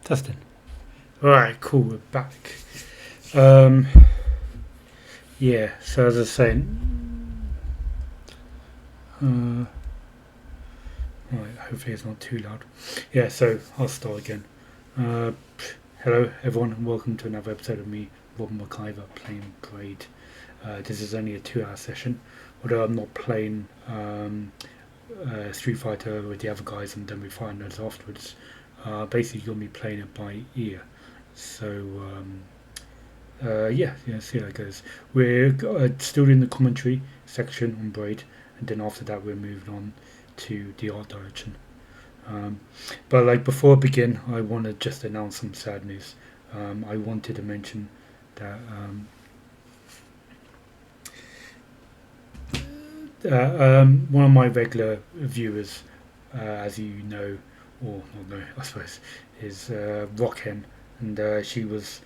Testing. Alright, cool, we're back. Um, yeah, so as I was saying, right, hopefully it's not too loud. Yeah, so I'll start again. Uh, Hello everyone and welcome to another episode of me, Rob McIver, playing Braid. This is only a 2 hour session, although I'm not playing Street Fighter with the other guys and then we find those afterwards. Basically you'll be playing it by ear. So see how it goes. We're still in the commentary section on Braid, and then after that we're moving on to the art direction. But like before I begin, I want to just announce some sad news. I wanted to mention that one of my regular viewers, as you know, or not know, I suppose, is Rockhen, and she was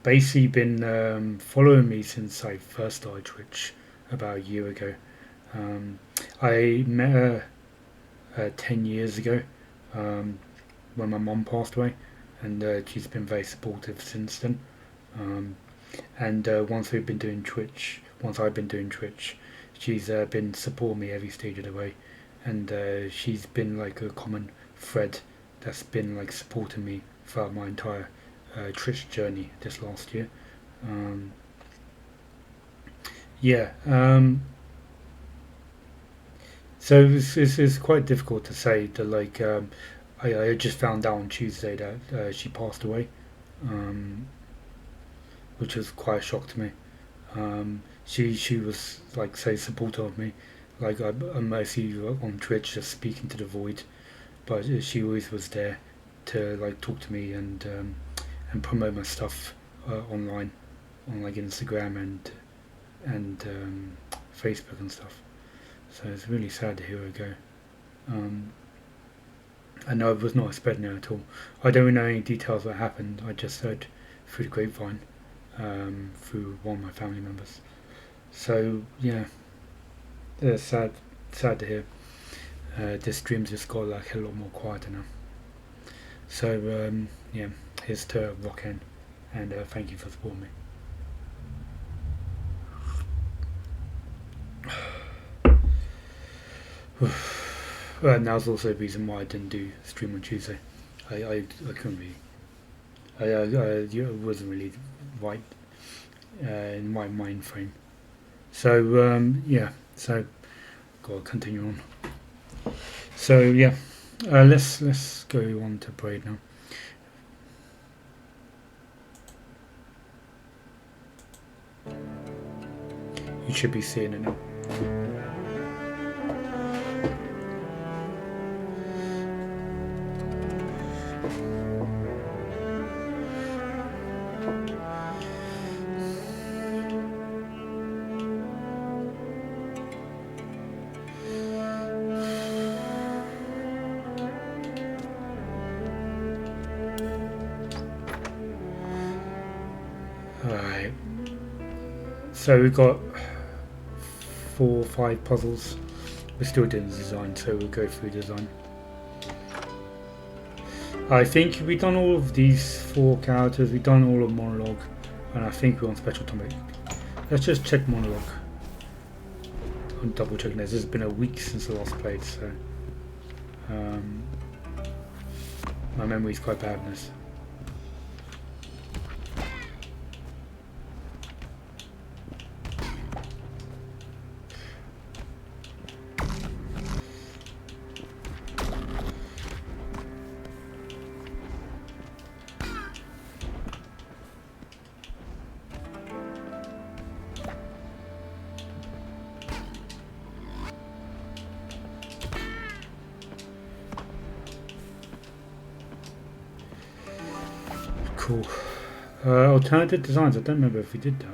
basically been following me since I first started Twitch about a year ago. I met her 10 years ago when my mum passed away, and she's been very supportive since then. Um, and once I've been doing Twitch, she's been supporting me every stage of the way, and she's been like a common thread that's been like supporting me throughout my entire Twitch journey this last year. Um, yeah, so it's quite difficult to say that I just found out on Tuesday that she passed away, um, which was quite a shock to me. She was like say supportive of me, like I'm mostly on Twitch just speaking to the void, but she always was there to like talk to me and promote my stuff online on like Instagram and Facebook and stuff. So it's really sad to hear her go. Um, I know I was not expecting it at all. I don't know any details what happened. I just heard through the grapevine, through one of my family members. So yeah, sad, sad to hear. This stream's just got like a lot more quieter now. So yeah, here's to Rockend, and thank you for supporting me. And that was also the reason why I didn't do stream on Tuesday. I couldn't really. I wasn't really right in my mind frame. So yeah, so gotta continue on. So yeah, let's go on to Braid now. You should be seeing it now. Alright, so we've got 4 or 5 puzzles. We're still doing design, so we'll go through design. I think we've done all of these 4 characters, we've done all of monologue, and I think we're on special topic. Let's just check monologue. I'm double checking this. It's been a week since I last played, so my memory's quite bad in this. Cool. Alternative designs. I don't remember if we did that.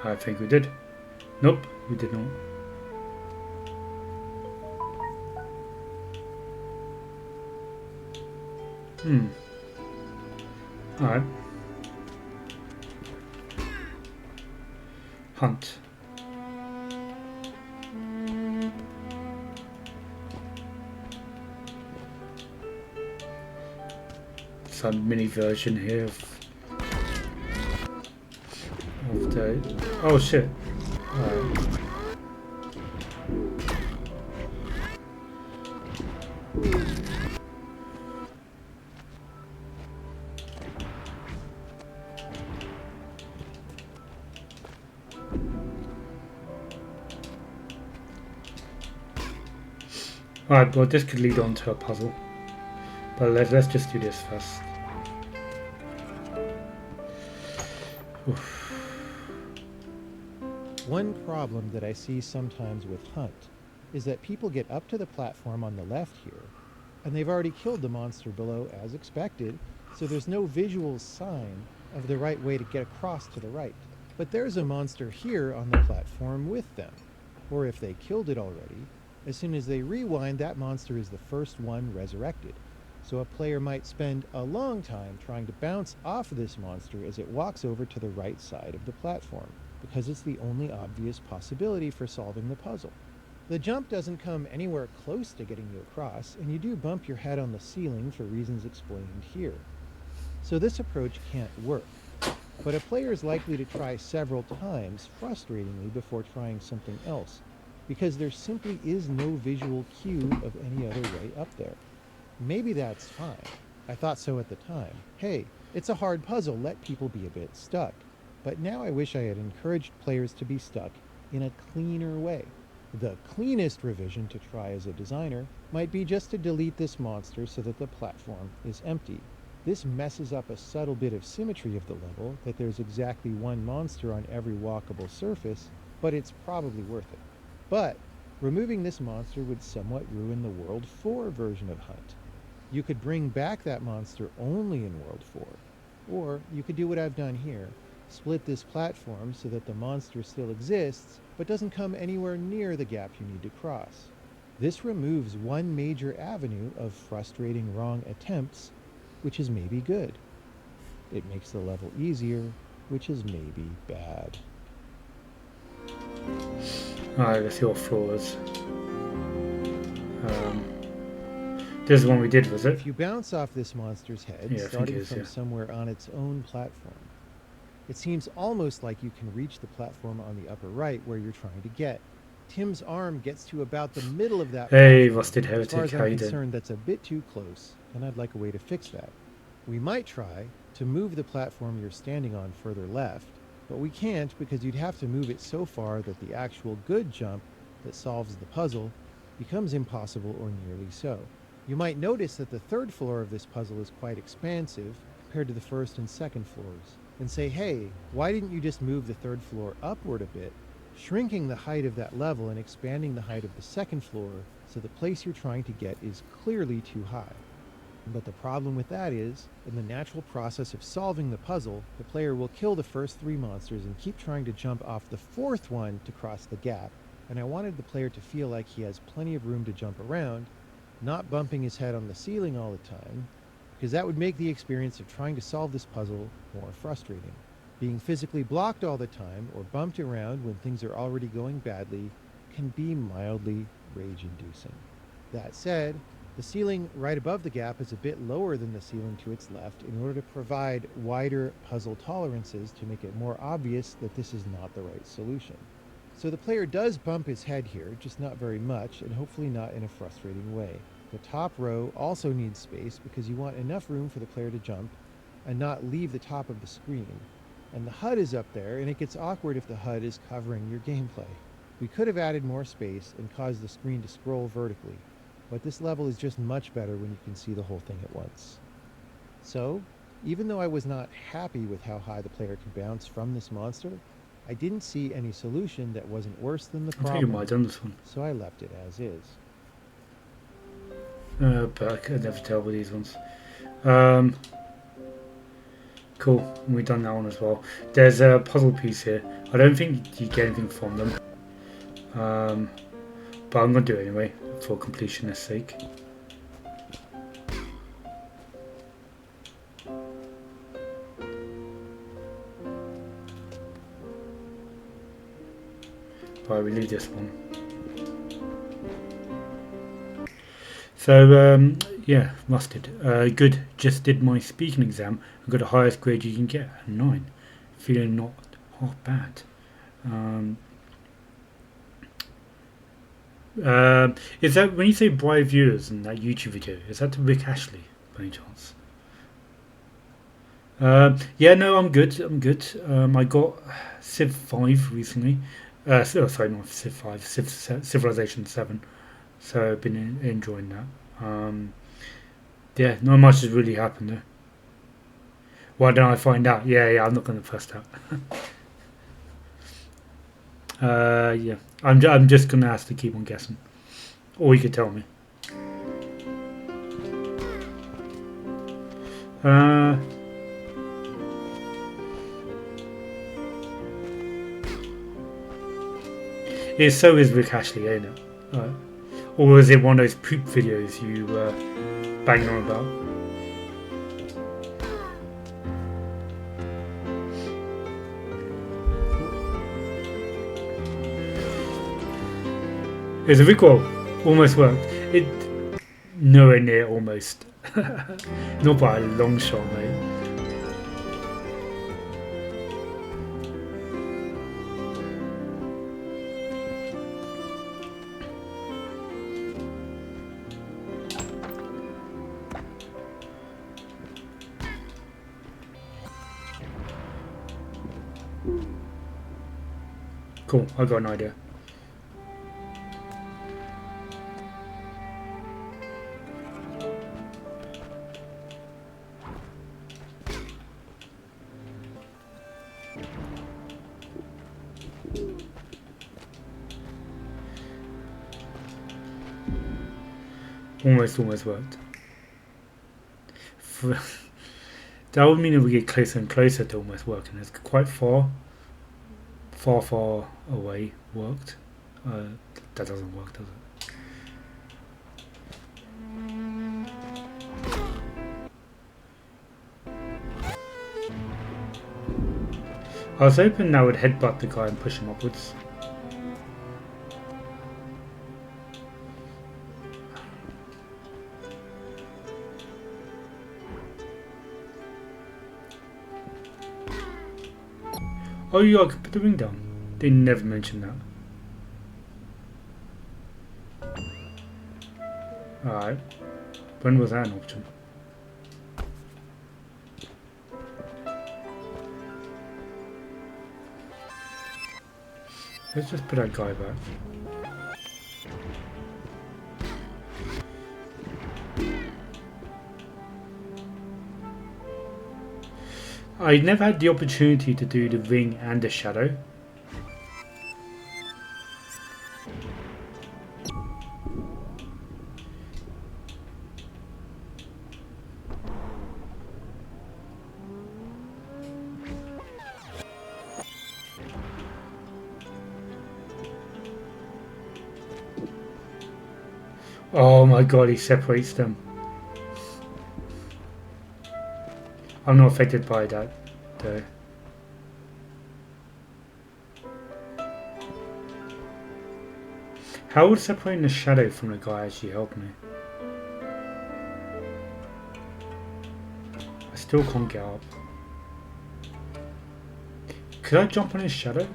I think we did. Nope, we did not. Alright. Hunt. Some mini version here of the... Oh shit. Alright. Alright, well this could lead on to a puzzle. But let's just do this first. Oof. One problem that I see sometimes with Hunt is that people get up to the platform on the left here, and they've already killed the monster below as expected, so there's no visual sign of the right way to get across to the right. But there's a monster here on the platform with them, or if they killed it already, as soon as they rewind, that monster is the first one resurrected. So a player might spend a long time trying to bounce off this monster as it walks over to the right side of the platform, because it's the only obvious possibility for solving the puzzle. The jump doesn't come anywhere close to getting you across, and you do bump your head on the ceiling for reasons explained here. So this approach can't work, but a player is likely to try several times, frustratingly, before trying something else, because there simply is no visual cue of any other way up there. Maybe that's fine. I thought so at the time. Hey, it's a hard puzzle, let people be a bit stuck. But now I wish I had encouraged players to be stuck in a cleaner way. The cleanest revision to try as a designer might be just to delete this monster so that the platform is empty. This messes up a subtle bit of symmetry of the level, that there's exactly one monster on every walkable surface, but it's probably worth it. But removing this monster would somewhat ruin the World 4 version of Hunt. You could bring back that monster only in World 4, or you could do what I've done here, split this platform so that the monster still exists, but doesn't come anywhere near the gap you need to cross. This removes one major avenue of frustrating wrong attempts, which is maybe good. It makes the level easier, which is maybe bad. Alright, let's see what floor is. This is the one we did, was it? If you bounce off this monster's head, Yeah, starting from somewhere on its own platform, it seems almost like you can reach the platform on the upper right where you're trying to get. Tim's arm gets to about the middle of that Hey, platform. Rusted Heretic, as far as how I'm you concerned, that's a bit too close, and I'd like a way to fix that. We might try to move the platform you're standing on further left, but we can't because you'd have to move it so far that the actual good jump that solves the puzzle becomes impossible or nearly so. You might notice that the third floor of this puzzle is quite expansive compared to the first and second floors, and say, hey, why didn't you just move the third floor upward a bit, shrinking the height of that level and expanding the height of the second floor so the place you're trying to get is clearly too high. But the problem with that is, in the natural process of solving the puzzle, the player will kill the first three monsters and keep trying to jump off the fourth one to cross the gap, and I wanted the player to feel like he has plenty of room to jump around, not bumping his head on the ceiling all the time, because that would make the experience of trying to solve this puzzle more frustrating. Being physically blocked all the time or bumped around when things are already going badly can be mildly rage-inducing. That said, the ceiling right above the gap is a bit lower than the ceiling to its left in order to provide wider puzzle tolerances to make it more obvious that this is not the right solution. So the player does bump his head here, just not very much, and hopefully not in a frustrating way. The top row also needs space because you want enough room for the player to jump and not leave the top of the screen. And the HUD is up there, and it gets awkward if the HUD is covering your gameplay. We could have added more space and caused the screen to scroll vertically, but this level is just much better when you can see the whole thing at once. So, even though I was not happy with how high the player could bounce from this monster, I didn't see any solution that wasn't worse than the problem. I think you might have done this one. So I left it as is. But I could never tell with these ones. Cool, we've done that one as well. There's a puzzle piece here. I don't think you get anything from them. But I'm going to do it anyway, for completionist's sake. Right, we leave this one. So, yeah, rusted. Good. Just did my speaking exam and got the highest grade you can get, a 9. Feeling not half bad. Um, is that when you say Braid viewers in that YouTube video? Is that to Rick Ashley by any chance? Yeah, no, I'm good. I'm good. I got Civ 5 recently. Sorry, not Civ 5, Civilization 7. So I've been enjoying that. Yeah, not much has really happened though. Why don't I find out? Yeah, I'm not going to press that. Yeah, I'm just going to have to keep on guessing. Or you could tell me. Uh, so is Rick Ashley, ain't it? Or is it one of those poop videos you bang on about? It's a recall. Almost worked. It nowhere near almost. Not by a long shot, mate. Cool, I got an idea. Almost worked. That would mean that we get closer and closer to almost working. It's quite far away worked. That doesn't work, does it? I was hoping that would headbutt the guy and push him upwards. Oh, yeah, I could put the ring down. They never mentioned that. Alright. When was that an option? Let's just put that guy back. I never had the opportunity to do the ring and the shadow. Oh my god, he separates them. I'm not affected by that, though. How would separating the shadow from the guy actually help me? I still can't get up. Could I jump on his shadow?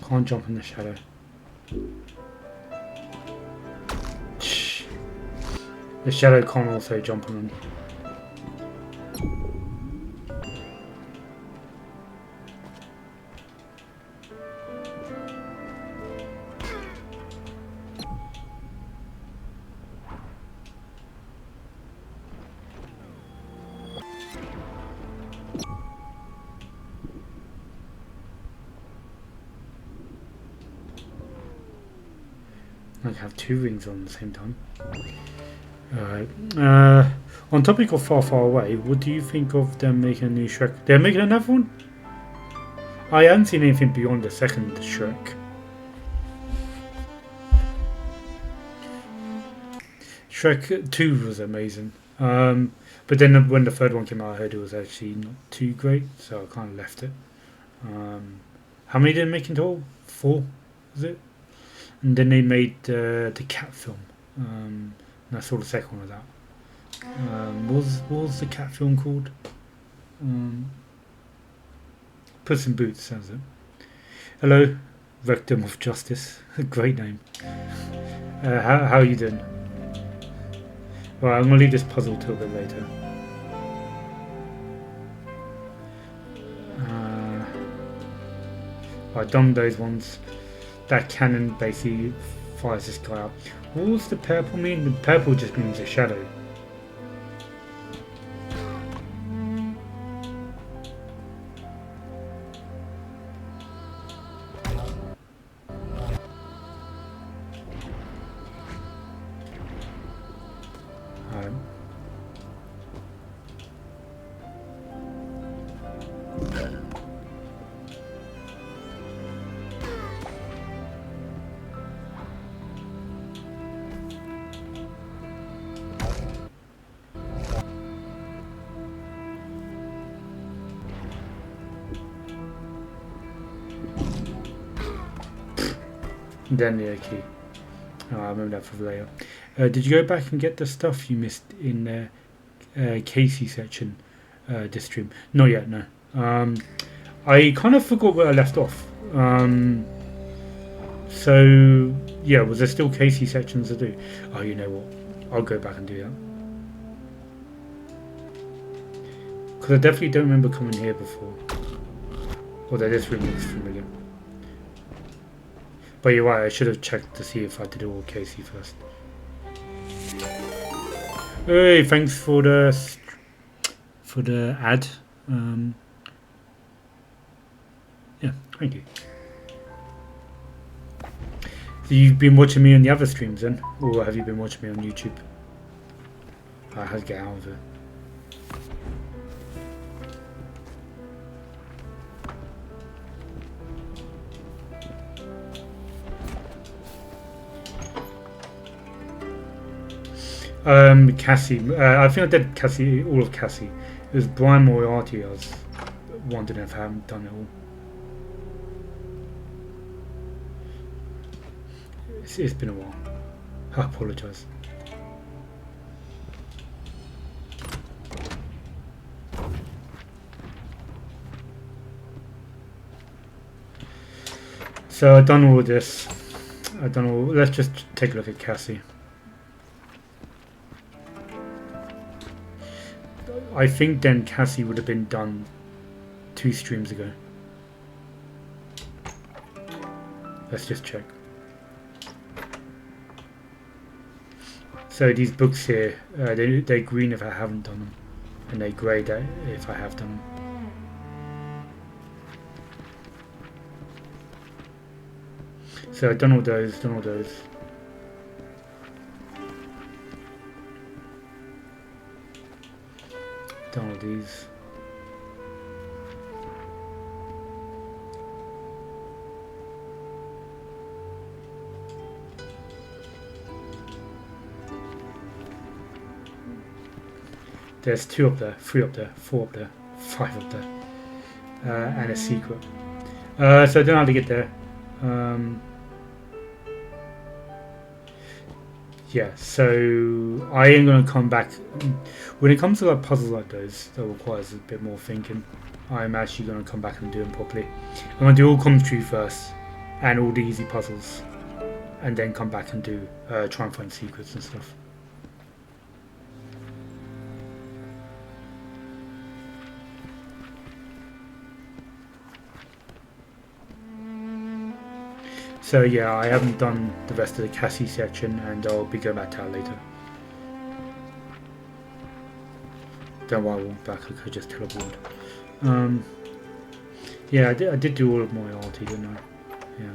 Can't jump in the shadow. Shh. The shadow can't also jump on him. I have 2 rings on at the same time. Alright. On topic of Far Far Away, what do you think of them making a new Shrek? They're making another one? I haven't seen anything beyond the second Shrek. Shrek 2 was amazing. But then when the third one came out, I heard it was actually not too great, so I kind of left it. Um, how many did they make in total? Four, was it? And then they made the cat film. And I saw the second one of that. What was the cat film called? Um, Puss in Boots, sounds it. Hello, Victim of Justice. Great name. How are you doing? Right, I'm gonna leave this puzzle till a bit later. I've done those ones. That cannon basically fires this guy up. What does the purple mean? The purple just means a shadow. Then the key. Oh, I remember that for later. Did you go back and get the stuff you missed in the Casey section this stream? Not yet, no. I kind of forgot where I left off. So, yeah, was there still Casey sections to do? Oh, you know what? I'll go back and do that. Because I definitely don't remember coming here before. Although this room looks familiar. But you're right, I should have checked to see if I did all Casey first. Hey, thanks for the ad. Yeah, thank you. So you've been watching me on the other streams then? Or have you been watching me on YouTube? I had to get out of it. Cassie. I think I did Cassie, all of Cassie. It was Brian Moriarty. I was wondering if I haven't done it all. It's been a while. I apologise. So I've done all of this. I've done all. Let's just take a look at Cassie. I think then Cassie would have been done 2 streams ago. Let's just check. So these books here, they're green if I haven't done them, and they're grey if I have done them. So I've done all those, done all those. Done all these. There's 2 up there, 3 up there, 4 up there, 5 up there, and a secret. So I don't know how to get there. Yeah, so I am going to come back. When it comes to like puzzles like those, that requires a bit more thinking. I'm actually going to come back and do them properly. I'm going to do all commentary first, and all the easy puzzles, and then come back and do try and find secrets and stuff. So yeah, I haven't done the rest of the Cassie section, and I'll be going back to that later. Don't worry, I won't back, I could just teleport. Yeah, I did do all of my RT, didn't I? Yeah.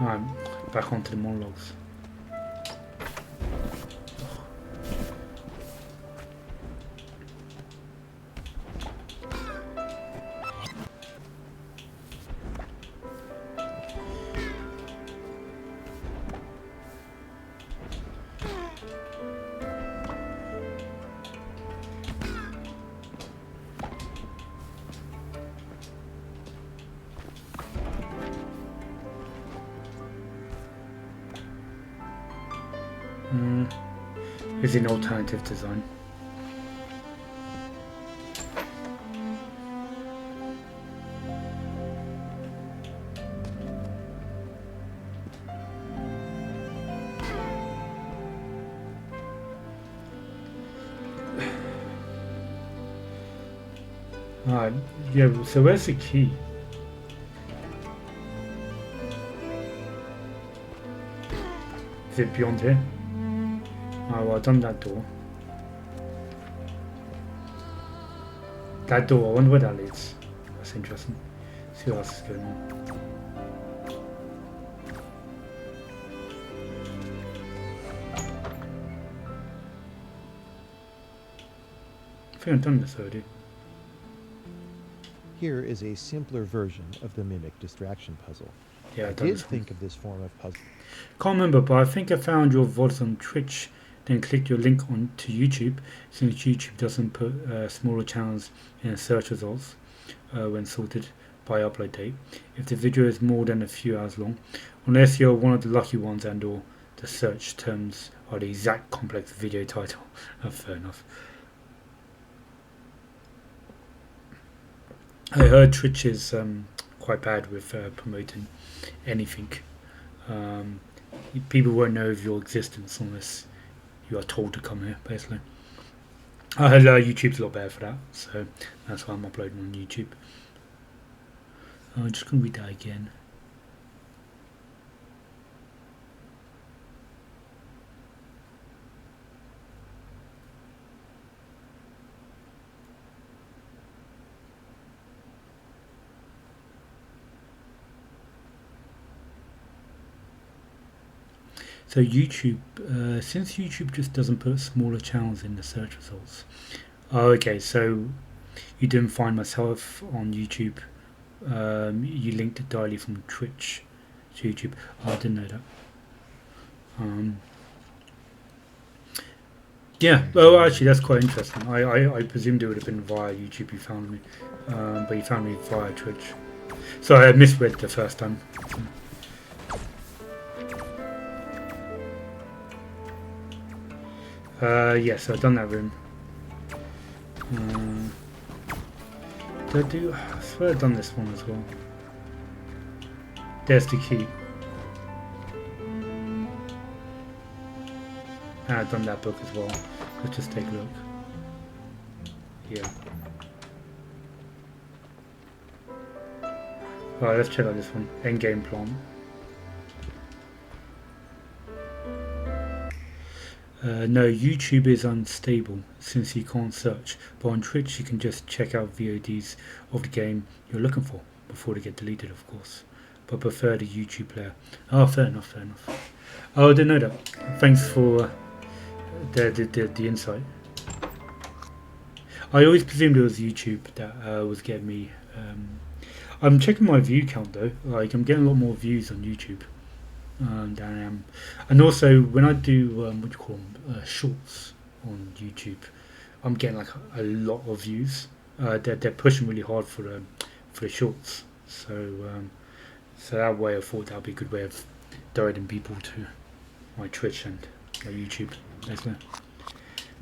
Alright, back onto the monologues. is an alternative design. Alright, yeah, so where's the key? Is it beyond here? Oh, well, I've done that door. That door, I wonder where that leads. That's interesting. See what else is going on. I think I've done this already. Here is a simpler version of the mimic distraction puzzle. Yeah, I I've done did this one. think of this form of puzzle. Can't remember, but I think I found your VODs on Twitch, then clicked your link on to YouTube, since YouTube doesn't put smaller channels in the search results when sorted by upload date. If the video is more than a few hours long, unless you're one of the lucky ones and or the search terms are the exact complex video title. Fair enough. I heard Twitch is quite bad with promoting anything. People won't know of your existence unless you are told to come here, basically. I heard YouTube's a lot better for that, so that's why I'm uploading on YouTube. I'm just going to read that again. So YouTube, since YouTube just doesn't put smaller channels in the search results. Oh, okay, so you didn't find myself on YouTube. You linked it directly from Twitch to YouTube. Oh, I didn't know that. Yeah, well, actually, that's quite interesting. I presumed it would have been via YouTube you found me, but you found me via Twitch. So I misread the first time. Yes, I've done that room. I swear I've done this one as well. There's the key. And I've done that book as well. Let's just take a look. Yeah. Alright, let's check out this one. Endgame plan. No, YouTube is unstable since you can't search, but on Twitch you can just check out VODs of the game you're looking for before they get deleted, of course. But prefer the YouTube player. Oh, fair enough, fair enough. Oh, I didn't know that. Thanks for the insight. I always presumed it was YouTube that was getting me. I'm checking my view count though. Like I'm getting a lot more views on YouTube. Than I am, and also when I do what do you call them, shorts on YouTube, I'm getting like a lot of views. They're pushing really hard for the shorts, so that way I thought that would be a good way of directing people to my Twitch and my YouTube, basically.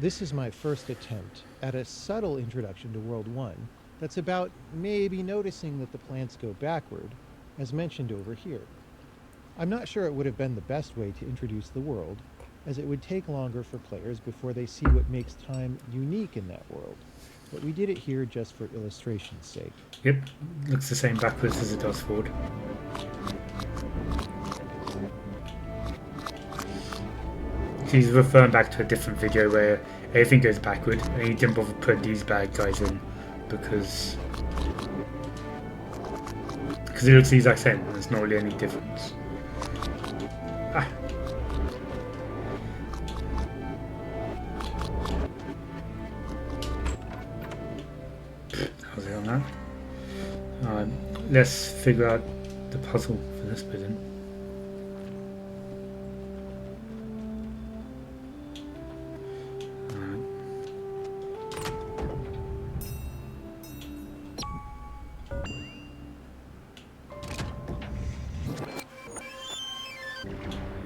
This is my first attempt at a subtle introduction to World 1 that's about maybe noticing that the plants go backward, as mentioned over here. I'm not sure it would have been the best way to introduce the world, as it would take longer for players before they see what makes time unique in that world. But we did it here just for illustration's sake. Yep, looks the same backwards as it does forward. He's referring back to a different video where everything goes backward, and he didn't bother putting these bad guys in because it looks the exact same. There's not really any difference. Ah. How's it on that? Let's figure out the puzzle for this bit then.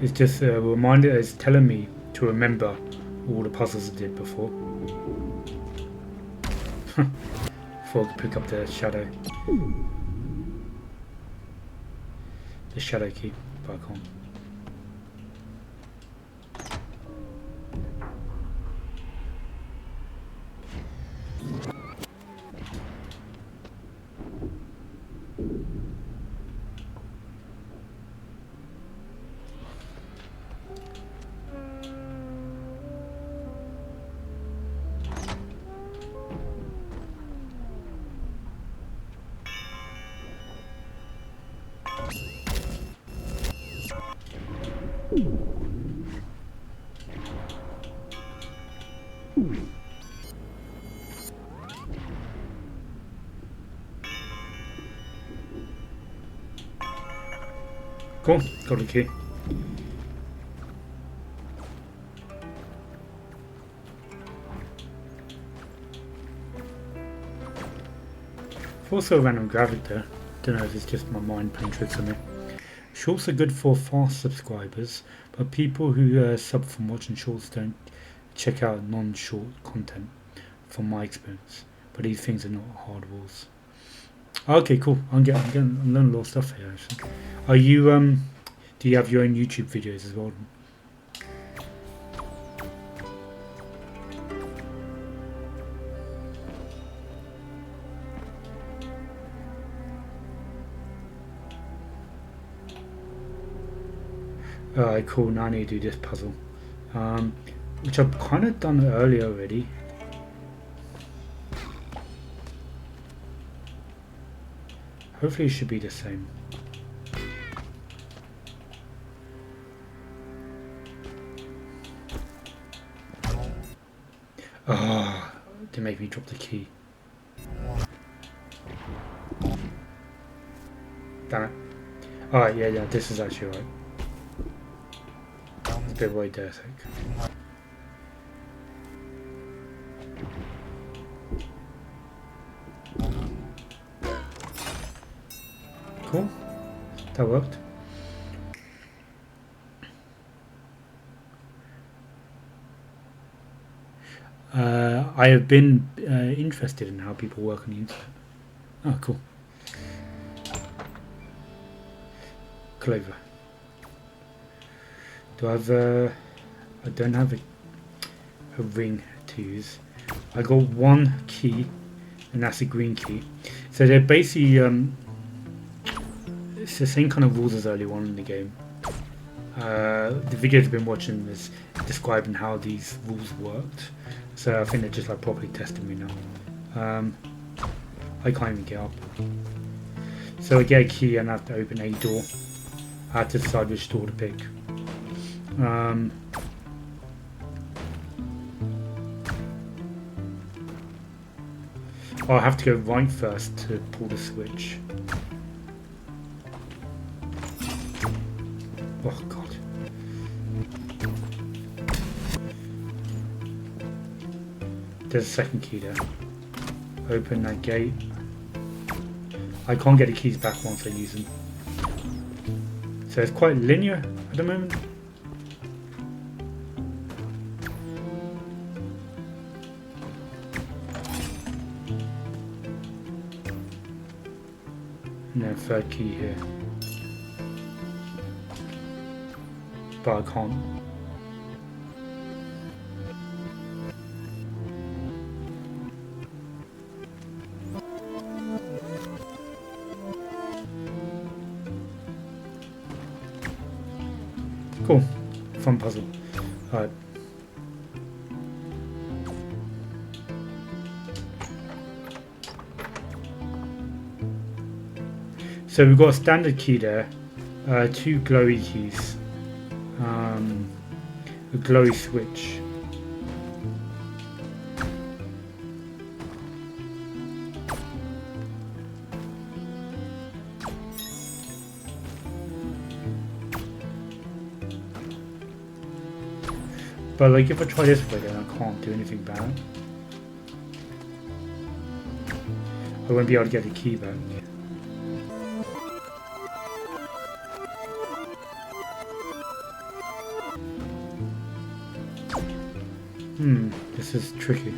It's just a reminder. It's telling me to remember all the puzzles I did before. Before I could pick up the shadow. The shadow key, but I can't. Cool, got a key. Also a random graphic there. Don't know if it's just my mind playing tricks on me. Shorts are good for fast subscribers, but people who sub from watching shorts don't check out non-short content, from my experience. But these things are not hard rules. Okay, cool. I'm learning a lot of stuff here. Actually, are you do you have your own YouTube videos as well? Alright, cool. Now I need to do this puzzle, which I've kind of done earlier already. Hopefully it should be the same. Ah, to make me drop the key. Damn it. Alright, yeah, this is actually right. It's a bit right there, I think. Cool. That worked. I have been interested in how people work on the internet. Oh, cool. Clover. Do I have I don't have a ring to use. I got one key, and that's a green key. So they're basically it's the same kind of rules as early on in the game. The videos I've been watching is describing how these rules worked. So I think they're just like properly testing me now. I can't even get up. So I get a key and I have to open a door. I have to decide which door to pick. I have to go right first to pull the switch. Oh god. There's a second key there. Open that gate. I can't get the keys back once I use them. So it's quite linear at the moment. And then third key here. But I can't. Cool. Fun puzzle. Alright. So we've got a standard key there, two glowy keys, a glowy switch. But like if I try this way then I can't do anything bad. I won't be able to get the key back. This is tricky.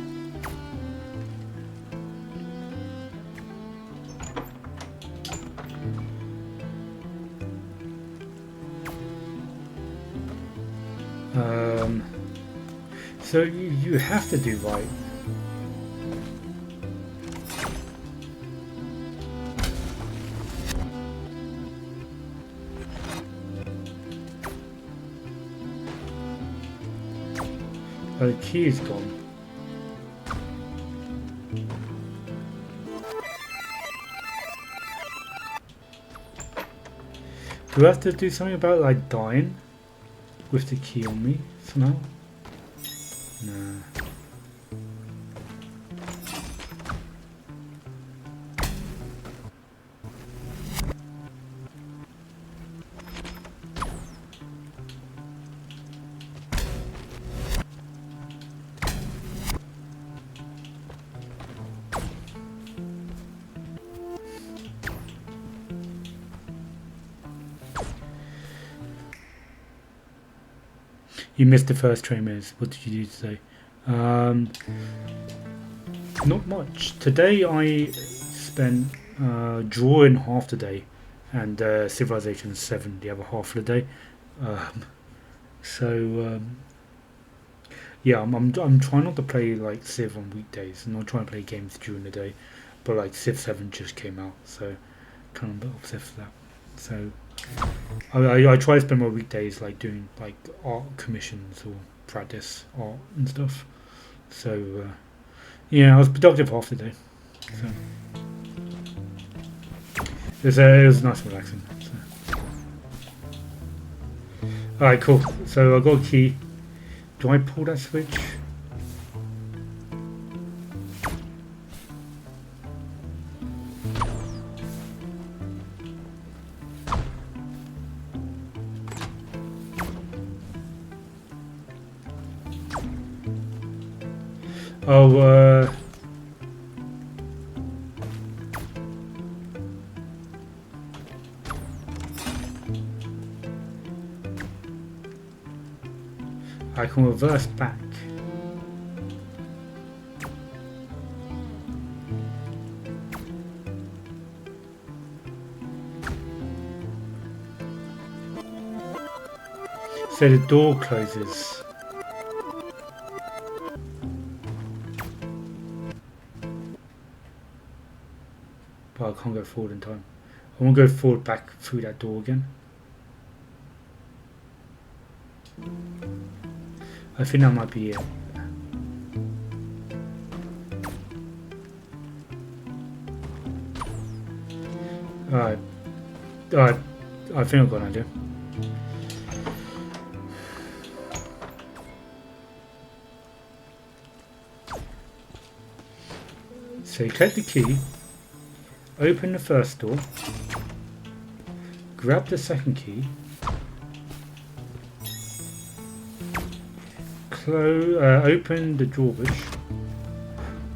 So you have to do right. The key is gone. Do I have to do something about like dying with the key on me somehow? Nah. You missed the first train minutes. What did you do today? Not much. Today I spent drawing half the day and Civilization 7 the other half of the day. So yeah, I'm trying not to play like Civ on weekdays. I'm not trying to play games during the day, but like Civ 7 just came out, so kind of a bit obsessed with that. So I try to spend my weekdays like doing like art commissions or practice art and stuff. So yeah, I was productive half the day. So it was nice and relaxing. So. Alright, cool. So I got a key. Do I pull that switch? Oh, I can reverse back. So the door closes. But I can't go forward in time. I want to go forward back through that door again. I think that might be it. Alright. Alright. I think I've got an idea. So you collect the key, open the first door, grab the second key, open the drawbridge,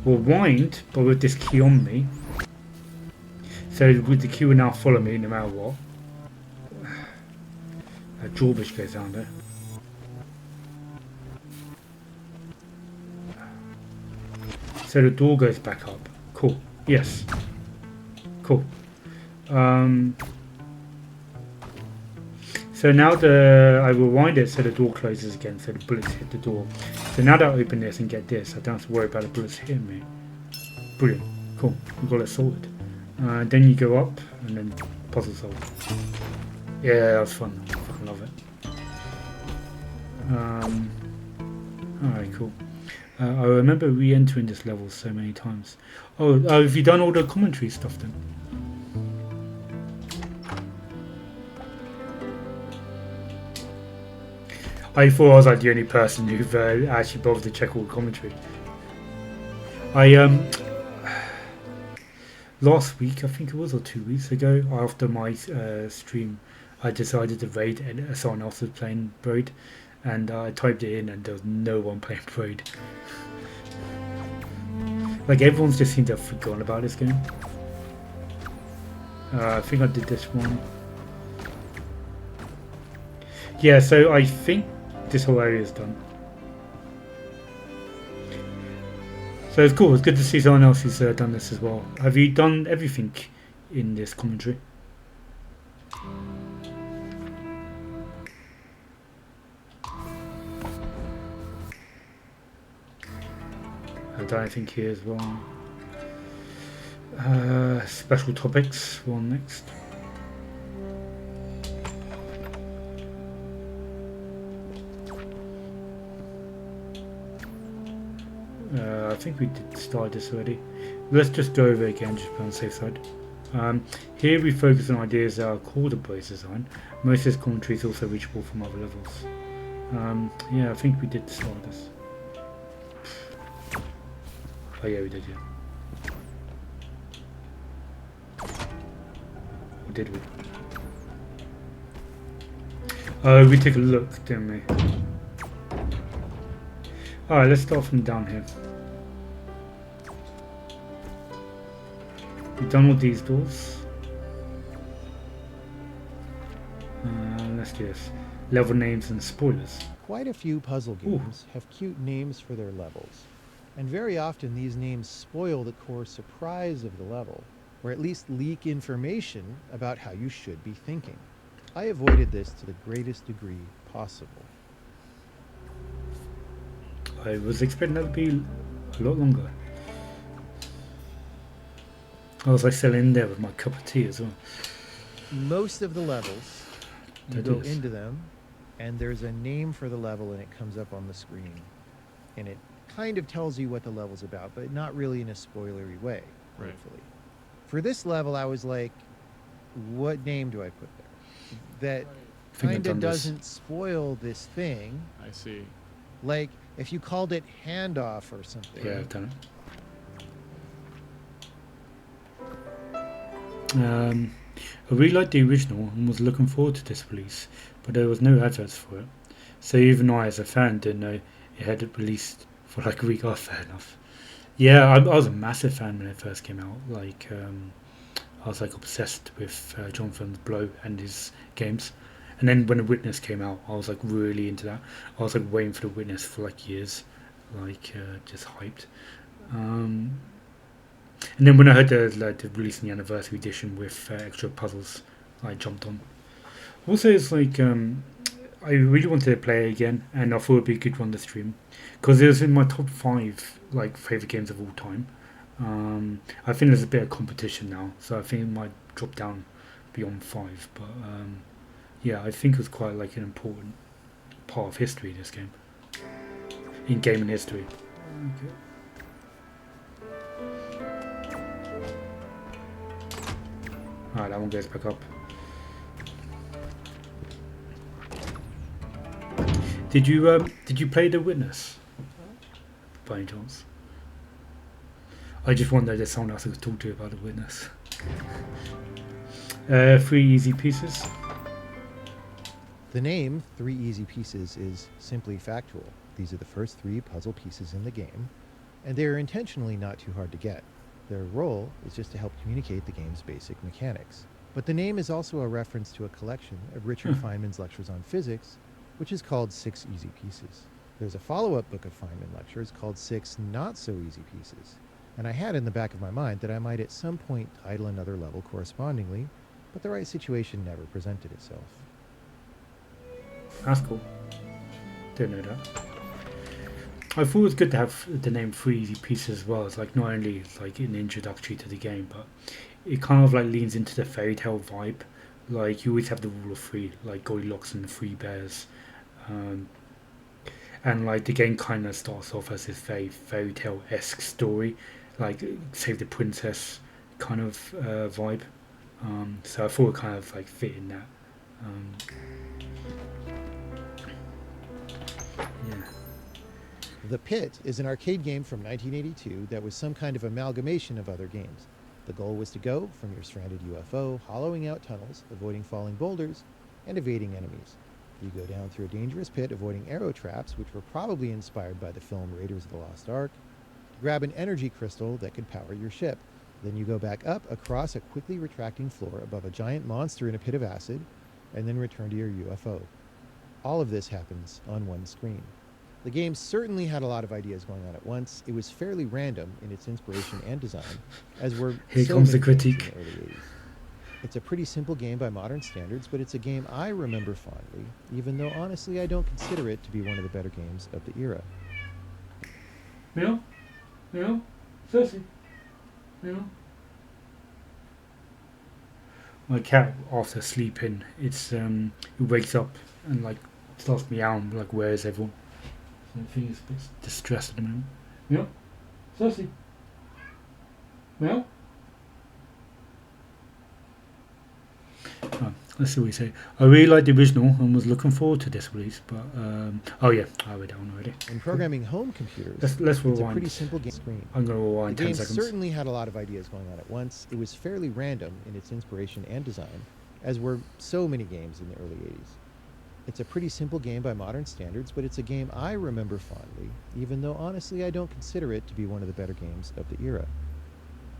rewind, but with this key on me, so with the key will now follow me no matter what. That drawbridge goes down there. So the door goes back up. Cool. Yes. Cool. So now I rewind it so the door closes again, so the bullets hit the door. So now that I open this and get this, I don't have to worry about the bullets hitting me. Brilliant. Cool. We got it sorted. Then you go up and then puzzle solve. Yeah, that was fun. I fucking love it. Alright, cool. I remember re-entering this level so many times. Oh, have you done all the commentary stuff then? I thought I was like the only person who've actually bothered to check all the commentary. I last week I think it was, or 2 weeks ago, after my stream, I decided to raid and someone else was playing Braid, and I typed it in and there was no one playing Braid. Like everyone's just seemed to have forgotten about this game. I think I did this one. Yeah, so I think this whole area is done. So it's cool. It's good to see someone else who's done this as well. Have you done everything in this commentary? I've done anything here as well. Special topics. One next. I think we did start this already. Let's just go over it again, just on the safe side. Here we focus on ideas that are core to Braid's design. Most of this commentary is also reachable from other levels. Yeah, I think we did start this. Oh yeah, we did, yeah. Or did we? Oh, we took a look, didn't we? Alright, let's start from down here. We've done all these doors. Let's do this. Level names and spoilers. Quite a few puzzle games have cute names for their levels, and very often these names spoil the core surprise of the level, or at least leak information about how you should be thinking. I avoided this to the greatest degree possible. I was expecting that to be a lot longer. I was like still in there with my cup of tea as well. Most of the levels, you That go is. into them, and there's a name for the level, and it comes up on the screen. And it kind of tells you what the level's about, but not really in a spoilery way, Right. hopefully. For this level, I was like, what name do I put there? That I think I've kind done of this. doesn't spoil this thing. I see. Like, if you called it handoff or something. Yeah, I've done it. I really liked the original and was looking forward to this release, but there was no adverts for it. So even I, as a fan, didn't know it had it released for like a week. Oh, fair enough. Yeah, I was a massive fan when it first came out. Like, I was like obsessed with Jonathan's Blow and his games. And then when The Witness came out, I was like really into that. I was like waiting for The Witness for like years, like just hyped. Um, and then when I heard the releasing the anniversary edition with extra puzzles, I jumped on. Also, it's like I really wanted to play it again, and I thought it'd be a good one to stream because it was in my top 5 like favorite games of all time. I think there's a bit of competition now, so I think it might drop down beyond 5. But yeah, I think it was quite like an important part of history. This game in gaming history. Okay. Alright, that one goes back up. Did you play The Witness by any chance? I just wondered if there's someone else I could talk to about The Witness. 3 easy pieces. The name, 3 Easy Pieces, is simply factual. These are the first 3 puzzle pieces in the game, and they are intentionally not too hard to get. Their role is just to help communicate the game's basic mechanics. But the name is also a reference to a collection of Richard Feynman's lectures on physics, which is called 6 Easy Pieces. There's a follow-up book of Feynman lectures called 6 Not So Easy Pieces, and I had in the back of my mind that I might at some point title another level correspondingly, but the right situation never presented itself. That's cool. Didn't know that. I thought it was good to have the name 3 easy pieces as well. It's like not only like an introductory to the game, but it kind of like leans into the fairy tale vibe. Like you always have the rule of 3, like Goldilocks and the 3 bears, and like the game kind of starts off as this very fairy tale esque story, like save the princess kind of vibe. So I thought it kind of like fit in that. Yeah. The Pit is an arcade game from 1982 that was some kind of amalgamation of other games. The goal was to go from your stranded UFO, hollowing out tunnels, avoiding falling boulders, and evading enemies. You go down through a dangerous pit, avoiding arrow traps, which were probably inspired by the film Raiders of the Lost Ark, to grab an energy crystal that could power your ship. Then you go back up across a quickly retracting floor above a giant monster in a pit of acid, and then return to your UFO. All of this happens on one screen. The game certainly had a lot of ideas going on at once. It was fairly random in its inspiration and design, as were Here so comes the many games in critique. the early 80s. It's a pretty simple game by modern standards, but it's a game I remember fondly, even though honestly I don't consider it to be one of the better games of the era. Meow, meow, Cersei, meow. My cat, after sleeping, it wakes up and like starts meowing like, where's everyone? So I think it's a bit distressed at the moment. Meow, Cersei, meow. Oh, let's see what you say. I really liked the original and was looking forward to this release, but oh yeah, I read that one already. When Cool. programming home computers, Let's it's a rewind. pretty simple game screen. I'm gonna The rewind ten game seconds. certainly had a lot of ideas going on at once. It was fairly random in its inspiration and design, as were so many games in the early 80s. It's a pretty simple game by modern standards, but it's a game I remember fondly, even though honestly I don't consider it to be one of the better games of the era.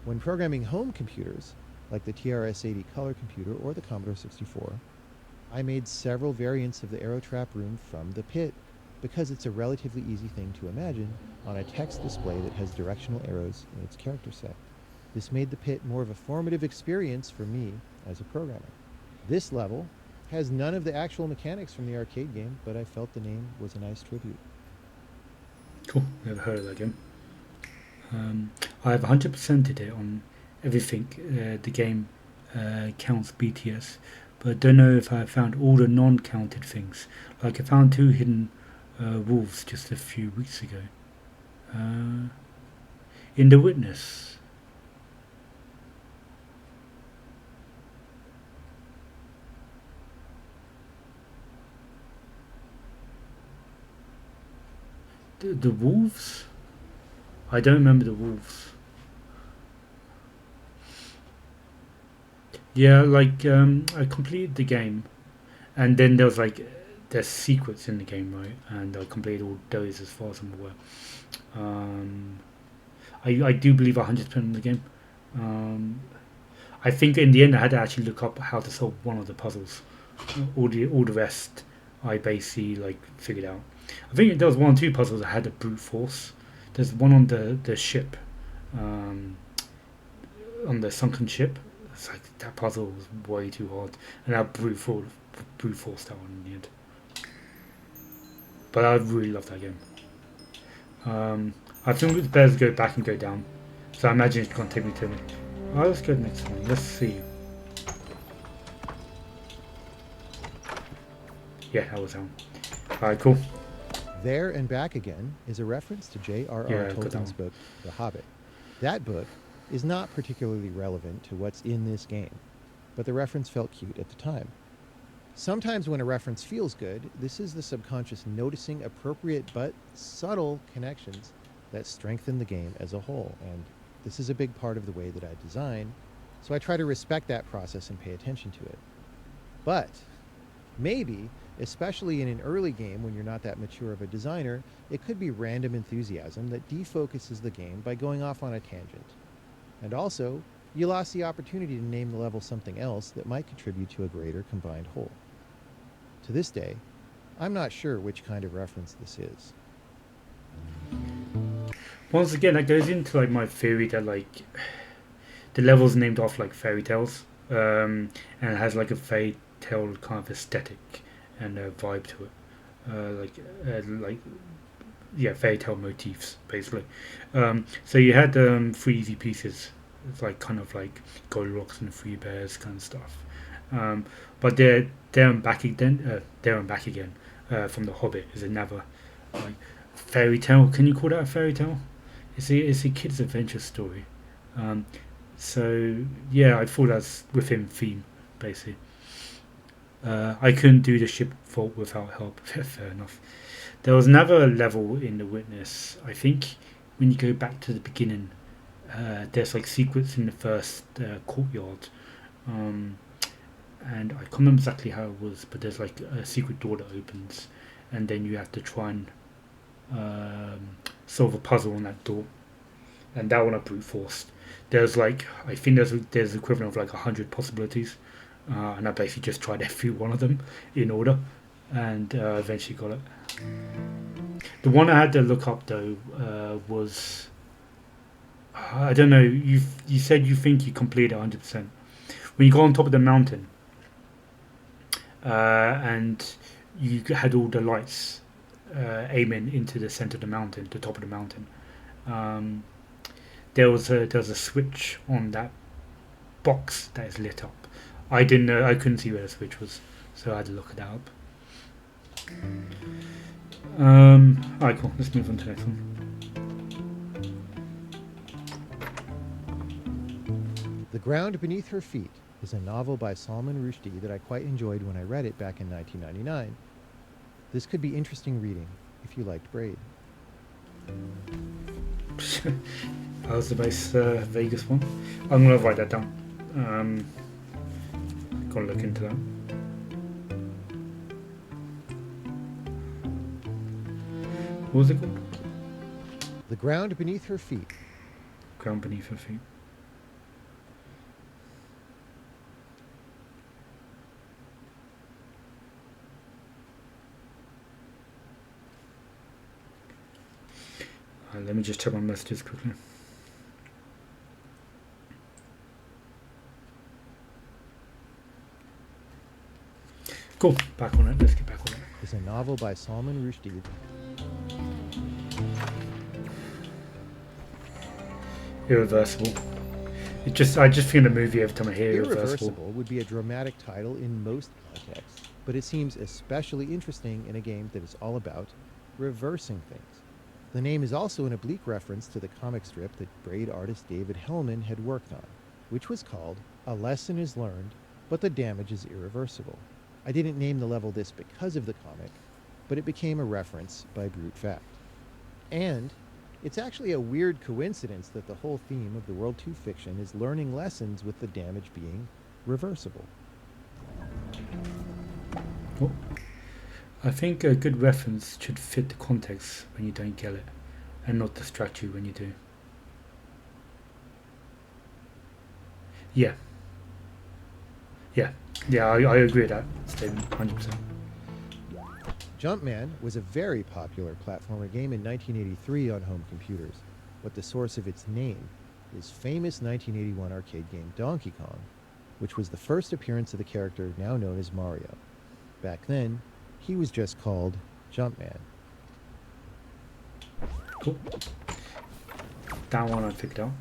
When programming home computers, like the TRS-80 color computer or the Commodore 64, I made several variants of the arrow trap room from the pit because it's a relatively easy thing to imagine on a text display that has directional arrows in its character set. This made the pit more of a formative experience for me as a programmer. This level has none of the actual mechanics from the arcade game, but I felt the name was a nice tribute. Cool. Never heard of that game. I've 100%ed it on everything. The game counts BTS, but I don't know if I found all the non-counted things. Like I found two hidden wolves just a few weeks ago. Uh, in the witness. The wolves? I don't remember the wolves. Yeah, like I completed the game, and then there was like there's secrets in the game, right? And I completed all those as far as I'm aware. Um, I do believe 100% in the game. Um, I think in the end I had to actually look up how to solve one of the puzzles. All the rest I basically like figured out. I think there was one or two puzzles I had to brute force. There's one on the ship, um, on the sunken ship. It's like that puzzle was way too hard, and I brute forced that one in the end. But I really love that game. I think it's better to go back and go down. So I imagine it's gonna take me to. Oh, let's go to the next one. Let's see. Yeah, that was that one. Alright, cool. There and Back Again is a reference to J.R.R. Yeah, got that Tolkien's one. book, The Hobbit. That book is not particularly relevant to what's in this game, but the reference felt cute at the time. Sometimes when a reference feels good, this is the subconscious noticing appropriate but subtle connections that strengthen the game as a whole, and this is a big part of the way that I design, so I try to respect that process and pay attention to it. But maybe, especially in an early game when you're not that mature of a designer, it could be random enthusiasm that defocuses the game by going off on a tangent. And also, you lost the opportunity to name the level something else that might contribute to a greater combined whole. To this day, I'm not sure which kind of reference this is. Once again, that goes into like my theory that like the level's named off like fairy tales, and it has like a fairy tale kind of aesthetic and a vibe to it, like yeah, fairy tale motifs basically. So you had three easy pieces. It's like kind of like Goldilocks and the Three Bears kind of stuff. But there and back again. There and back again. From the Hobbit is another like fairy tale. Can you call that a fairy tale? It's a kid's adventure story. Um, so yeah, I thought that's within theme basically. I couldn't do the ship vault without help. Fair enough. There was another level in the Witness. I think when you go back to the beginning, there's like secrets in the first courtyard, um, and I can't remember exactly how it was, but there's like a secret door that opens, and then you have to try and solve a puzzle on that door, and that one I brute forced. There's like I think there's equivalent of like 100 possibilities, and I basically just tried every one of them in order, and eventually got it. The one I had to look up though was I don't know. You said you think you completed 100%. When you go on top of the mountain and you had all the lights aiming into the center of the mountain, the top of the mountain. Um, there was a switch on that box that is lit up. I didn't know. I couldn't see where the switch was, so I had to look it up. Alright, cool. Let's move on to the next one. The Ground Beneath Her Feet is a novel by Salman Rushdie that I quite enjoyed when I read it back in 1999. This could be interesting reading if you liked Braid. That was the most Vegas one. I'm gonna write that down. Gotta look into that. What was it called? The Ground Beneath Her Feet. Ground beneath her feet. Let me just check my messages quickly. Cool. Back on it. Let's get back on it. Is a novel by Salman Rushdie. Irreversible. I just feel the movie every time I hear Irreversible. Irreversible would be a dramatic title in most contexts, but it seems especially interesting in a game that is all about reversing things. The name is also an oblique reference to the comic strip that Braid artist David Hellman had worked on, which was called A Lesson is Learned, but the Damage is Irreversible. I didn't name the level this because of the comic, but it became a reference by brute fact. And it's actually a weird coincidence that the whole theme of the World 2 fiction is learning lessons with the damage being reversible. Oh. I think a good reference should fit the context when you don't get it and not distract you when you do. Yeah. I agree with that statement 100%. Jumpman was a very popular platformer game in 1983 on home computers, but the source of its name is famous 1981 arcade game Donkey Kong, which was the first appearance of the character now known as Mario. Back then, he was just called Jumpman. Cool. That one I picked out.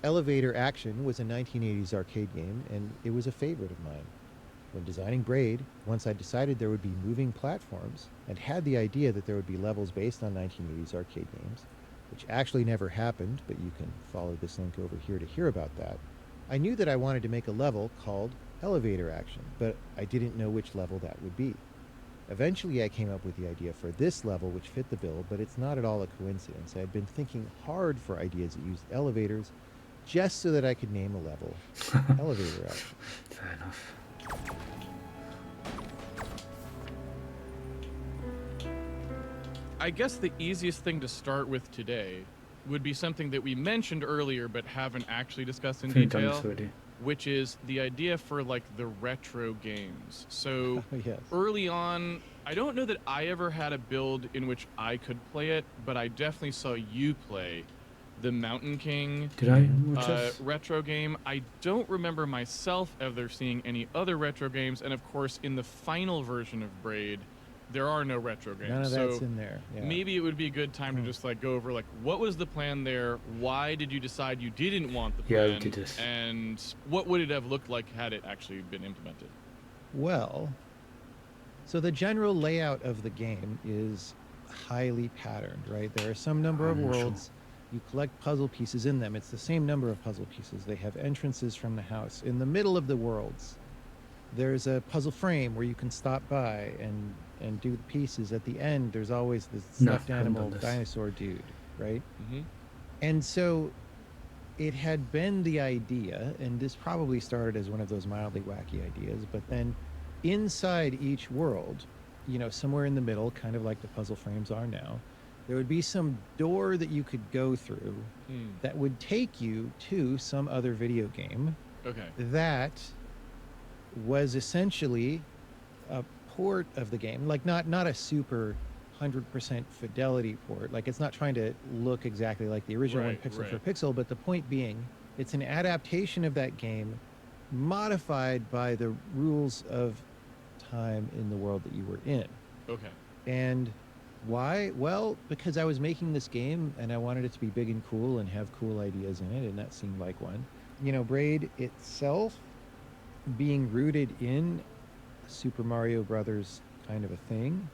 Elevator Action was a 1980s arcade game, and it was a favorite of mine. When designing Braid, once I decided there would be moving platforms and had the idea that there would be levels based on 1980s arcade games, which actually never happened, but you can follow this link over here to hear about that, I knew that I wanted to make a level called Elevator Action, but I didn't know which level that would be. Eventually I came up with the idea for this level which fit the bill, but it's not at all a coincidence. I had been thinking hard for ideas that used elevators just so that I could name a level Elevator Action. Fair enough. I guess the easiest thing to start with today would be something that we mentioned earlier but haven't actually discussed in detail, which is the idea for like the retro games. So Yes. Early on, I don't know that I ever had a build in which I could play it, but I definitely saw you play the Mountain King Did I watch this? retro game. I don't remember myself ever seeing any other retro games, and of course in the final version of Braid, there are no retro games. None of that's in there. Yeah. Maybe it would be a good time to just like go over like what was the plan there, why did you decide you didn't want the plan, we did this. and what would it have looked like had it actually been implemented? Well, so the general layout of the game is highly patterned, right? There are some number of worlds. You collect puzzle pieces in them. It's the same number of puzzle pieces. They have entrances from the house. In the middle of the worlds, there's a puzzle frame where you can stop by and do the pieces. At the end, there's always this stuffed animal dinosaur dude, right? Mm-hmm. And so it had been the idea, and this probably started as one of those mildly wacky ideas, but then inside each world, you know, somewhere in the middle, kind of like the puzzle frames are now, there would be some door that you could go through that would take you to some other video game. Okay. That was essentially a port of the game, like not a super 100% fidelity port. Like it's not trying to look exactly like the original one Right, pixel for right. pixel, but the point being, it's an adaptation of that game modified by the rules of time in the world that you were in. Okay. And why? Well, because I was making this game and I wanted it to be big and cool and have cool ideas in it, and that seemed like one. Braid itself being rooted in Super Mario Brothers kind of a thing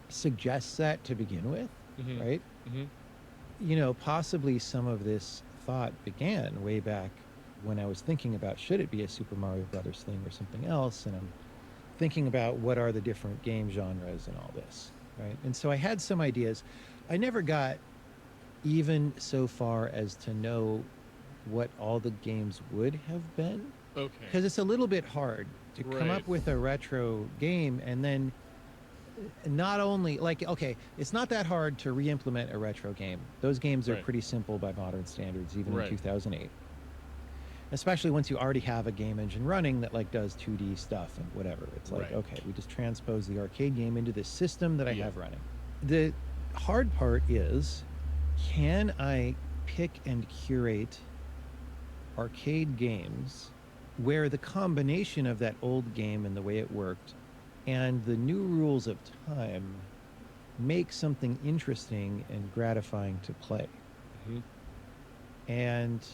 suggests that to begin with, Mm-hmm. right? Mm-hmm. Possibly some of this thought began way back when I was thinking about should it be a Super Mario Brothers thing or something else, and I'm thinking about what are the different game genres and all this, right? And so I had some ideas. I never got even so far as to know what all the games would have been, Okay. because it's a little bit hard to come Right. up with a retro game and then not only like, okay, it's not that hard to re-implement a retro game. Those games are Right. pretty simple by modern standards, even in Right. 2008, especially once you already have a game engine running that like does 2D stuff and whatever. It's like, Right. okay, we just transpose the arcade game into this system that I Yeah. have running. The hard part is, can I pick and curate arcade games where the combination of that old game and the way it worked and the new rules of time make something interesting and gratifying to play? Mm-hmm. And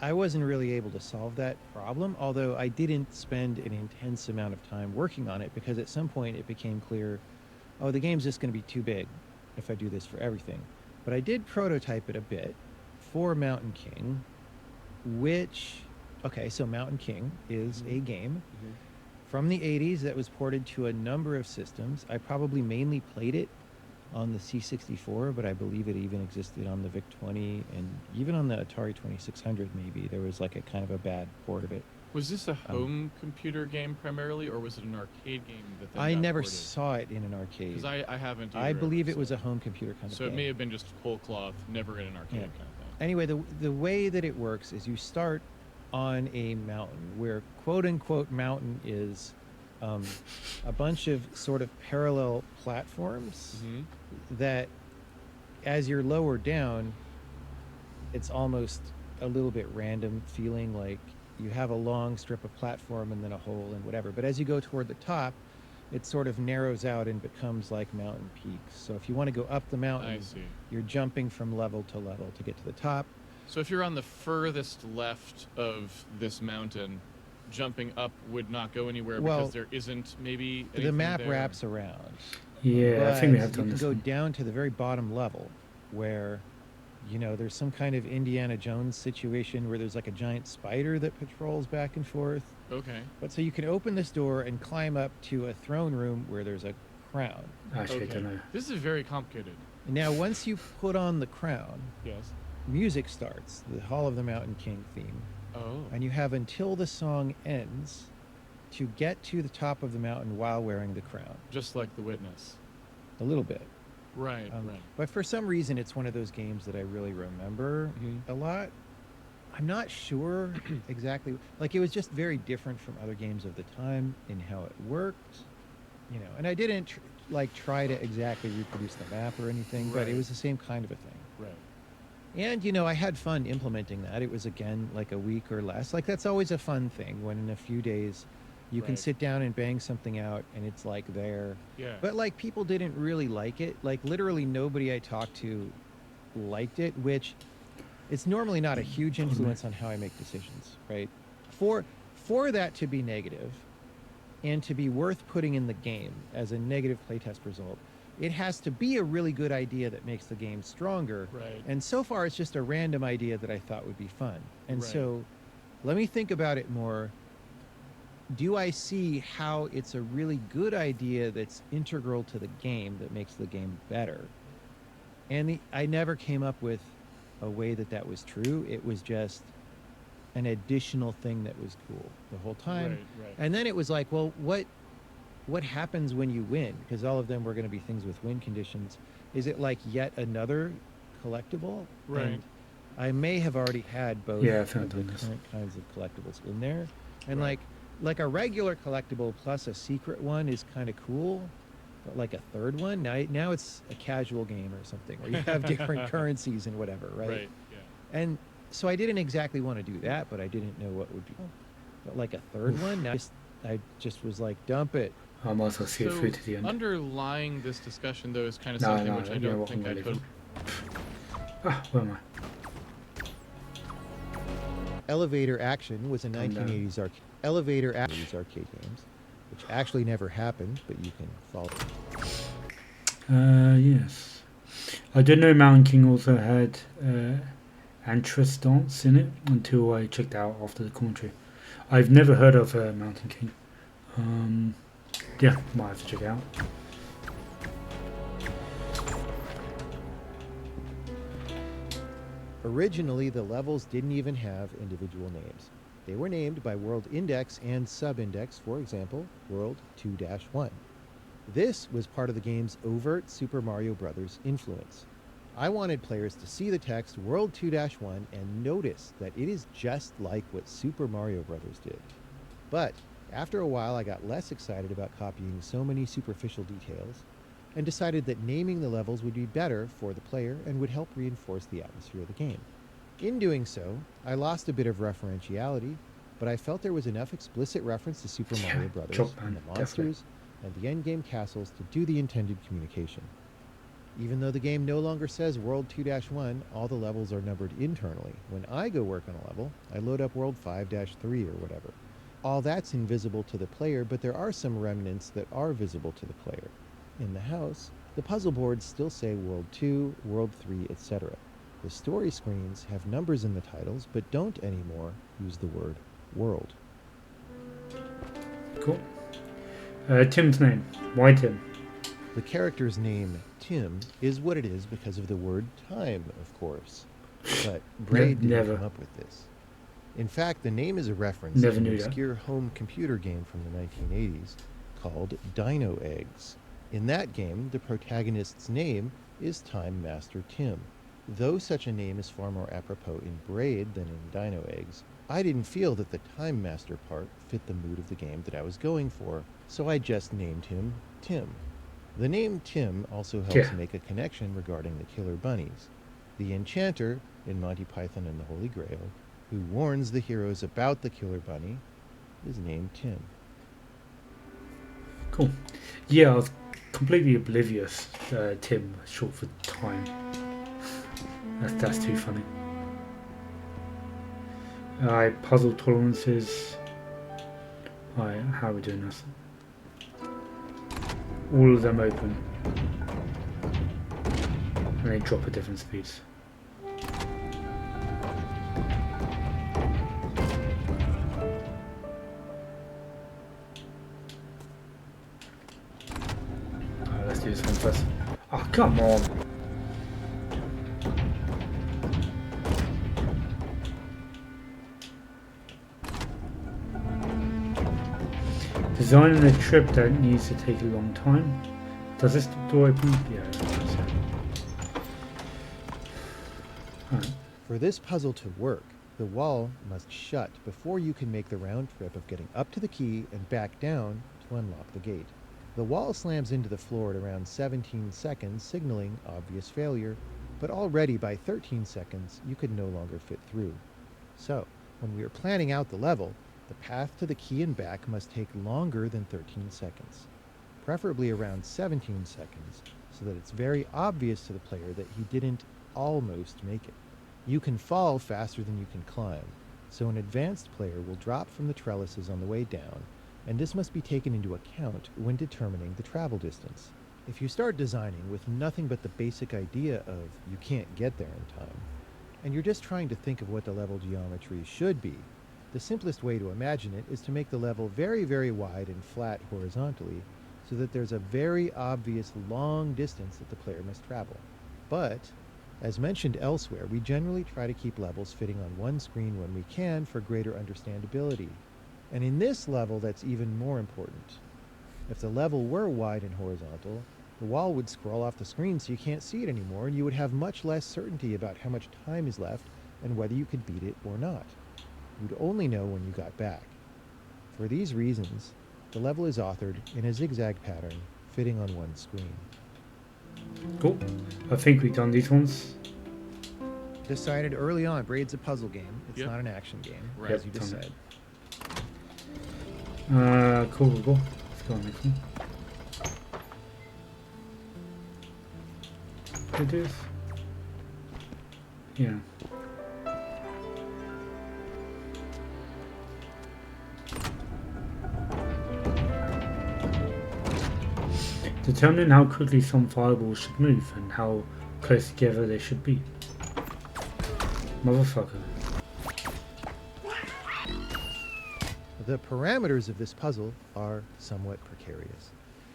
I wasn't really able to solve that problem, although I didn't spend an intense amount of time working on it, because at some point it became clear, oh, the game's just going to be too big if I do this for everything. But I did prototype it a bit for Mountain King, which, okay, so Mountain King is a game Mm-hmm. from the 80s that was ported to a number of systems. I probably mainly played it on the C64, but I believe it even existed on the VIC-20 and even on the Atari 2600 maybe. There was like a kind of a bad port of it. Was this a home computer game primarily, or was it an arcade game that then I got never ported? saw it in an arcade. Because I haven't. I either believe ever, it was so- a home computer kind of So game. it may have been just whole cloth, never in an arcade Yeah. kind of thing. Anyway, the way that it works is you start on a mountain where quote unquote mountain is a bunch of sort of parallel platforms Mm-hmm. that as you're lower down, it's almost a little bit random feeling, like you have a long strip of platform and then a hole and whatever. But as you go toward the top, it sort of narrows out and becomes like mountain peaks. So if you want to go up the mountain, I see. you're jumping from level to level to get to the top. So if you're on the furthest left of this mountain, jumping up would not go anywhere Well, because there isn't maybe The anything map there. wraps around. Yeah, I think we have But done you this can go one. down to the very bottom level where, there's some kind of Indiana Jones situation where there's like a giant spider that patrols back and forth. Okay. But so you can open this door and climb up to a throne room where there's a crown. Actually, I Okay. don't know. This is very complicated. Now, once you put on the crown, Yes. music starts, the Hall of the Mountain King theme, Oh. and you have until the song ends to get to the top of the mountain while wearing the crown. Just like The Witness. A little bit. Right. Right. But for some reason, it's one of those games that I really remember Mhm. a lot. I'm not sure exactly. Like, it was just very different from other games of the time in how it worked, And I didn't try to exactly reproduce the map or anything, but it Right. was the same kind of a thing. Right. And I had fun implementing that. It was again like a week or less. Like, that's always a fun thing when in a few days you can Right. sit down and bang something out and it's like there. Yeah. But like, people didn't really like it. Like, literally nobody I talked to liked it, which it's normally not a huge influence on how I make decisions, right? For that to be negative and to be worth putting in the game as a negative playtest result, it has to be a really good idea that makes the game stronger. Right. And so far, it's just a random idea that I thought would be fun. And Right. so let me think about it more. Do I see how it's a really good idea that's integral to the game that makes the game better? And I never came up with a way that was true. It was just an additional thing that was cool the whole time. Right. Right. And then it was like, well, what happens when you win? Because all of them were going to be things with win conditions. Is it like yet another collectible? Right. And I may have already had both Yeah, I of think I've the done this. current kinds of collectibles in there. And Right. like a regular collectible plus a secret one is kind of cool. like a third one. Now it's a casual game or something where you have different currencies and whatever, right? Right. Yeah. And so I didn't exactly want to do that, but I didn't know what would be. But like a third one, now I just was like, dump it. I might as well see it So through to the end. underlying this discussion, though, is kind of No, something no, which I you know don't what? I'm think I gonna totally. where am I? Elevator Action was a Calm down. 1980s arcade games, which actually never happened, but you can follow. Yes. I didn't know Mountain King also had Antris Dance in it until I checked out after the commentary. I've never heard of Mountain King. Yeah, might have to check it out. Originally, the levels didn't even have individual names. They were named by world index and sub-index, for example, World 2-1. This was part of the game's overt Super Mario Bros. Influence. I wanted players to see the text World 2-1 and notice that it is just like what Super Mario Bros. Did. But after a while, I got less excited about copying so many superficial details and decided that naming the levels would be better for the player and would help reinforce the atmosphere of the game. In doing so, I lost a bit of referentiality, but I felt there was enough explicit reference to Super Mario Bros. And the monsters and the endgame castles to do the intended communication. Even though the game no longer says World 2-1, all the levels are numbered internally. When I go work on a level, I load up World 5-3 or whatever. All that's invisible to the player, but there are some remnants that are visible to the player. In the house, the puzzle boards still say World 2, World 3, etc. The story screens have numbers in the titles, but don't anymore use the word world. Cool. Tim's name. Why Tim? The character's name, Tim, is what it is because of the word time, of course. But Braid didn't come up with this. In fact, the name is a reference to an obscure home computer game from the 1980s called Dino Eggs. In that game, the protagonist's name is Time Master Tim. Though such a name is far more apropos in Braid than in Dino Eggs, I didn't feel that the Time Master part fit the mood of the game that I was going for, so I just named him Tim. The name Tim also helps make a connection regarding the killer bunnies. The enchanter in Monty Python and the Holy Grail, who warns the heroes about the killer bunny, is named Tim. Cool. Yeah, I was completely oblivious. Tim, short for time. That's too funny. Alright, puzzle tolerances. Alright, how are we doing this? All of them open. And they drop at different speeds. Alright, let's do this one first. Oh, come on! Designing a trip that needs to take a long time. Does this door open? Yeah. Right. For this puzzle to work, the wall must shut before you can make the round trip of getting up to the key and back down to unlock the gate. The wall slams into the floor at around 17 seconds, signaling obvious failure, but already by 13 seconds, you could no longer fit through. So, when we were planning out the level, the path to the key and back must take longer than 13 seconds, preferably around 17 seconds, so that it's very obvious to the player that he didn't almost make it. You can fall faster than you can climb, so an advanced player will drop from the trellises on the way down, and this must be taken into account when determining the travel distance. If you start designing with nothing but the basic idea of you can't get there in time, and you're just trying to think of what the level geometry should be, the simplest way to imagine it is to make the level very, very wide and flat horizontally so that there's a very obvious long distance that the player must travel. But, as mentioned elsewhere, we generally try to keep levels fitting on one screen when we can for greater understandability. And in this level, that's even more important. If the level were wide and horizontal, the wall would scroll off the screen so you can't see it anymore, and you would have much less certainty about how much time is left and whether you could beat it or not. You'd only know when you got back. For these reasons, the level is authored in a zigzag pattern fitting on one screen. Cool. I think we've done these ones. Decided early on, Braid's a puzzle game. It's Yep. not an action game, Right. as you just Done it. said. Cool. Let's go on next one. It is. Yeah. Determining how quickly some fireballs should move and how close together they should be. Motherfucker. The parameters of this puzzle are somewhat precarious.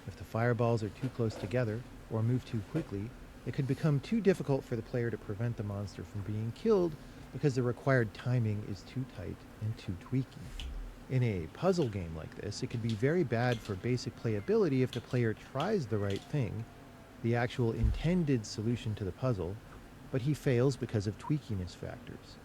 If the fireballs are too close together or move too quickly, it could become too difficult for the player to prevent the monster from being killed because the required timing is too tight and too tweaky. In a puzzle game like this, it could be very bad for basic playability if the player tries the right thing, the actual intended solution to the puzzle, but he fails because of tweakiness factors.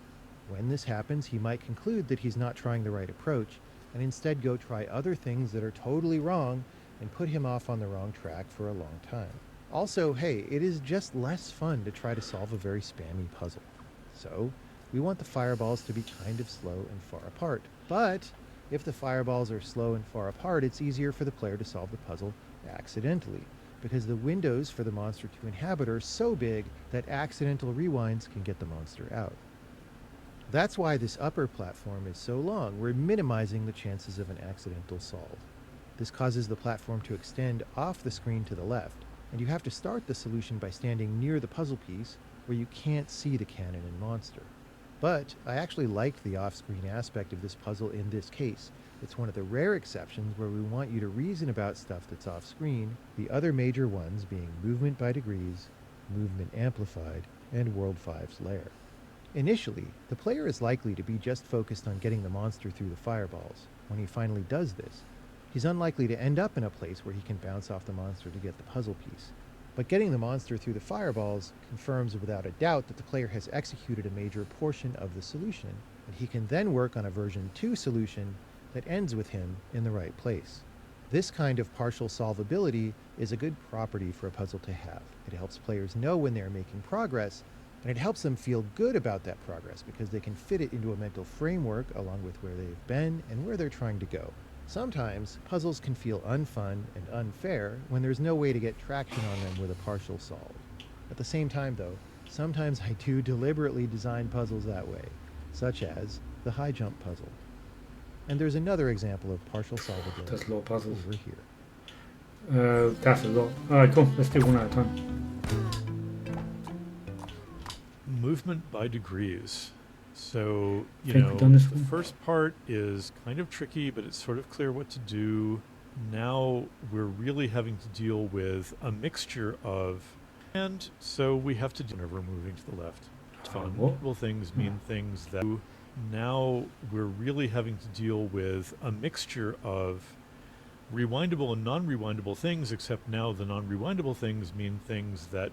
When this happens, he might conclude that he's not trying the right approach and instead go try other things that are totally wrong and put him off on the wrong track for a long time. Also, hey, it is just less fun to try to solve a very spammy puzzle. So, we want the fireballs to be kind of slow and far apart. But if the fireballs are slow and far apart, it's easier for the player to solve the puzzle accidentally, because the windows for the monster to inhabit are so big that accidental rewinds can get the monster out. That's why this upper platform is so long. We're minimizing the chances of an accidental solve. This causes the platform to extend off the screen to the left, and you have to start the solution by standing near the puzzle piece where you can't see the cannon and monster. But I actually liked the off-screen aspect of this puzzle in this case. It's one of the rare exceptions where we want you to reason about stuff that's off-screen, the other major ones being movement by degrees, movement amplified, and World 5's lair. Initially, the player is likely to be just focused on getting the monster through the fireballs. When he finally does this, he's unlikely to end up in a place where he can bounce off the monster to get the puzzle piece. But getting the monster through the fireballs confirms without a doubt that the player has executed a major portion of the solution, and he can then work on a version 2 solution that ends with him in the right place. This kind of partial solvability is a good property for a puzzle to have. It helps players know when they are making progress, and it helps them feel good about that progress because they can fit it into a mental framework along with where they've been and where they're trying to go. Sometimes, puzzles can feel unfun and unfair when there's no way to get traction on them with a partial solve. At the same time, though, sometimes I do deliberately design puzzles that way, such as the high jump puzzle. And there's another example of partial solvability That's a lot of puzzles. over here. That's a lot. Alright, cool. Let's do one at a time. Movement by degrees. So, you Think know, we've done this the one? first part is kind of tricky, but it's sort of clear what to do. Now we're really having to deal with a mixture of, and so we have to do whenever moving to the left. Fun. What? Multiple things mean things that now we're really having to deal with a mixture of rewindable and non-rewindable things, except now the non-rewindable things mean things that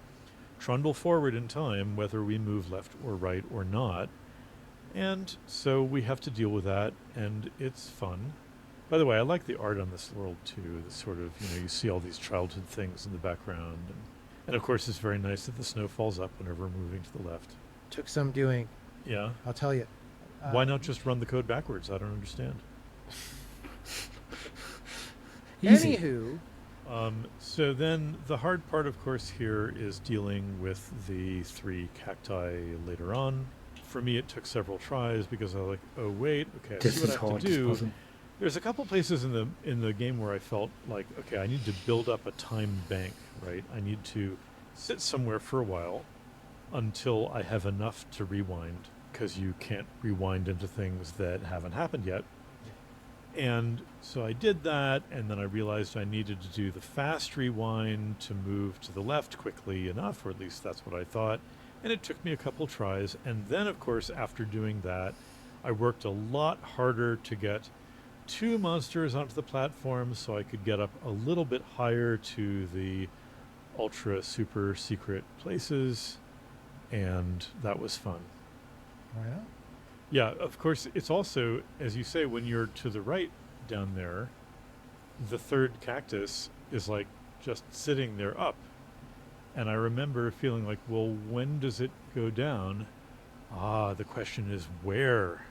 trundle forward in time, whether we move left or right or not. And so we have to deal with that, and it's fun. By the way, I like the art on this world too. The sort of, you see all these childhood things in the background. And of course, it's very nice that the snow falls up whenever we're moving to the left. Took some doing, Yeah. I'll tell you. Why not just run the code backwards? I don't understand. Easy. Anywho, So then the hard part, of course, here is dealing with the 3 cacti later on. For me, it took several tries because I was like, oh wait, okay, I This see what is I have hard. to This do. puzzle. There's a couple places in the game where I felt like, okay, I need to build up a time bank, right? I need to sit somewhere for a while until I have enough to rewind, because you can't rewind into things that haven't happened yet. And so I did that, and then I realized I needed to do the fast rewind to move to the left quickly enough, or at least that's what I thought. And it took me a couple tries. And then, of course, after doing that, I worked a lot harder to get 2 monsters onto the platform so I could get up a little bit higher to the ultra super secret places. And that was fun. yeah. Yeah, of course, it's also, as you say, when you're to the right down there, the third cactus is like just sitting there up. And I remember feeling like, well, when does it go down? The question is where,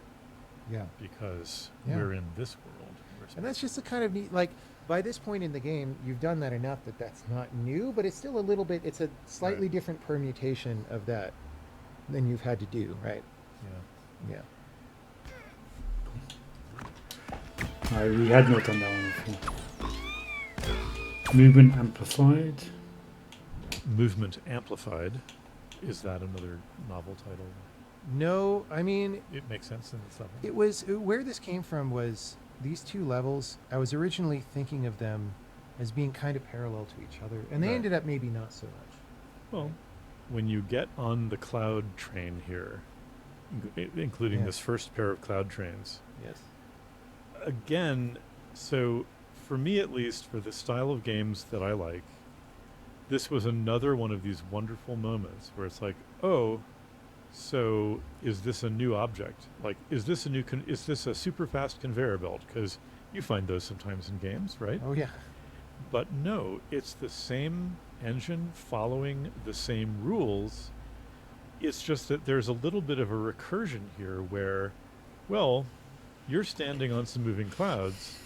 Yeah. because Yeah. we're in this world. And that's just a kind of neat, like, by this point in the game, you've done that enough that that's not new, but it's still a little bit, it's a slightly Right. different permutation of that than you've had to do, right? Yeah. Yeah. We had not done that one before. Movement amplified. Movement Amplified. Is that another novel title? No, I mean, It makes sense in this level. it was where this came from was these two levels. I was originally thinking of them as being kind of parallel to each other, and they Right. ended up maybe not so much. Well, when you get on the cloud train here, including Yeah. this first pair of cloud trains, Yes. again, so for me at least, for the style of games that I like, this was another one of these wonderful moments where it's like, oh, so is this a new object? Like, is this is this a super fast conveyor belt? Because you find those sometimes in games, right? Oh yeah. But no, it's the same engine following the same rules. It's just that there's a little bit of a recursion here where, well, you're standing on some moving clouds.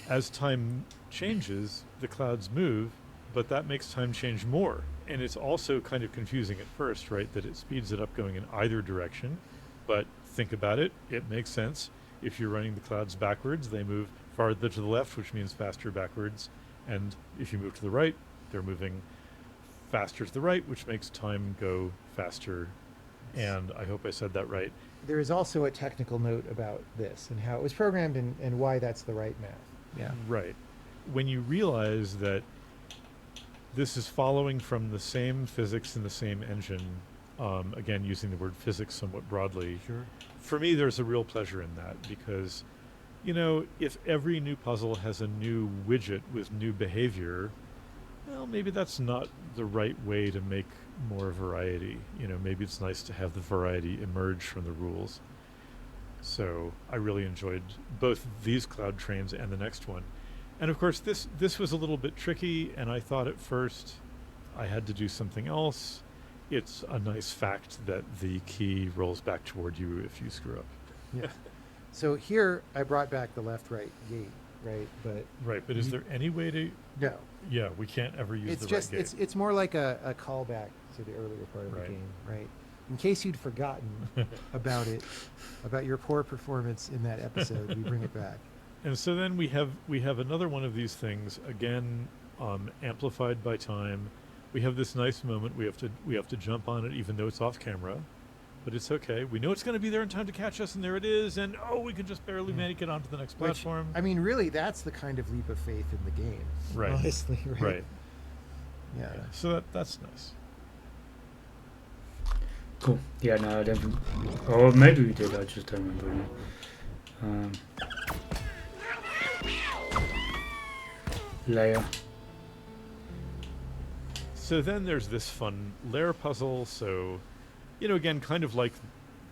As time changes, the clouds move, but that makes time change more. And it's also kind of confusing at first, right? That it speeds it up going in either direction. But think about it, it makes sense. If you're running the clouds backwards, they move farther to the left, which means faster backwards. And if you move to the right, they're moving faster to the right, which makes time go faster. And I hope I said that right. There is also a technical note about this and how it was programmed and why that's the right math. Yeah. Right. When you realize that this is following from the same physics and the same engine, again, using the word physics somewhat broadly, Sure. for me, there's a real pleasure in that because, you know, if every new puzzle has a new widget with new behavior, well, maybe that's not the right way to make more variety. You know, maybe it's nice to have the variety emerge from the rules. So I really enjoyed both these cloud trains and the next one. And of course, this was a little bit tricky, and I thought at first I had to do something else. It's a nice fact that the key rolls back toward you if you screw up. Yeah. So here I brought back the left-right gate, right? But Right, but is there any way to... no, Yeah, we can't ever use it's the just right gate. it's more like a callback to the earlier part of Right. the game, right? In case you'd forgotten about it, about your poor performance in that episode, we bring it back. And so then we have another one of these things again, amplified by time. We have this nice moment. We have to jump on it, even though it's off camera, but it's okay. We know it's going to be there in time to catch us, and there it is. And oh, we can just barely make it onto the next Which, platform. I mean, really, that's the kind of leap of faith in the game. Right. Honestly, right? Right. Yeah. Yeah. So that's nice. Cool. Yeah, no, I don't think. Or maybe we did. I just don't remember. Layer. So then there's this fun lair puzzle. So, you know, again, kind of like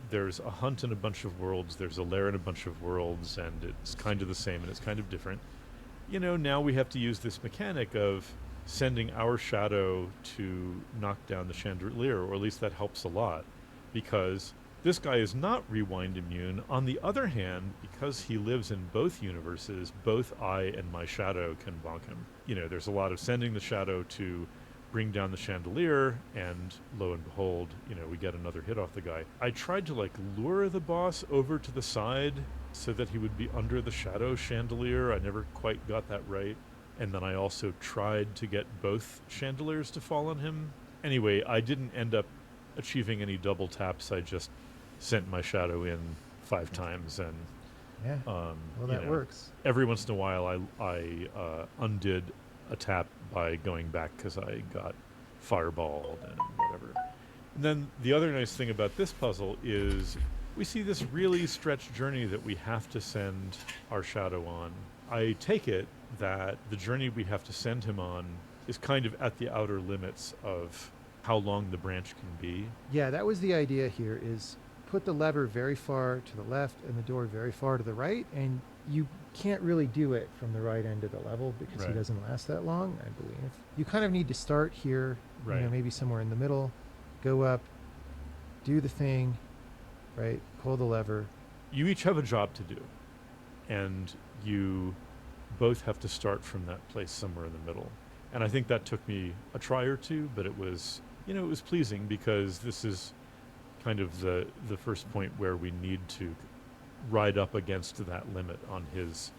there's a hunt and a bunch of worlds, there's a lair and a bunch of worlds, and it's kind of the same and it's kind of different. You know, now we have to use this mechanic of sending our shadow to knock down the chandelier, or at least that helps a lot, because this guy is not rewind immune. On the other hand, because he lives in both universes, both I and my shadow can bonk him. You know, there's a lot of sending the shadow to bring down the chandelier, and lo and behold, you know, we get another hit off the guy. I tried to like lure the boss over to the side so that he would be under the shadow chandelier. I never quite got that right. And then I also tried to get both chandeliers to fall on him. Anyway, I didn't end up achieving any double taps. I just sent my shadow in 5 times, and Yeah. Well, that works. every once in a while I undid a tap by going back because I got fireballed and whatever. And then the other nice thing about this puzzle is we see this really stretched journey that we have to send our shadow on. I take it that the journey we have to send him on is kind of at the outer limits of how long the branch can be. Yeah, that was the idea here, is put the lever very far to the left and the door very far to the right, and you can't really do it from the right end of the level because he Right. doesn't last that long, I believe. You kind of need to start here, Right. maybe somewhere in the middle, go up, do the thing, right? Pull the lever. You each have a job to do, and you both have to start from that place somewhere in the middle. And I think that took me a try or two, but it was, it was pleasing because this is kind of the first point where we need to ride up against that limit on his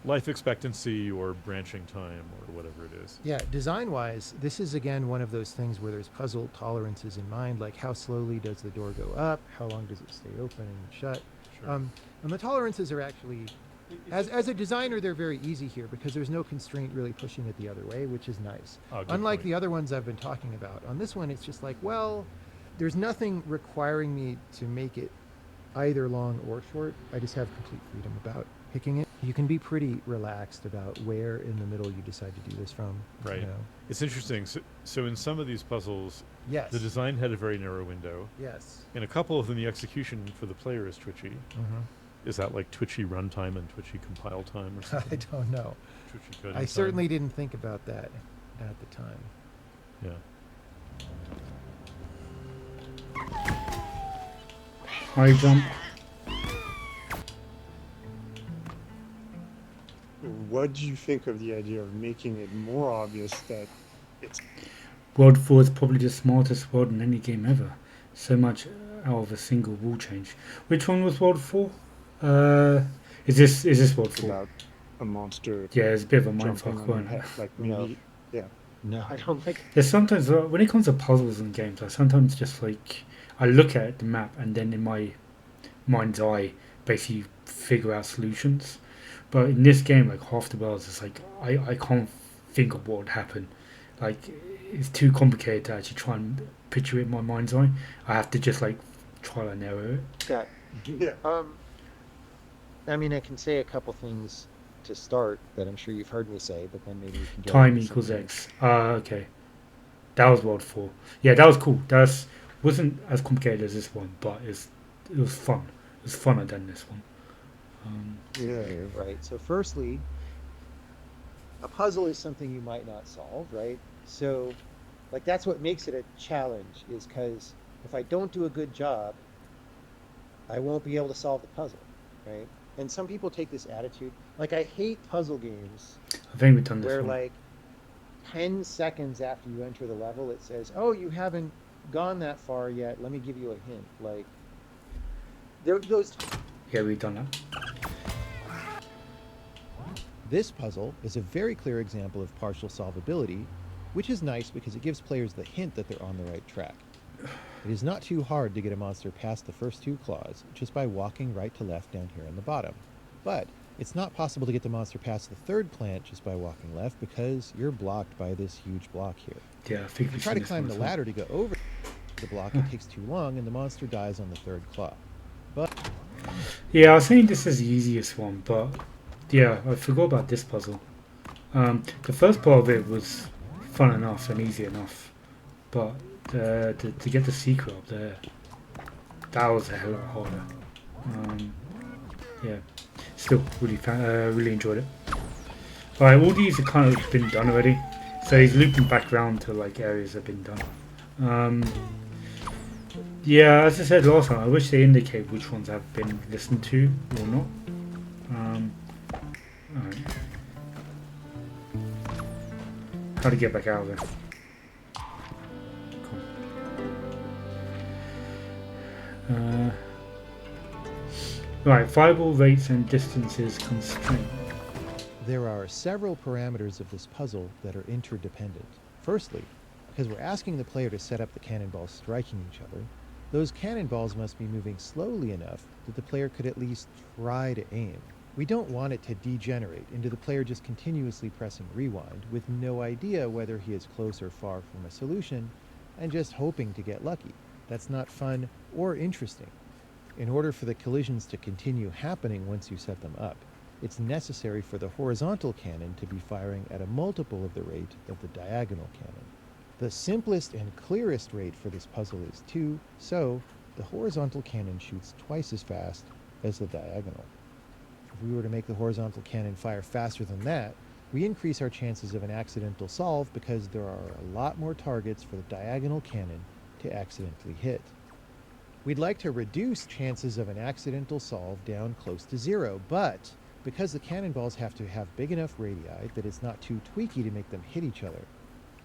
life expectancy or branching time or whatever it is. Yeah, design-wise, this is again one of those things where there's puzzle tolerances in mind, like how slowly does the door go up, how long does it stay open and shut. Sure. And the tolerances are actually, as a designer, they're very easy here because there's no constraint really pushing it the other way, which is nice. Unlike the other ones I've been talking about. On this one, it's just like, well, there's nothing requiring me to make it either long or short. I just have complete freedom about picking it. You can be pretty relaxed about where in the middle you decide to do this from. Right. It's interesting. So in some of these puzzles, Yes. the design had a very narrow window. Yes. In a couple of them, the execution for the player is twitchy. Mm-hmm. Is that like twitchy runtime and twitchy compile time or something? I don't know. Twitchy coding I time? certainly didn't think about that at the time. Yeah. High jump. What do you think of the idea of making it more obvious that it's World 4 is probably the smartest world in any game ever. So much out of a single rule change. Which one was World 4? Is this World 4? about a monster Yeah, it's a bit of a jumping mindfuck, on your wasn't head? it? Like No. maybe, yeah. No, I don't like. There's sometimes, when it comes to puzzles and games, I sometimes just like, I look at the map and then in my mind's eye, basically figure out solutions. But in this game, like half the world, it's like, I can't think of what would happen. Like, it's too complicated to actually try and picture it in my mind's eye. I have to just like trial and error it. Yeah. Yeah. I mean, I can say a couple things to start that I'm sure you've heard me say, but then maybe we can get Time into equals something. X. Okay. That was World 4. Yeah, that was cool. Wasn't as complicated as this one, but it was fun. It was funner than this one. Yeah. Right. So, firstly, a puzzle is something you might not solve, right? So, like, that's what makes it a challenge, is because if I don't do a good job, I won't be able to solve the puzzle, right? And some people take this attitude. Like, I hate puzzle games I think we've done this where, one. like, 10 seconds after you enter the level, it says, oh, you haven't gone that far yet. Let me give you a hint. Like, those. Yeah, we've done that. This puzzle is a very clear example of partial solvability, which is nice because it gives players the hint that they're on the right track. It is not too hard to get a monster past the first two claws just by walking right to left down here on the bottom. But it's not possible to get the monster past the third plant just by walking left because you're blocked by this huge block here. Yeah, I think If you we've try seen to this climb one the as well. ladder to go over the block, it takes too long and the monster dies on the third claw. But Yeah, I was saying this is the easiest one, but yeah, I forgot about this puzzle. The first part of it was fun enough and easy enough, but to get the secret up there, that was a hell of a harder. Yeah, still really enjoyed it. Alright, all these have kind of been done already, so he's looping back around to like areas that have been done. Yeah, as I said last time, I wish they indicate which ones have been listened to or not. Alright. How to get back out of there. Cool. Right, fireball rates and distances constraint. there are several parameters of this puzzle that are interdependent. Firstly, because we're asking the player to set up the cannonballs striking each other, those cannonballs must be moving slowly enough that the player could at least try to aim. We don't want it to degenerate into the player just continuously pressing rewind with no idea whether he is close or far from a solution and just hoping to get lucky. That's not fun or interesting. In order for the collisions to continue happening once you set them up, it's necessary for the horizontal cannon to be firing at a multiple of the rate of the diagonal cannon. The simplest and clearest rate for this puzzle is 2, so the horizontal cannon shoots twice as fast as the diagonal. If we were to make the horizontal cannon fire faster than that, we increase our chances of an accidental solve because there are a lot more targets for the diagonal cannon to accidentally hit. We'd like to reduce chances of an accidental solve down close to 0, but because the cannonballs have to have big enough radii that it's not too tweaky to make them hit each other,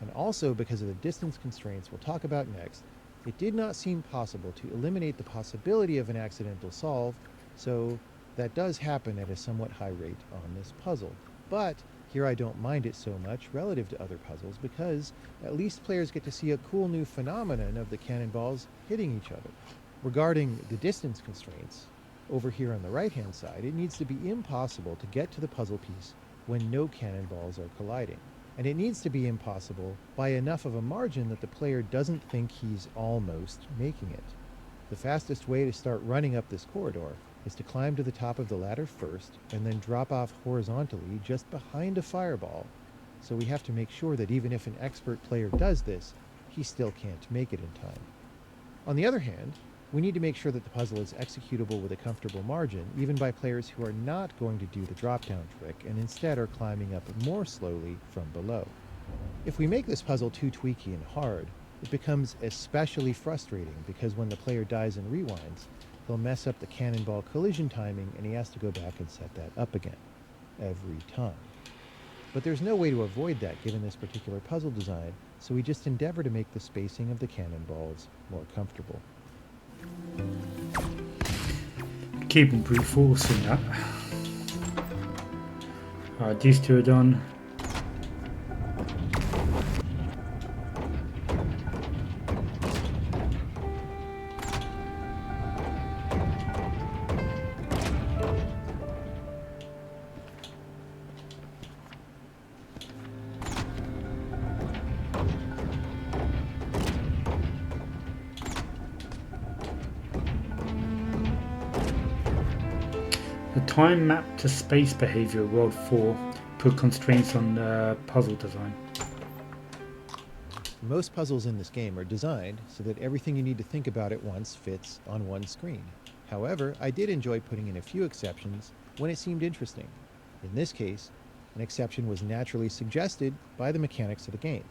and also because of the distance constraints we'll talk about next, it did not seem possible to eliminate the possibility of an accidental solve, so that does happen at a somewhat high rate on this puzzle. But here I don't mind it so much relative to other puzzles because at least players get to see a cool new phenomenon of the cannonballs hitting each other. Regarding the distance constraints, over here on the right-hand side, it needs to be impossible to get to the puzzle piece when no cannonballs are colliding. And it needs to be impossible by enough of a margin that the player doesn't think he's almost making it. The fastest way to start running up this corridor is to climb to the top of the ladder first and then drop off horizontally just behind a fireball. So we have to make sure that even if an expert player does this, he still can't make it in time. On the other hand, we need to make sure that the puzzle is executable with a comfortable margin, even by players who are not going to do the drop-down trick and instead are climbing up more slowly from below. If we make this puzzle too tweaky and hard, it becomes especially frustrating because when the player dies and rewinds, he'll mess up the cannonball collision timing and he has to go back and set that up again, every time. But there's no way to avoid that given this particular puzzle design, so we just endeavor to make the spacing of the cannonballs more comfortable. Keeping brute force in that. Alright, these two are done. The time map to space behavior of World 4 put constraints on puzzle design. Most puzzles in this game are designed so that everything you need to think about at once fits on one screen. However, I did enjoy putting in a few exceptions when it seemed interesting. In this case, an exception was naturally suggested by the mechanics of the game.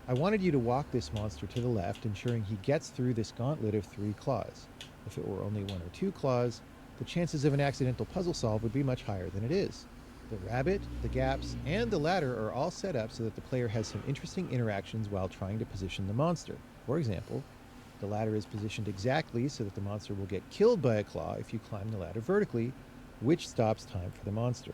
I wanted you to walk this monster to the left, ensuring he gets through this gauntlet of 3 claws. If it were only 1 or 2 claws, the chances of an accidental puzzle solve would be much higher than it is. The rabbit, the gaps, and the ladder are all set up so that the player has some interesting interactions while trying to position the monster. For example, the ladder is positioned exactly so that the monster will get killed by a claw if you climb the ladder vertically, which stops time for the monster.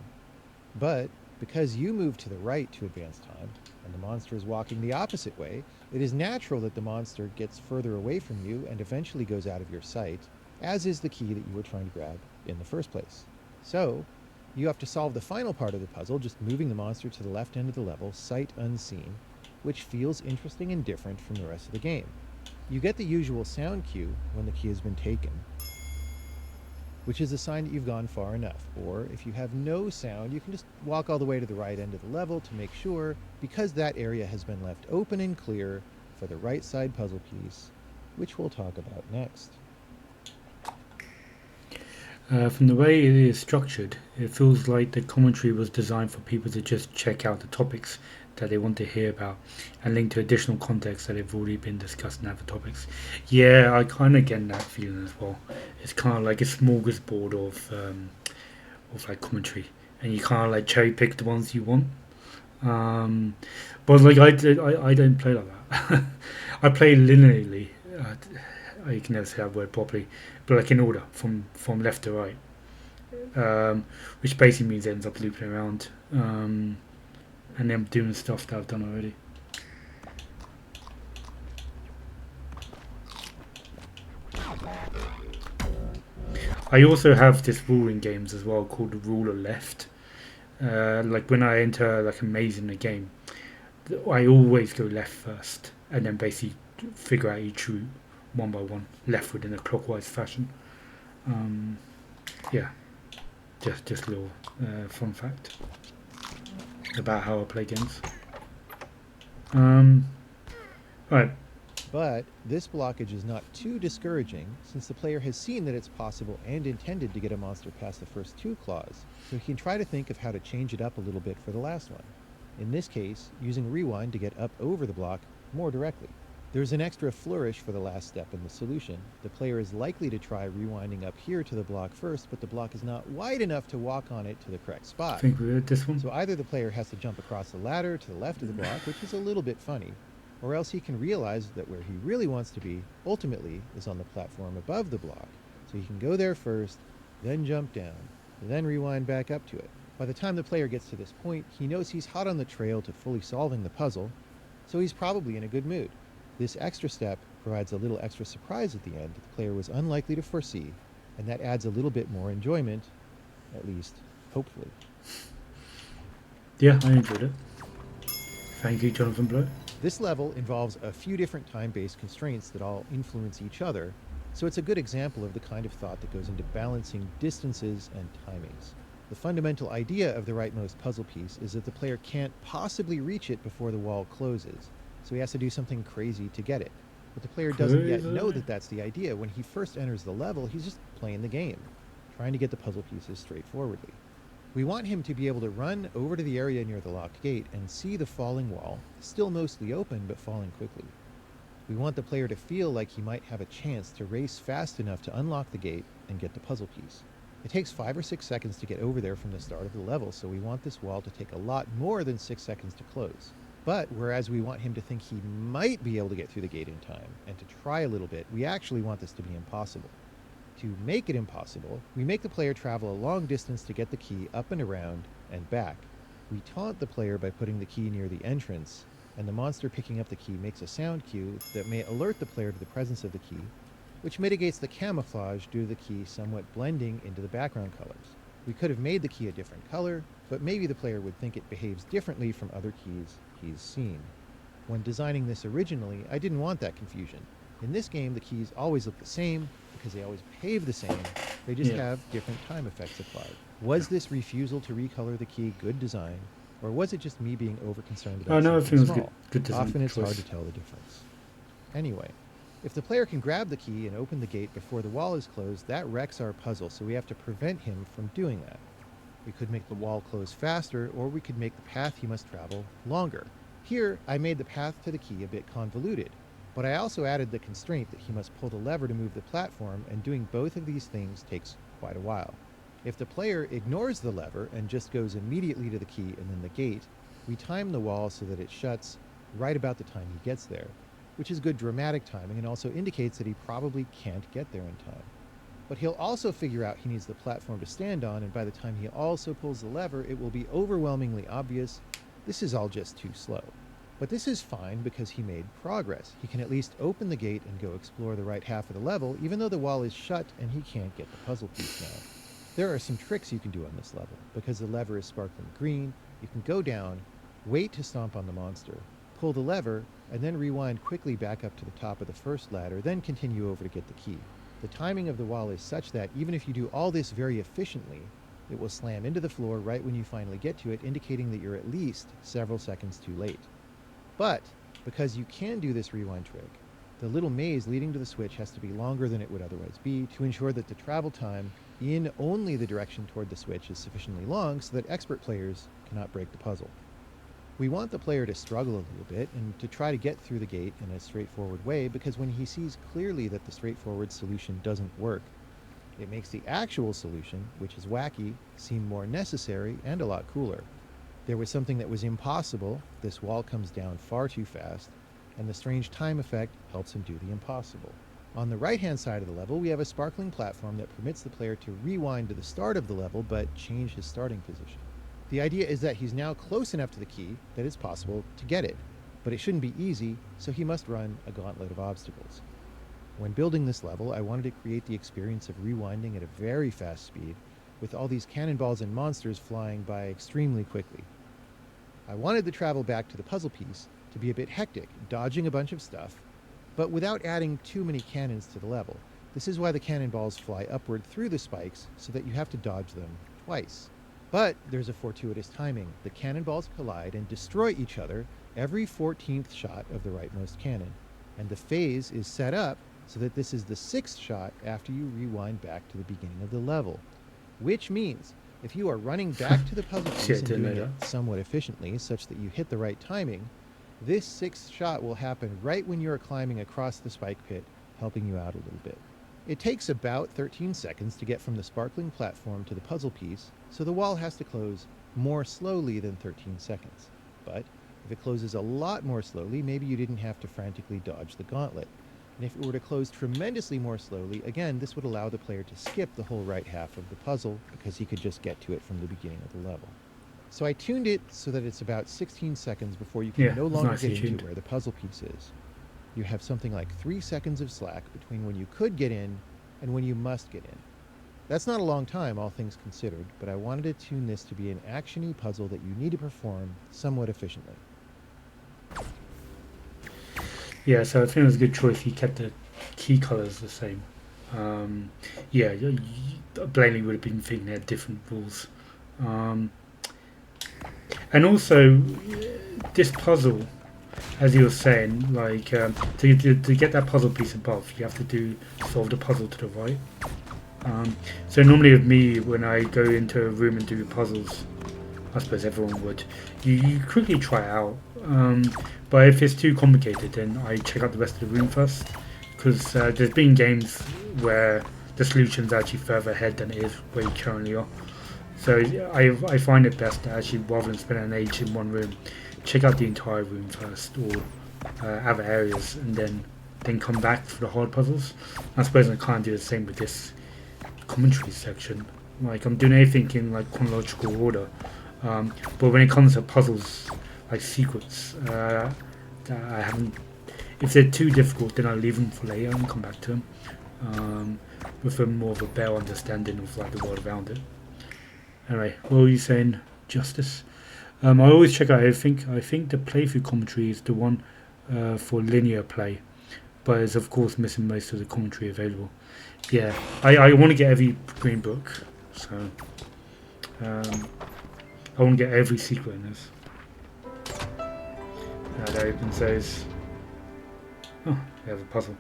But because you move to the right to advance time, and the monster is walking the opposite way, it is natural that the monster gets further away from you and eventually goes out of your sight, as is the key that you were trying to grab in the first place. So, you have to solve the final part of the puzzle, just moving the monster to the left end of the level, sight unseen, which feels interesting and different from the rest of the game. You get the usual sound cue when the key has been taken, which is a sign that you've gone far enough. Or if you have no sound, you can just walk all the way to the right end of the level to make sure, because that area has been left open and clear for the right side puzzle piece, which we'll talk about next. From the way it is structured, it feels like the commentary was designed for people to just check out the topics that they want to hear about and link to additional context that have already been discussed in other topics. Yeah, I kind of get that feeling as well. It's kind of like a smorgasbord of like commentary, and you kind of like cherry pick the ones you want. But like I don't play like that. I play linearly. I can never say that word properly, but like in order from left to right, which basically means it ends up looping around, and then doing stuff that I've done already. I also have this rule in games as well called the rule of left. Like when I enter like a maze in a game, I always go left first, and then basically figure out each route one by one, leftward in a clockwise fashion. Yeah, just a little fun fact about how I play games. Right, But this blockage is not too discouraging, since the player has seen that it's possible and intended to get a monster past the first 2 claws, so he can try to think of how to change it up a little bit for the last one. In this case, using rewind to get up over the block more directly. There's an extra flourish for the last step in the solution. The player is likely to try rewinding up here to the block first, but the block is not wide enough to walk on it to the correct I spot. think we did this one. So either the player has to jump across the ladder to the left of the block, which is a little bit funny, or else he can realize that where he really wants to be, ultimately, is on the platform above the block. So he can go there first, then jump down, then rewind back up to it. By the time the player gets to this point, he knows he's hot on the trail to fully solving the puzzle, so he's probably in a good mood. This extra step provides a little extra surprise at the end that the player was unlikely to foresee, and that adds a little bit more enjoyment, at least, hopefully. Yeah, I enjoyed it. Thank you, Jonathan Blow. This level involves a few different time-based constraints that all influence each other, so it's a good example of the kind of thought that goes into balancing distances and timings. The fundamental idea of the rightmost puzzle piece is that the player can't possibly reach it before the wall closes, so he has to do something crazy to get it. But the player doesn't yet know that that's the idea. When he first enters the level, he's just playing the game, trying to get the puzzle pieces straightforwardly. We want him to be able to run over to the area near the locked gate and see the falling wall, still mostly open but falling quickly. We want the player to feel like he might have a chance to race fast enough to unlock the gate and get the puzzle piece. It takes 5 or 6 seconds to get over there from the start of the level, so we want this wall to take a lot more than 6 seconds to close. But whereas we want him to think he might be able to get through the gate in time and to try a little bit, we actually want this to be impossible. To make it impossible, we make the player travel a long distance to get the key up and around and back. We taunt the player by putting the key near the entrance, and the monster picking up the key makes a sound cue that may alert the player to the presence of the key, which mitigates the camouflage due to the key somewhat blending into the background colors. We could have made the key a different color, but maybe the player would think it behaves differently from other keys he's seen. When designing this originally, I didn't want that confusion. In this game, the keys always look the same because they always behave the same. They just have different time effects applied. Was this refusal to recolor the key good design, or was it just me being over-concerned about no, I something think it was small? good design. Often it's hard to tell the difference. Anyway, if the player can grab the key and open the gate before the wall is closed, that wrecks our puzzle, so we have to prevent him from doing that. We could make the wall close faster, or we could make the path he must travel longer. Here, I made the path to the key a bit convoluted, but I also added the constraint that he must pull the lever to move the platform, and doing both of these things takes quite a while. If the player ignores the lever and just goes immediately to the key and then the gate, we time the wall so that it shuts right about the time he gets there, which is good dramatic timing and also indicates that he probably can't get there in time. But he'll also figure out he needs the platform to stand on, and by the time he also pulls the lever, it will be overwhelmingly obvious this is all just too slow. But this is fine because he made progress. He can at least open the gate and go explore the right half of the level, even though the wall is shut and he can't get the puzzle piece now. There are some tricks you can do on this level. Because the lever is sparkling green, you can go down, wait to stomp on the monster, pull the lever, and then rewind quickly back up to the top of the first ladder, then continue over to get the key. The timing of the wall is such that even if you do all this very efficiently, it will slam into the floor right when you finally get to it, indicating that you're at least several seconds too late. But because you can do this rewind trick, the little maze leading to the switch has to be longer than it would otherwise be to ensure that the travel time in only the direction toward the switch is sufficiently long so that expert players cannot break the puzzle. We want the player to struggle a little bit and to try to get through the gate in a straightforward way, because when he sees clearly that the straightforward solution doesn't work, it makes the actual solution, which is wacky, seem more necessary and a lot cooler. There was something that was impossible, this wall comes down far too fast, and the strange time effect helps him do the impossible. On the right-hand side of the level, we have a sparkling platform that permits the player to rewind to the start of the level but change his starting position. The idea is that he's now close enough to the key that it's possible to get it, but it shouldn't be easy, so he must run a gauntlet of obstacles. When building this level, I wanted to create the experience of rewinding at a very fast speed, with all these cannonballs and monsters flying by extremely quickly. I wanted the travel back to the puzzle piece to be a bit hectic, dodging a bunch of stuff, but without adding too many cannons to the level. This is why the cannonballs fly upward through the spikes, so that you have to dodge them twice. But there's a fortuitous timing. The cannonballs collide and destroy each other every 14th shot of the rightmost cannon. And the phase is set up so that this is the 6th shot after you rewind back to the beginning of the level. Which means if you are running back to the puzzle piece and doing it somewhat efficiently, such that you hit the right timing, this 6th shot will happen right when you are climbing across the spike pit, helping you out a little bit. It takes about 13 seconds to get from the sparkling platform to the puzzle piece, so the wall has to close more slowly than 13 seconds. But if it closes a lot more slowly, maybe you didn't have to frantically dodge the gauntlet. And if it were to close tremendously more slowly, again, this would allow the player to skip the whole right half of the puzzle because he could just get to it from the beginning of the level. So I tuned it so that it's about 16 seconds before you can no longer get into where the puzzle piece is. You have something like 3 seconds of slack between when you could get in and when you must get in. That's not a long time, all things considered, but I wanted to tune this to be an action-y puzzle that you need to perform somewhat efficiently. Yeah, so I think it was a good choice. He kept the key colors the same. Yeah, Blaney would have been thinking they had different rules. And also, this puzzle, as you were saying, like to get that puzzle piece above, you have to solve the puzzle to the right. So normally with me, when I go into a room and do puzzles, I suppose everyone would, you quickly try it out. But if it's too complicated, then I check out the rest of the room first, because there's been games where the solution's actually further ahead than it is where you currently are. So I find it best to actually, rather than spend an age in one room, check out the entire room first, or other areas, and then come back for the hard puzzles. I suppose I can't do the same with this commentary section. Like, I'm doing everything in like chronological order, but when it comes to puzzles like secrets, I haven't. If they're too difficult, then I'll leave them for later and come back to them with a more of a better understanding of like the world around it. Anyway, what were you saying, Justice? I always check out everything. I think the playthrough commentary is the one for linear play, but it's of course missing most of the commentary available. Yeah, I want to get every green book, so I want to get every secret in this. That opens those. Oh, we have a puzzle.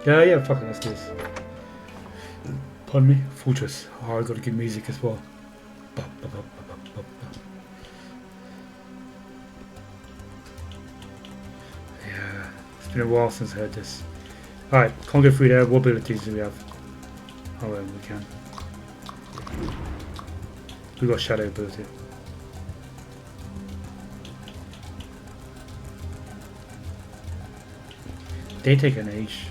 Yeah, fuck it, let's do this. Pardon me? Fortress. Oh, I've got to give music as well. Yeah, it's been a while since I heard this. Alright, can't go through there. What abilities do we have? Oh, well, we can. We've got shadow ability. They take an age.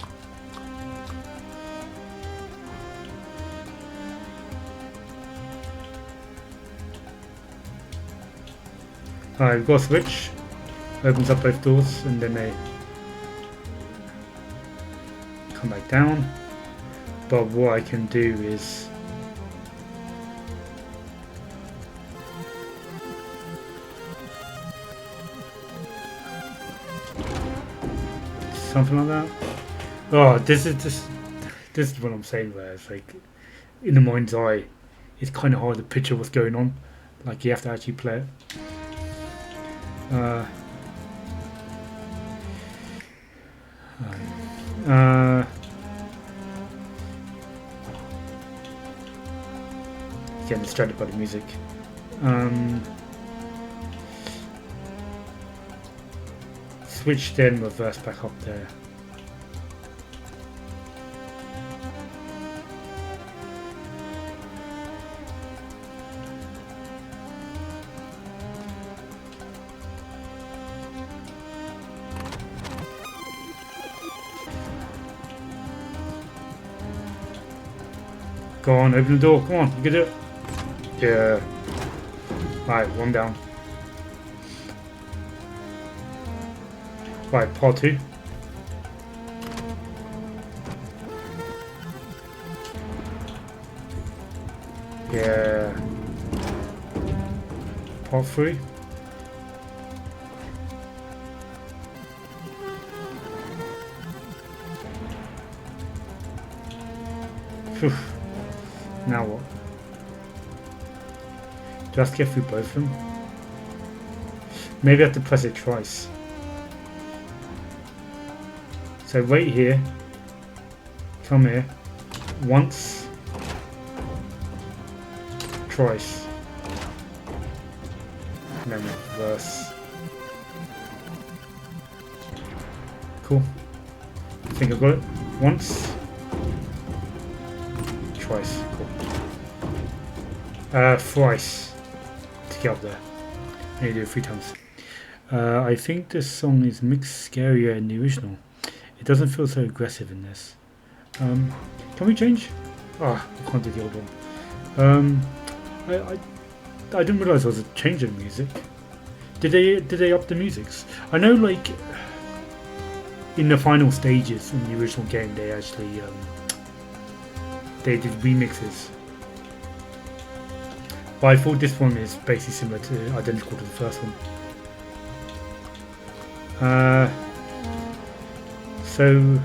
Alright, we've got a switch. Opens up both doors and then they come back down. But what I can do is something like that. Oh, this is what I'm saying, where it's like in the mind's eye, it's kind of hard to picture what's going on. Like you have to actually play it. Getting distracted by the music. Switch then reverse back up there. Go on, open the door. Come on, you can do it. Yeah. Alright, one down. Right, part 2. Yeah. Part 3. Phew. Now what? Do I have to get through both of them? Maybe I have to press it twice. So wait here. Come here. Once. Twice. And then reverse. Cool. I think I've got it. Once. Twice. Cool. Thrice. To get up there. I need to do it 3 times. I think this song is mixed scarier in the original. It doesn't feel so aggressive in this. Can we change? Ah, I can't do the old one. I didn't realise there was a change in music. Did they up the musics? I know, like in the final stages in the original game, they actually they did remixes. But I thought this one is basically similar to, identical to the first one. So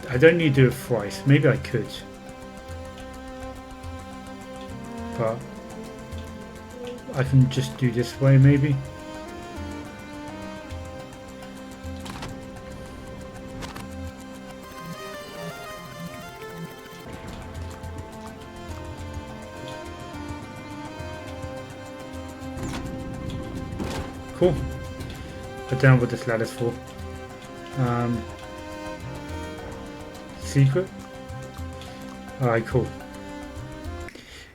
I don't need to do it thrice. Maybe I could, but I can just do this way maybe. Cool. I don't know what this ladder's for. Secret? Alright, cool.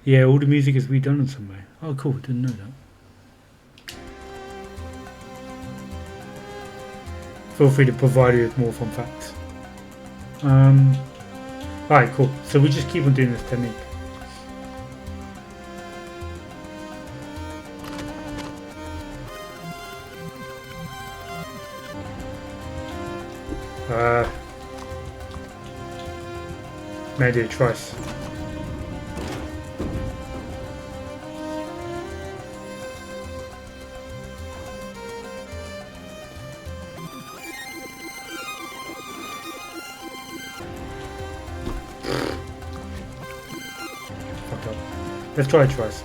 Yeah, all the music is redone in some way. Oh, cool. Didn't know that. Feel free to provide you with more fun facts. Alright, cool. So we just keep on doing this technique. Maybe twice. Fuck up. Let's try it twice.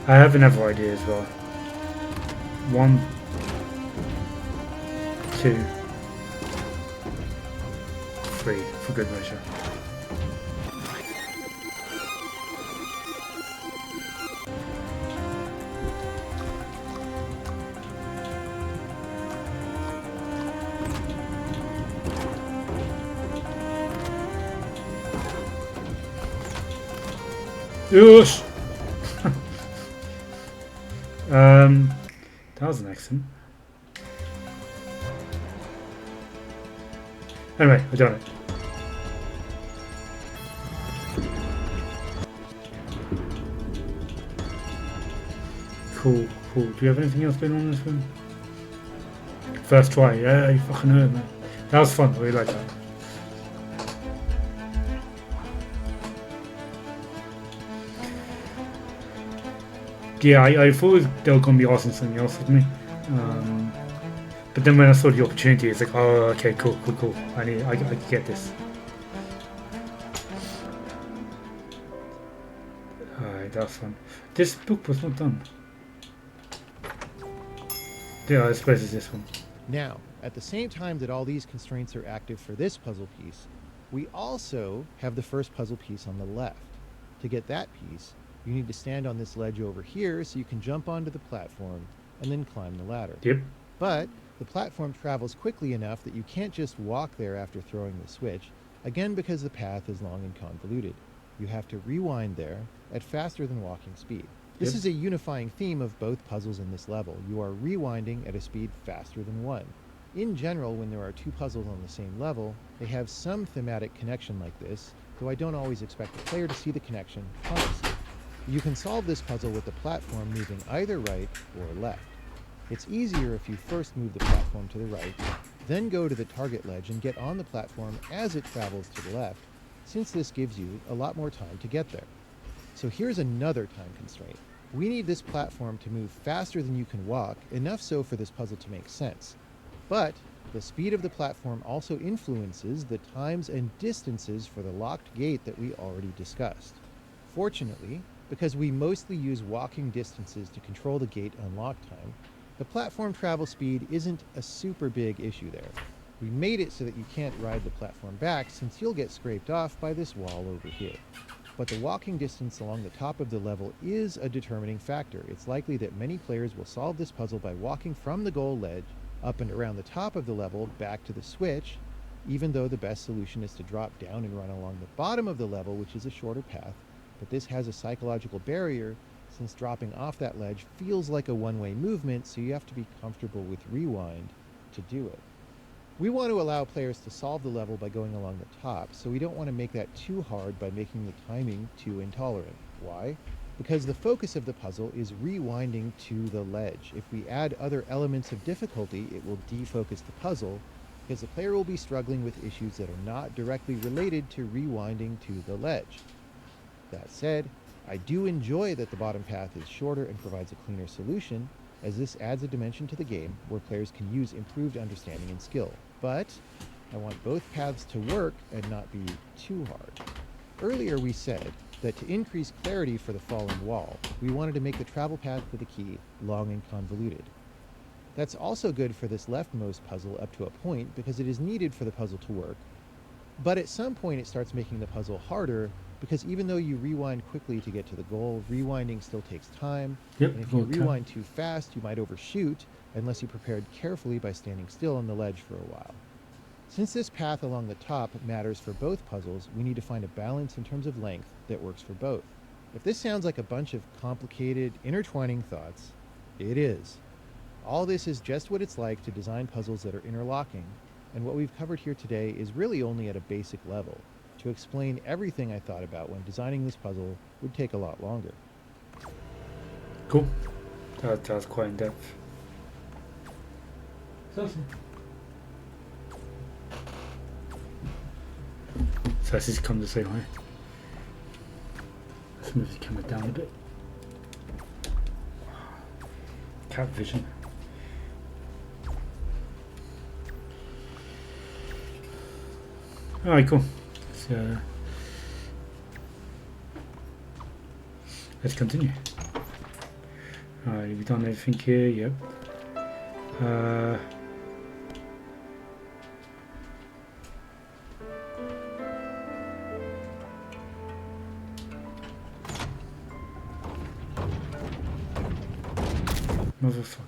I have another idea as well. 1, 2, 3 for good measure. Yes. That was an accident. Anyway, I done it. Cool, cool. Do you have anything else going on in this one? First try, yeah, you fucking heard, man. That was fun, I really like that. Yeah, I thought they were going to be asking something else with me. But then when I saw the opportunity, it's like, oh, okay, cool. I can get this. Alright, that's fun. This book was not done. Yeah, I suppose it's this one. Now, at the same time that all these constraints are active for this puzzle piece, we also have the first puzzle piece on the left. To get that piece, you need to stand on this ledge over here so you can jump onto the platform and then climb the ladder. Yep. But the platform travels quickly enough that you can't just walk there after throwing the switch, again because the path is long and convoluted. You have to rewind there at faster than walking speed. This is a unifying theme of both puzzles in this level. You are rewinding at a speed faster than 1. In general, when there are 2 puzzles on the same level, they have some thematic connection like this, though I don't always expect the player to see the connection consciously. You can solve this puzzle with the platform moving either right or left. It's easier if you first move the platform to the right, then go to the target ledge and get on the platform as it travels to the left, since this gives you a lot more time to get there. So here's another time constraint. We need this platform to move faster than you can walk, enough so for this puzzle to make sense. But the speed of the platform also influences the times and distances for the locked gate that we already discussed. Fortunately, because we mostly use walking distances to control the gate unlock time, The platform travel speed isn't a super big issue there. We made it so that you can't ride the platform back since you'll get scraped off by this wall over here. But the walking distance along the top of the level is a determining factor. It's likely that many players will solve this puzzle by walking from the goal ledge up and around the top of the level back to the switch, even though the best solution is to drop down and run along the bottom of the level, which is a shorter path. But this has a psychological barrier since dropping off that ledge feels like a one-way movement, so you have to be comfortable with rewind to do it. We want to allow players to solve the level by going along the top, so we don't want to make that too hard by making the timing too intolerant. Why? Because the focus of the puzzle is rewinding to the ledge. If we add other elements of difficulty, it will defocus the puzzle, because the player will be struggling with issues that are not directly related to rewinding to the ledge. That said, I do enjoy that the bottom path is shorter and provides a cleaner solution, as this adds a dimension to the game where players can use improved understanding and skill. But I want both paths to work and not be too hard. Earlier we said that to increase clarity for the fallen wall, we wanted to make the travel path for the key long and convoluted. That's also good for this leftmost puzzle up to a point because it is needed for the puzzle to work. But at some point it starts making the puzzle harder because even though you rewind quickly to get to the goal, rewinding still takes time. Yep, And if you okay. rewind too fast, you might overshoot unless you prepared carefully by standing still on the ledge for a while. Since this path along the top matters for both puzzles, we need to find a balance in terms of length that works for both. If this sounds like a bunch of complicated, intertwining thoughts, it is. All this is just what it's like to design puzzles that are interlocking, and what we've covered here today is really only at a basic level. To explain everything I thought about when designing this puzzle would take a lot longer. Cool. That's quite in depth. Awesome. So let's just come the same way. Let's move the camera down a bit. Cat vision. Alright, cool. So let's continue. Alright, we've done everything here, yep. Motherfucker.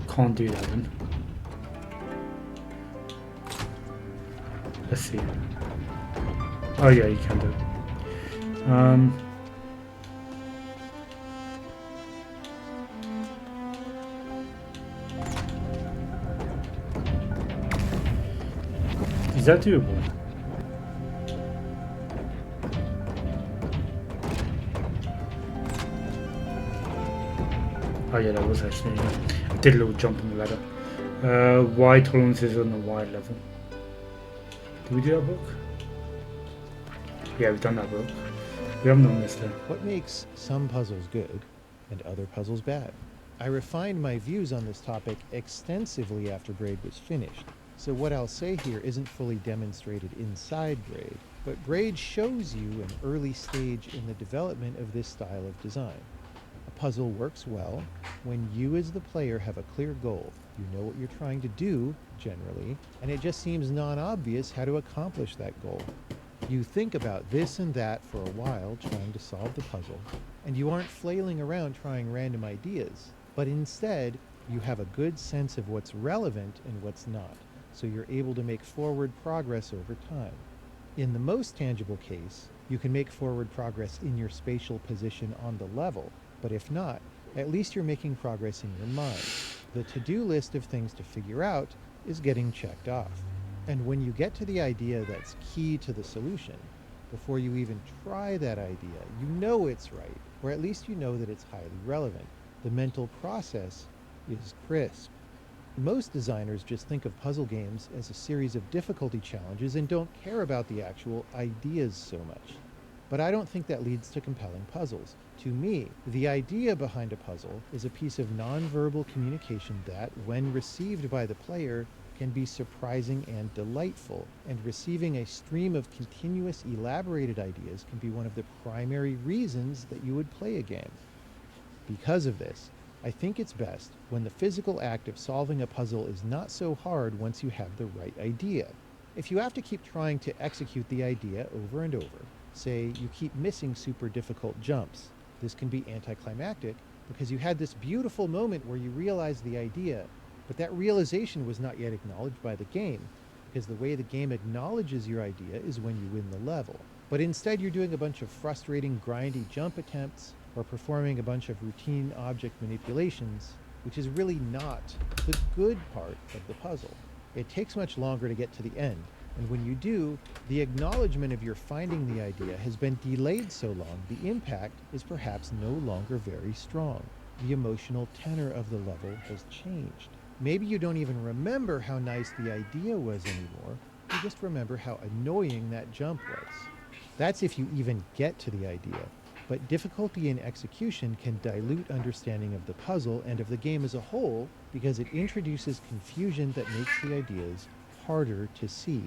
Can't do that then. Let's see. Oh yeah, you can do it. Is that doable? Oh yeah, that was actually, I did a little jump on the ladder. Y tolerances on the Y level. Did we do that book? Yeah, we've done that book. We haven't done this though. What makes some puzzles good and other puzzles bad? I refined my views on this topic extensively after Braid was finished, so what I'll say here isn't fully demonstrated inside Braid, but Braid shows you an early stage in the development of this style of design. A puzzle works well when you as the player have a clear goal. You know what you're trying to do, generally, and it just seems non-obvious how to accomplish that goal. You think about this and that for a while trying to solve the puzzle, and you aren't flailing around trying random ideas, but instead you have a good sense of what's relevant and what's not, so you're able to make forward progress over time. In the most tangible case, you can make forward progress in your spatial position on the level, but if not, at least you're making progress in your mind. The to-do list of things to figure out is getting checked off. And when you get to the idea that's key to the solution, before you even try that idea, you know it's right, or at least you know that it's highly relevant. The mental process is crisp. Most designers just think of puzzle games as a series of difficulty challenges and don't care about the actual ideas so much. But I don't think that leads to compelling puzzles. To me, the idea behind a puzzle is a piece of nonverbal communication that, when received by the player, can be surprising and delightful, and receiving a stream of continuous elaborated ideas can be one of the primary reasons that you would play a game. Because of this, I think it's best when the physical act of solving a puzzle is not so hard once you have the right idea. If you have to keep trying to execute the idea over and over, say you keep missing super difficult jumps, this can be anticlimactic because you had this beautiful moment where you realized the idea, but that realization was not yet acknowledged by the game, because the way the game acknowledges your idea is when you win the level. But instead you're doing a bunch of frustrating, grindy jump attempts, or performing a bunch of routine object manipulations, which is really not the good part of the puzzle. It takes much longer to get to the end, and when you do, the acknowledgement of your finding the idea has been delayed so long, the impact is perhaps no longer very strong. The emotional tenor of the level has changed. Maybe you don't even remember how nice the idea was anymore, you just remember how annoying that jump was. That's if you even get to the idea. But difficulty in execution can dilute understanding of the puzzle and of the game as a whole because it introduces confusion that makes the ideas harder to see.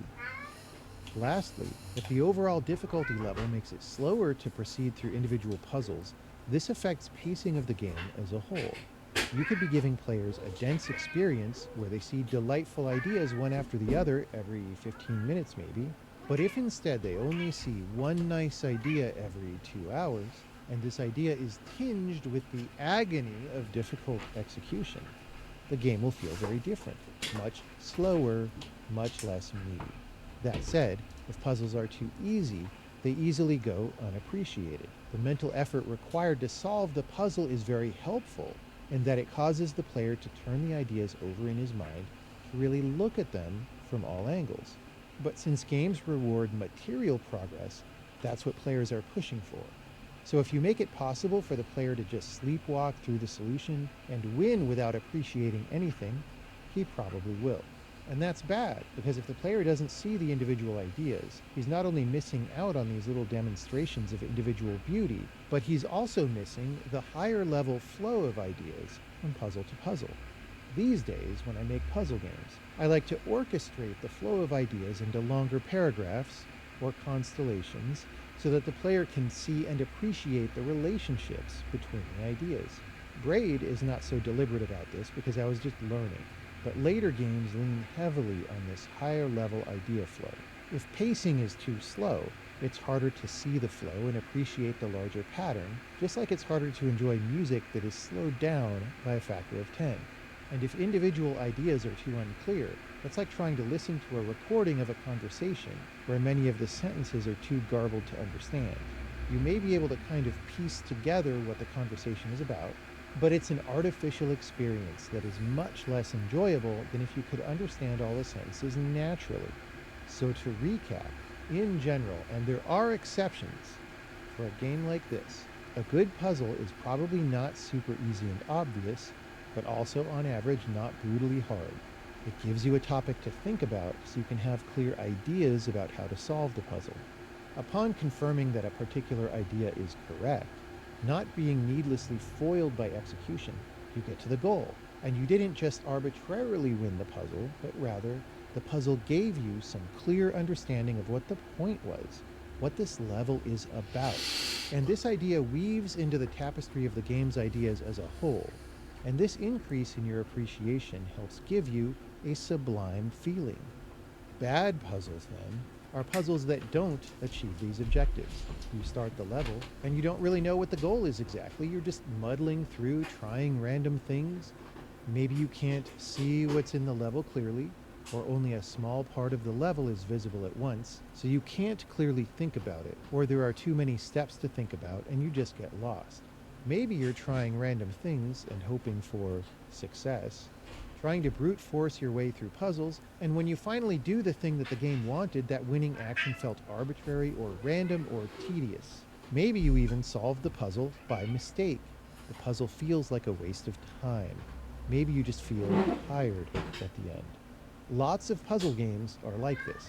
Lastly, if the overall difficulty level makes it slower to proceed through individual puzzles, this affects pacing of the game as a whole. You could be giving players a dense experience where they see delightful ideas one after the other every 15 minutes maybe, but if instead they only see one nice idea every 2 hours, and this idea is tinged with the agony of difficult execution, the game will feel very different, much slower, much less meaty. That said, if puzzles are too easy, they easily go unappreciated. The mental effort required to solve the puzzle is very helpful in that it causes the player to turn the ideas over in his mind, to really look at them from all angles. But since games reward material progress, that's what players are pushing for. So if you make it possible for the player to just sleepwalk through the solution and win without appreciating anything, he probably will. And that's bad, because if the player doesn't see the individual ideas, he's not only missing out on these little demonstrations of individual beauty, but he's also missing the higher level flow of ideas from puzzle to puzzle. These days, when I make puzzle games, I like to orchestrate the flow of ideas into longer paragraphs or constellations so that the player can see and appreciate the relationships between the ideas. Braid is not so deliberate about this because I was just learning, but later games lean heavily on this higher level idea flow. If pacing is too slow, it's harder to see the flow and appreciate the larger pattern, just like it's harder to enjoy music that is slowed down by a factor of 10. And if individual ideas are too unclear, it's like trying to listen to a recording of a conversation where many of the sentences are too garbled to understand. You may be able to kind of piece together what the conversation is about, but it's an artificial experience that is much less enjoyable than if you could understand all the sentences naturally. So to recap, in general, and there are exceptions, for a game like this, a good puzzle is probably not super easy and obvious, but also on average not brutally hard. It gives you a topic to think about so you can have clear ideas about how to solve the puzzle. Upon confirming that a particular idea is correct, not being needlessly foiled by execution, you get to the goal, and you didn't just arbitrarily win the puzzle, but rather the puzzle gave you some clear understanding of what the point was, what this level is about. And this idea weaves into the tapestry of the game's ideas as a whole. And this increase in your appreciation helps give you a sublime feeling. Bad puzzles, then, are puzzles that don't achieve these objectives. You start the level, and you don't really know what the goal is exactly. You're just muddling through, trying random things. Maybe you can't see what's in the level clearly, or only a small part of the level is visible at once, so you can't clearly think about it, or there are too many steps to think about, and you just get lost. Maybe you're trying random things and hoping for success, trying to brute force your way through puzzles, and when you finally do the thing that the game wanted, that winning action felt arbitrary or random or tedious. Maybe you even solved the puzzle by mistake. The puzzle feels like a waste of time. Maybe you just feel tired at the end. Lots of puzzle games are like this.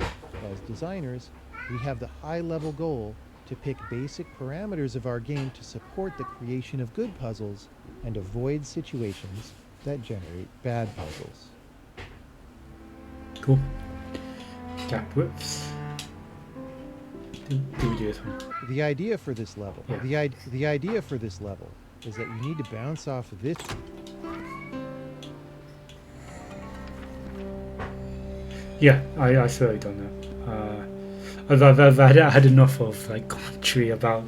As designers, we have the high-level goal to pick basic parameters of our game to support the creation of good puzzles and avoid situations that generate bad puzzles. Cool. Gap widths. Did we do this one? The idea for this level, Yeah. the idea for this level is that you need to bounce off of this. Yeah, I certainly done that. I had enough of like commentary about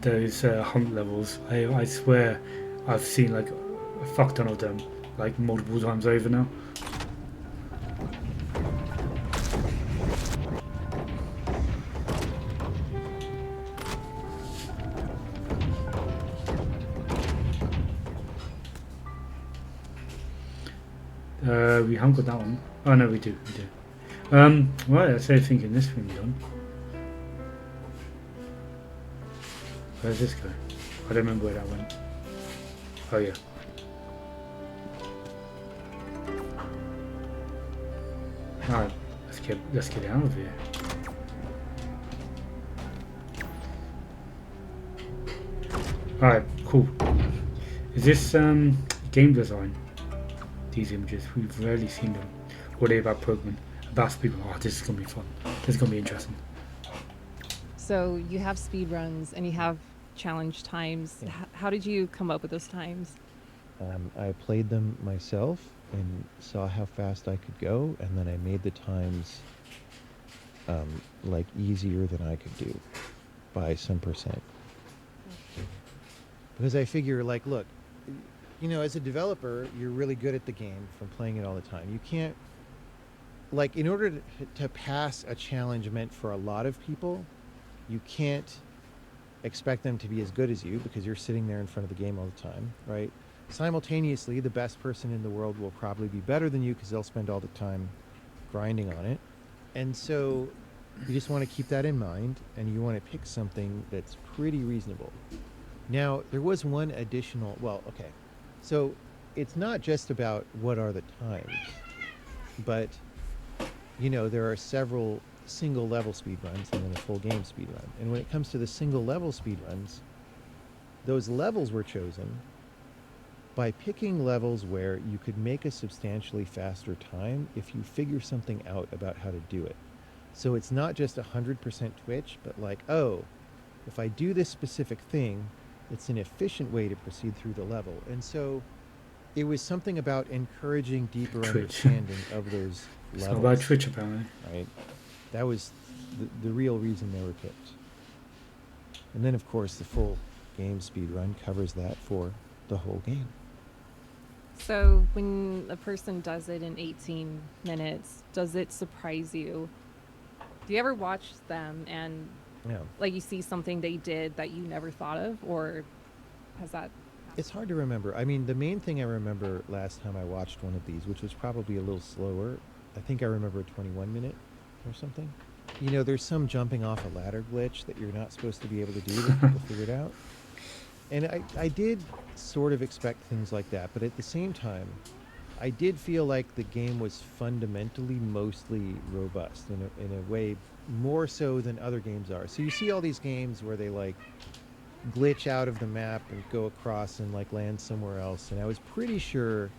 those hunt levels. I swear I've seen like a fuck ton of them like multiple times over now. We haven't got that one. Oh no, we do. Right, that's everything in this thing done. Where's this go? I don't remember where that went. Oh yeah. Alright, let's get out of here. Alright, cool. Is this game design? These images, we've rarely seen them. What are they about programming? About people. Oh, this is gonna be fun. This is gonna be interesting. So you have speed runs and you have challenge times. Yeah. How did you come up with those times? I played them myself and saw how fast I could go, and then I made the times like easier than I could do by some percent. Because I figure, like, look, you know, as a developer, you're really good at the game from playing it all the time. You can't, like, in order to pass a challenge meant for a lot of people, you can't expect them to be as good as you because you're sitting there in front of the game all the time, right? Simultaneously, the best person in the world will probably be better than you because they'll spend all the time grinding on it. And so you just want to keep that in mind, and you want to pick something that's pretty reasonable. Now, there was one additional, well, okay. So it's not just about what are the times, but, you know, there are several single level speed runs and then a full game speed run. And when it comes to the single level speed runs, those levels were chosen by picking levels where you could make a substantially faster time if you figure something out about how to do it. So it's not just 100% twitch, but like, oh, if I do this specific thing, it's an efficient way to proceed through the level. And so it was something about encouraging deeper Twitch. understanding of those It's levels. not about Twitch apparently. Right? That was the real reason they were picked. And then, of course, the full game speed run covers that for the whole game. So when a person does it in 18 minutes, does it surprise you? Do you ever watch them and Yeah. like you see something they did that you never thought of, or has that? It's hard to remember. I mean, the main thing I remember last time I watched one of these, which was probably a little slower, I think I remember a 21-minute or something. You know, there's some jumping off a ladder glitch that you're not supposed to be able to do that people figured out. And I did sort of expect things like that, but at the same time, I did feel like the game was fundamentally mostly robust in a way more so than other games are. So you see all these games where they like glitch out of the map and go across and like land somewhere else, and I was pretty sure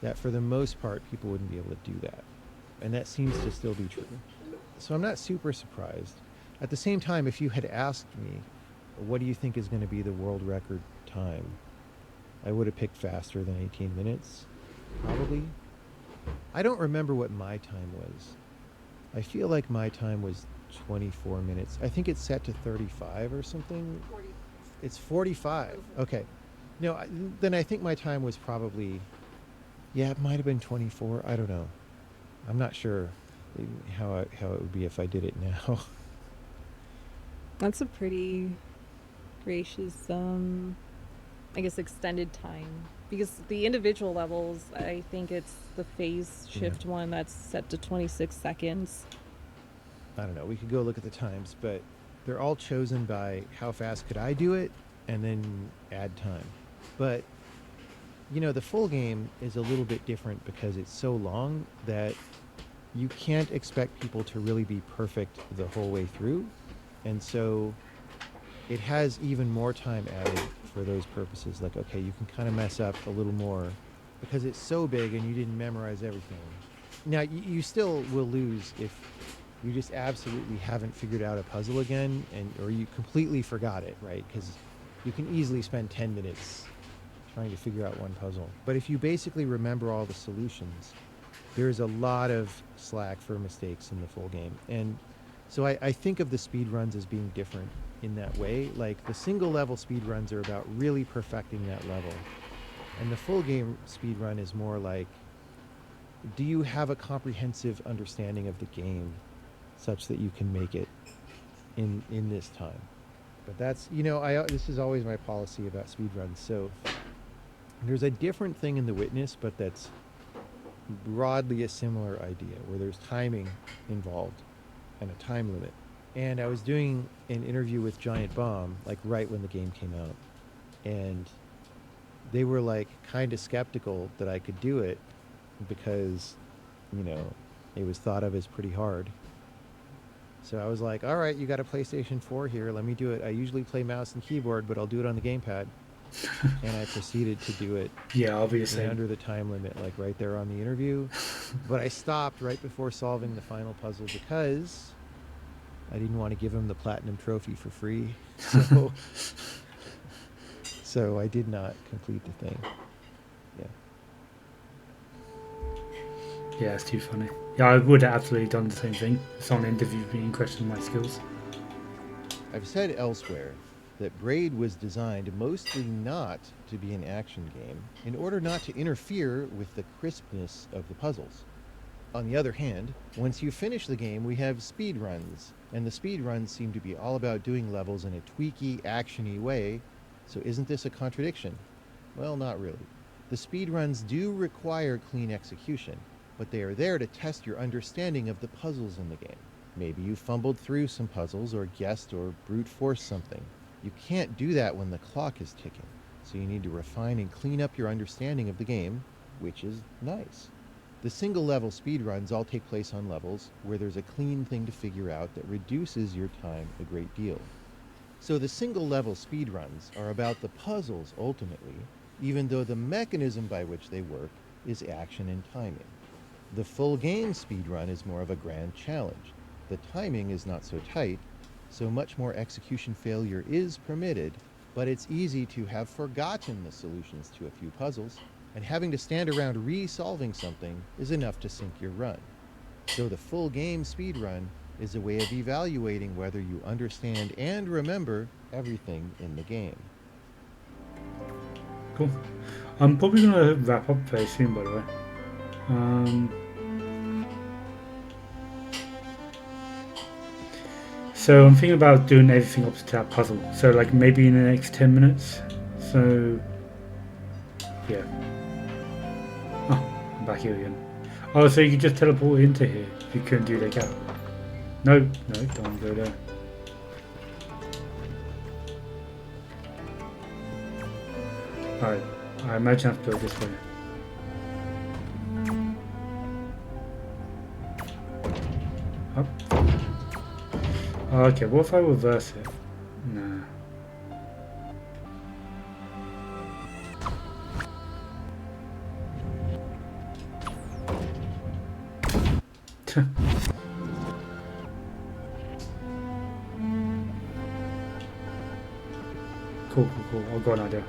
that for the most part people wouldn't be able to do that, and that seems to still be true. So I'm not super surprised. At the same time, if you had asked me what do you think is going to be the world record time, I would have picked faster than 18 minutes probably. I don't remember what my time was. I feel like my time was 24 minutes. I think it's set to 35 or something. It's 45. Okay. No, then I think my time was probably, yeah, it might have been 24. I don't know. I'm not sure how it would be if I did it now. That's a pretty gracious, I guess, extended time. Because the individual levels, I think it's the phase shift one that's set to 26 seconds. I don't know. We could go look at the times, but they're all chosen by how fast could I do it and then add time. But, you know, the full game is a little bit different because it's so long that you can't expect people to really be perfect the whole way through. And so it has even more time added for those purposes. Like, okay, you can kind of mess up a little more because it's so big and you didn't memorize everything. Now, you still will lose if you just absolutely haven't figured out a puzzle again, or you completely forgot it, right? Because you can easily spend 10 minutes trying to figure out one puzzle. But if you basically remember all the solutions, there's a lot of slack for mistakes in the full game. And so I think of the speed runs as being different in that way. Like the single level speed runs are about really perfecting that level. And the full game speed run is more like, do you have a comprehensive understanding of the game such that you can make it in this time? But that's, this is always my policy about speed runs. So there's a different thing in The Witness, but that's broadly a similar idea where there's timing involved and a time limit. And I was doing an interview with Giant Bomb, like right when the game came out. And they were like kind of skeptical that I could do it because, it was thought of as pretty hard. So I was like, all right, you got a PlayStation 4 here. Let me do it. I usually play mouse and keyboard, but I'll do it on the gamepad. And I proceeded to do it. Yeah, obviously. Under the time limit, like right there on the interview. But I stopped right before solving the final puzzle because I didn't want to give him the platinum trophy for free. So I did not complete the thing. Yeah. Yeah, it's too funny. Yeah, I would have absolutely done the same thing. Someone interviewed me and questioned my skills. I've said elsewhere that Braid was designed mostly not to be an action game in order not to interfere with the crispness of the puzzles. On the other hand, once you finish the game, we have speed runs, and the speed runs seem to be all about doing levels in a tweaky, actiony way. So isn't this a contradiction? Well, not really. The speed runs do require clean execution, but they are there to test your understanding of the puzzles in the game. Maybe you fumbled through some puzzles or guessed or brute forced something. You can't do that when the clock is ticking, so you need to refine and clean up your understanding of the game, which is nice. The single level speedruns all take place on levels where there's a clean thing to figure out that reduces your time a great deal. So the single level speedruns are about the puzzles ultimately, even though the mechanism by which they work is action and timing. The full game speedrun is more of a grand challenge. The timing is not so tight, so much more execution failure is permitted, but it's easy to have forgotten the solutions to a few puzzles, and having to stand around re-solving something is enough to sink your run. So the full game speedrun is a way of evaluating whether you understand and remember everything in the game. Cool. I'm probably going to wrap up very soon, by the way. So I'm thinking about doing everything up to that puzzle. So like maybe in the next 10 minutes. So yeah. Oh, I'm back here again. Oh, so you could just teleport into here if you couldn't do the gap. No, don't go there. Alright, I imagine I have to go this way. Up. Okay, what if I reverse it? Nah. Cool. I've got an idea.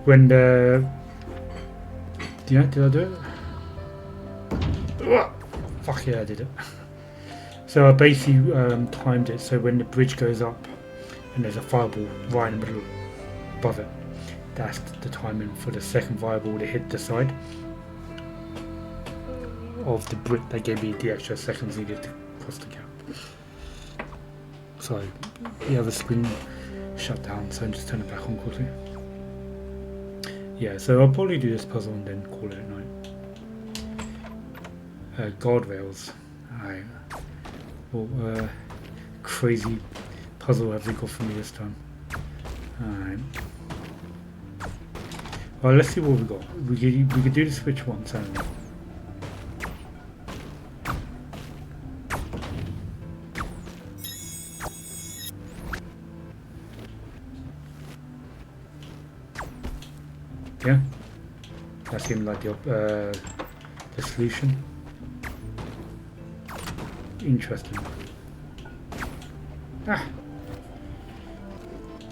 When the... did I do it? Ugh. Fuck yeah, I did it. So I basically timed it so when the bridge goes up and there's a fireball right in the middle above it, that's the timing for the second fireball to hit the side of the brick. That gave me the extra seconds needed to cross the gap. Sorry, the other screen shut down, so I'm just turning it back on quickly. Yeah, so I'll probably do this puzzle and then call it a night. Guardrails. Alright. What crazy puzzle have they got for me this time? Alright. Well, let's see what we got. We could do the switch once, haven't we? Yeah, that seemed like the solution. Interesting. Ah,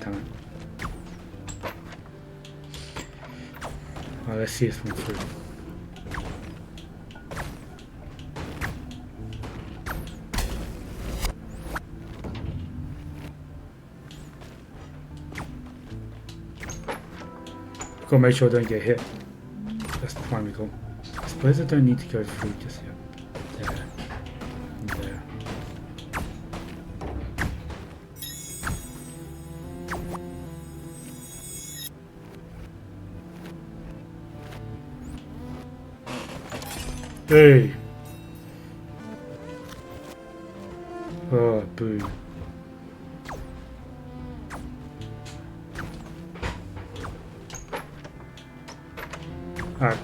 damn it. Well, let's see this one through. Gotta make sure I don't get hit. That's the primary goal. I suppose I don't need to go through just yet. There. And there. Hey! Oh, boo. Alright.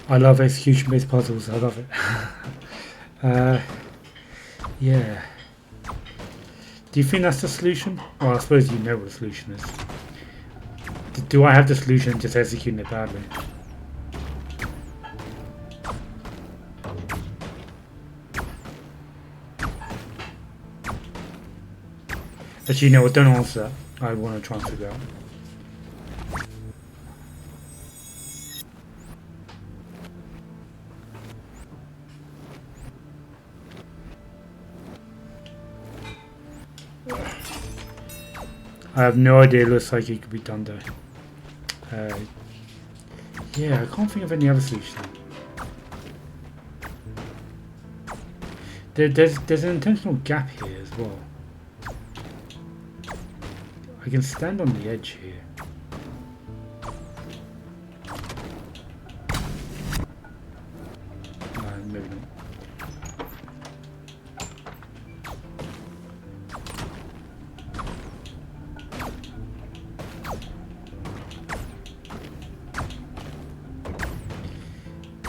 I love execution-based puzzles. I love it. Yeah. Do you think that's the solution? Well, I suppose you know what the solution is. Do I have the solution and just executing it badly? Actually, no, don't answer that. I want to try and figure out. I have no idea. It looks like it could be done though. Yeah, I can't think of any other solution. There's an intentional gap here as well. I can stand on the edge here. Maybe not.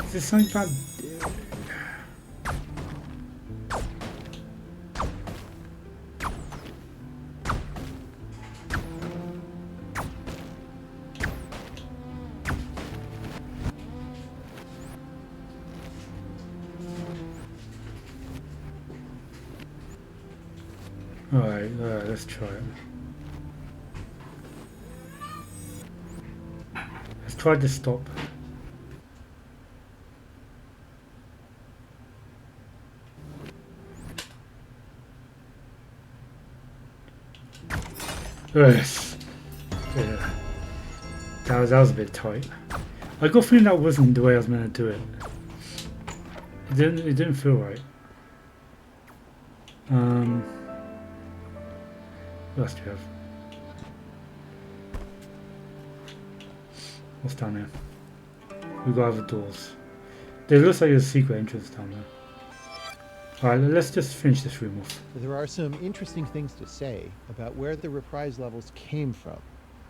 Is there something about... Alright, let's try it. Let's try to stop. Yes. Yeah. That was a bit tight. I got a feeling that wasn't the way I was meant to do it. It didn't feel right. What else do we have? What's down there? We got other doors. There looks like there's a secret entrance down there. Alright, let's just finish this room off. There are some interesting things to say about where the reprise levels came from.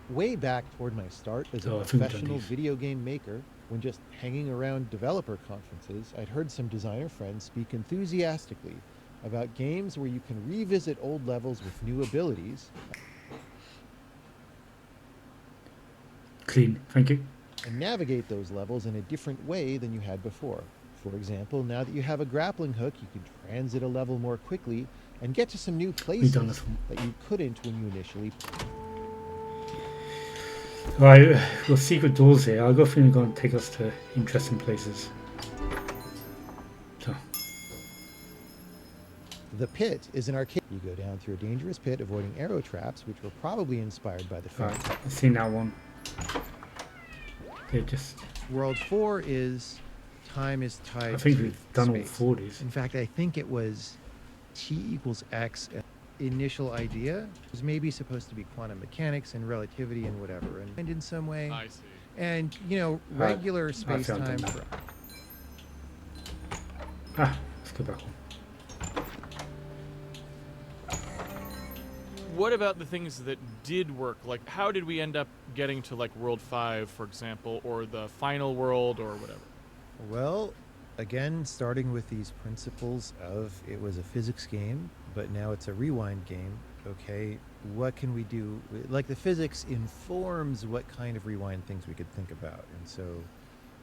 Way back toward my start as a professional video game maker, when just hanging around developer conferences, I'd heard some designer friends speak enthusiastically about games where you can revisit old levels with new abilities. Clean. Thank you. and navigate those levels in a different way than you had before. For example, now that you have a grappling hook, you can transit a level more quickly and get to some new We've done places this one. that you couldn't when you initially. Right, we've got secret doors here. I've got a feeling they're going to take us to interesting places. So, The pit is an arcade. You go down through a dangerous pit, avoiding arrow traps, which were probably inspired by the film. right, I've seen that one. They just. World 4 is time is tied I think to we've done all space. 4 of these. In fact, I think it was t equals x. Initial idea was maybe supposed to be quantum mechanics and relativity and whatever, and in some way, I see. and you know, regular space found time. them. For, Let's go back on. What about the things that did work? Like, how did we end up getting to, like, World 5, for example, or the final world, or whatever? well, again, starting with these principles of it was a physics game, but now it's a rewind game. Okay, what can we do? Like the physics informs what kind of rewind things we could think about. And so,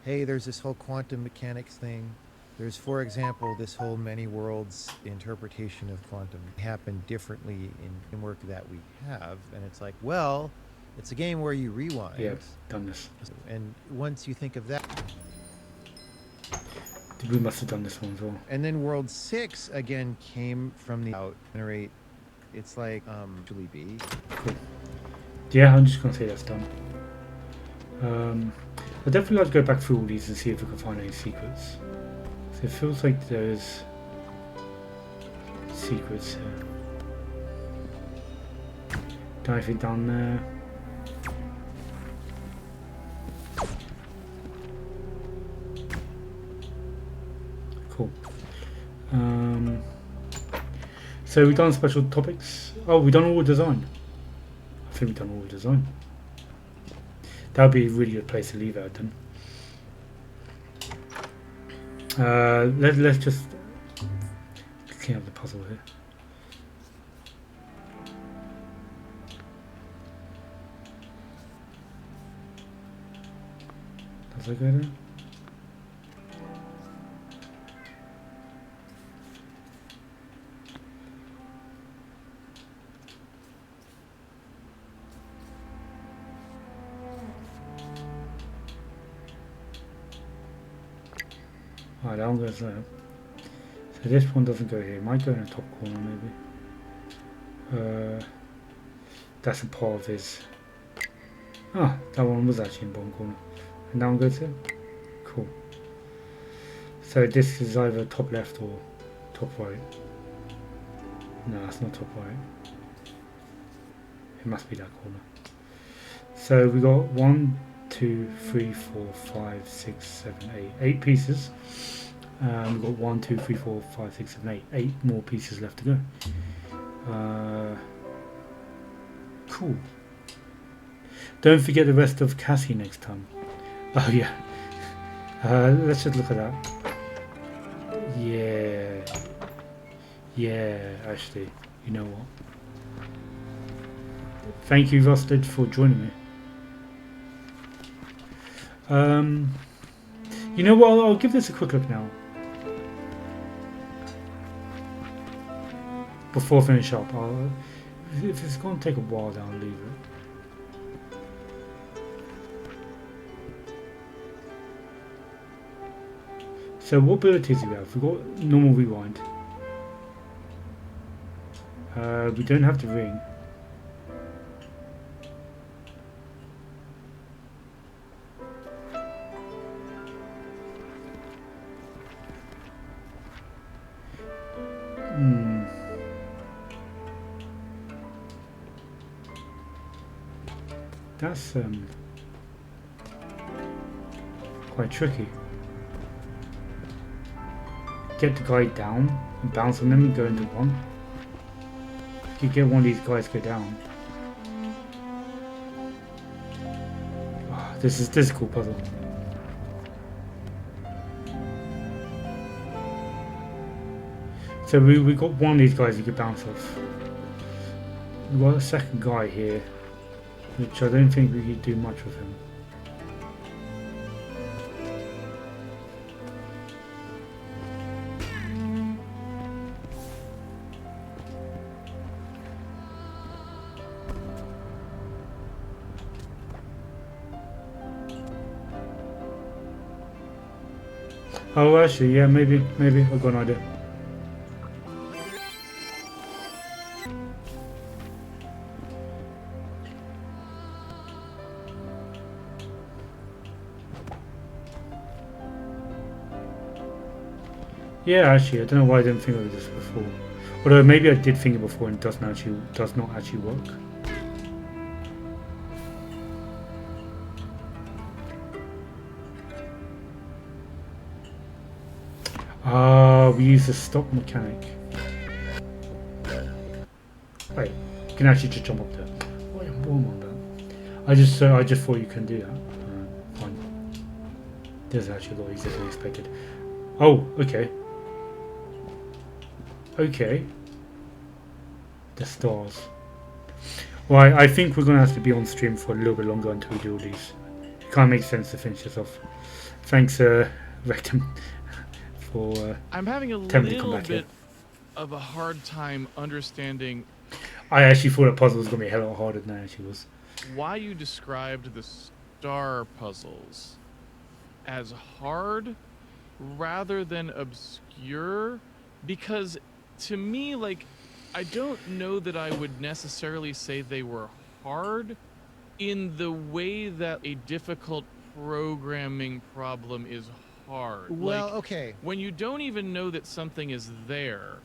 hey, there's this whole quantum mechanics thing. There's, for example, this whole many worlds interpretation of quantum happen differently in framework that we have. And it's like, well, it's a game where you rewind. Yeah, done this. And once you think of that, We must have done this one as well. and then World 6 again came from the out generate. It's like actually be. Cool. Yeah, I'm just going to say that's done. I'd definitely like to go back through all these and see if we can find any secrets. So it feels like there's secrets here. Don't anything down there. Cool. So we've done special topics. Oh, we've done all the design. I think we've done all the design. That would be a really good place to leave it then. Let's just clean up the puzzle here. Does that go there? Alright, that one goes there. So this one doesn't go here. It might go in the top corner maybe. That's a part of his. Ah, that one was actually in the bottom corner. And that one goes here. Cool. So this is either top left or top right. No, it's not top right. It must be that corner. So we got 1, 2, 3, 4, 5, 6, 7, 8. 8 pieces. We've got 1, 2, 3, 4, 5, 6, 7, 8. 8 more pieces left to go. Cool. Don't forget the rest of Cassie next time. Oh yeah. Let's just look at that. Yeah. Yeah, actually. You know what? Thank you, Rusted, for joining me. You know what? I'll give this a quick look now. Before I finish up, if it's going to take a while, then I'll leave it. So what abilities do we have? We've got normal rewind. We don't have the ring. That's quite tricky. Get the guy down and bounce on them and go into one. If you get one of these guys to go down. Oh, this is a cool puzzle. So we got one of these guys you could bounce off. We've got a second guy here, which I don't think we could do much with him. Oh, actually, yeah, maybe I've got an idea. Yeah, actually, I don't know why I didn't think of this before. Although maybe I did think it before and it does not actually work. Ah, we use the stop mechanic. Wait, you can actually just jump up there. Wait, I'm warm on that. I just thought you can do that. Fine. This is actually a lot easier than I expected. Oh, okay. Okay. The stars. Well, I think we're gonna have to be on stream for a little bit longer until we do all these. It can't make sense to finish this off. Thanks, Rectum, for I'm having a telling me to come little back here. bit of a hard time understanding I actually thought the puzzle was gonna be a hell of a lot harder than it actually was. why you described the star puzzles as hard rather than obscure, because to me, like, I don't know that I would necessarily say they were hard in the way that a difficult programming problem is hard. Well, Like, okay. when you don't even know that something is there,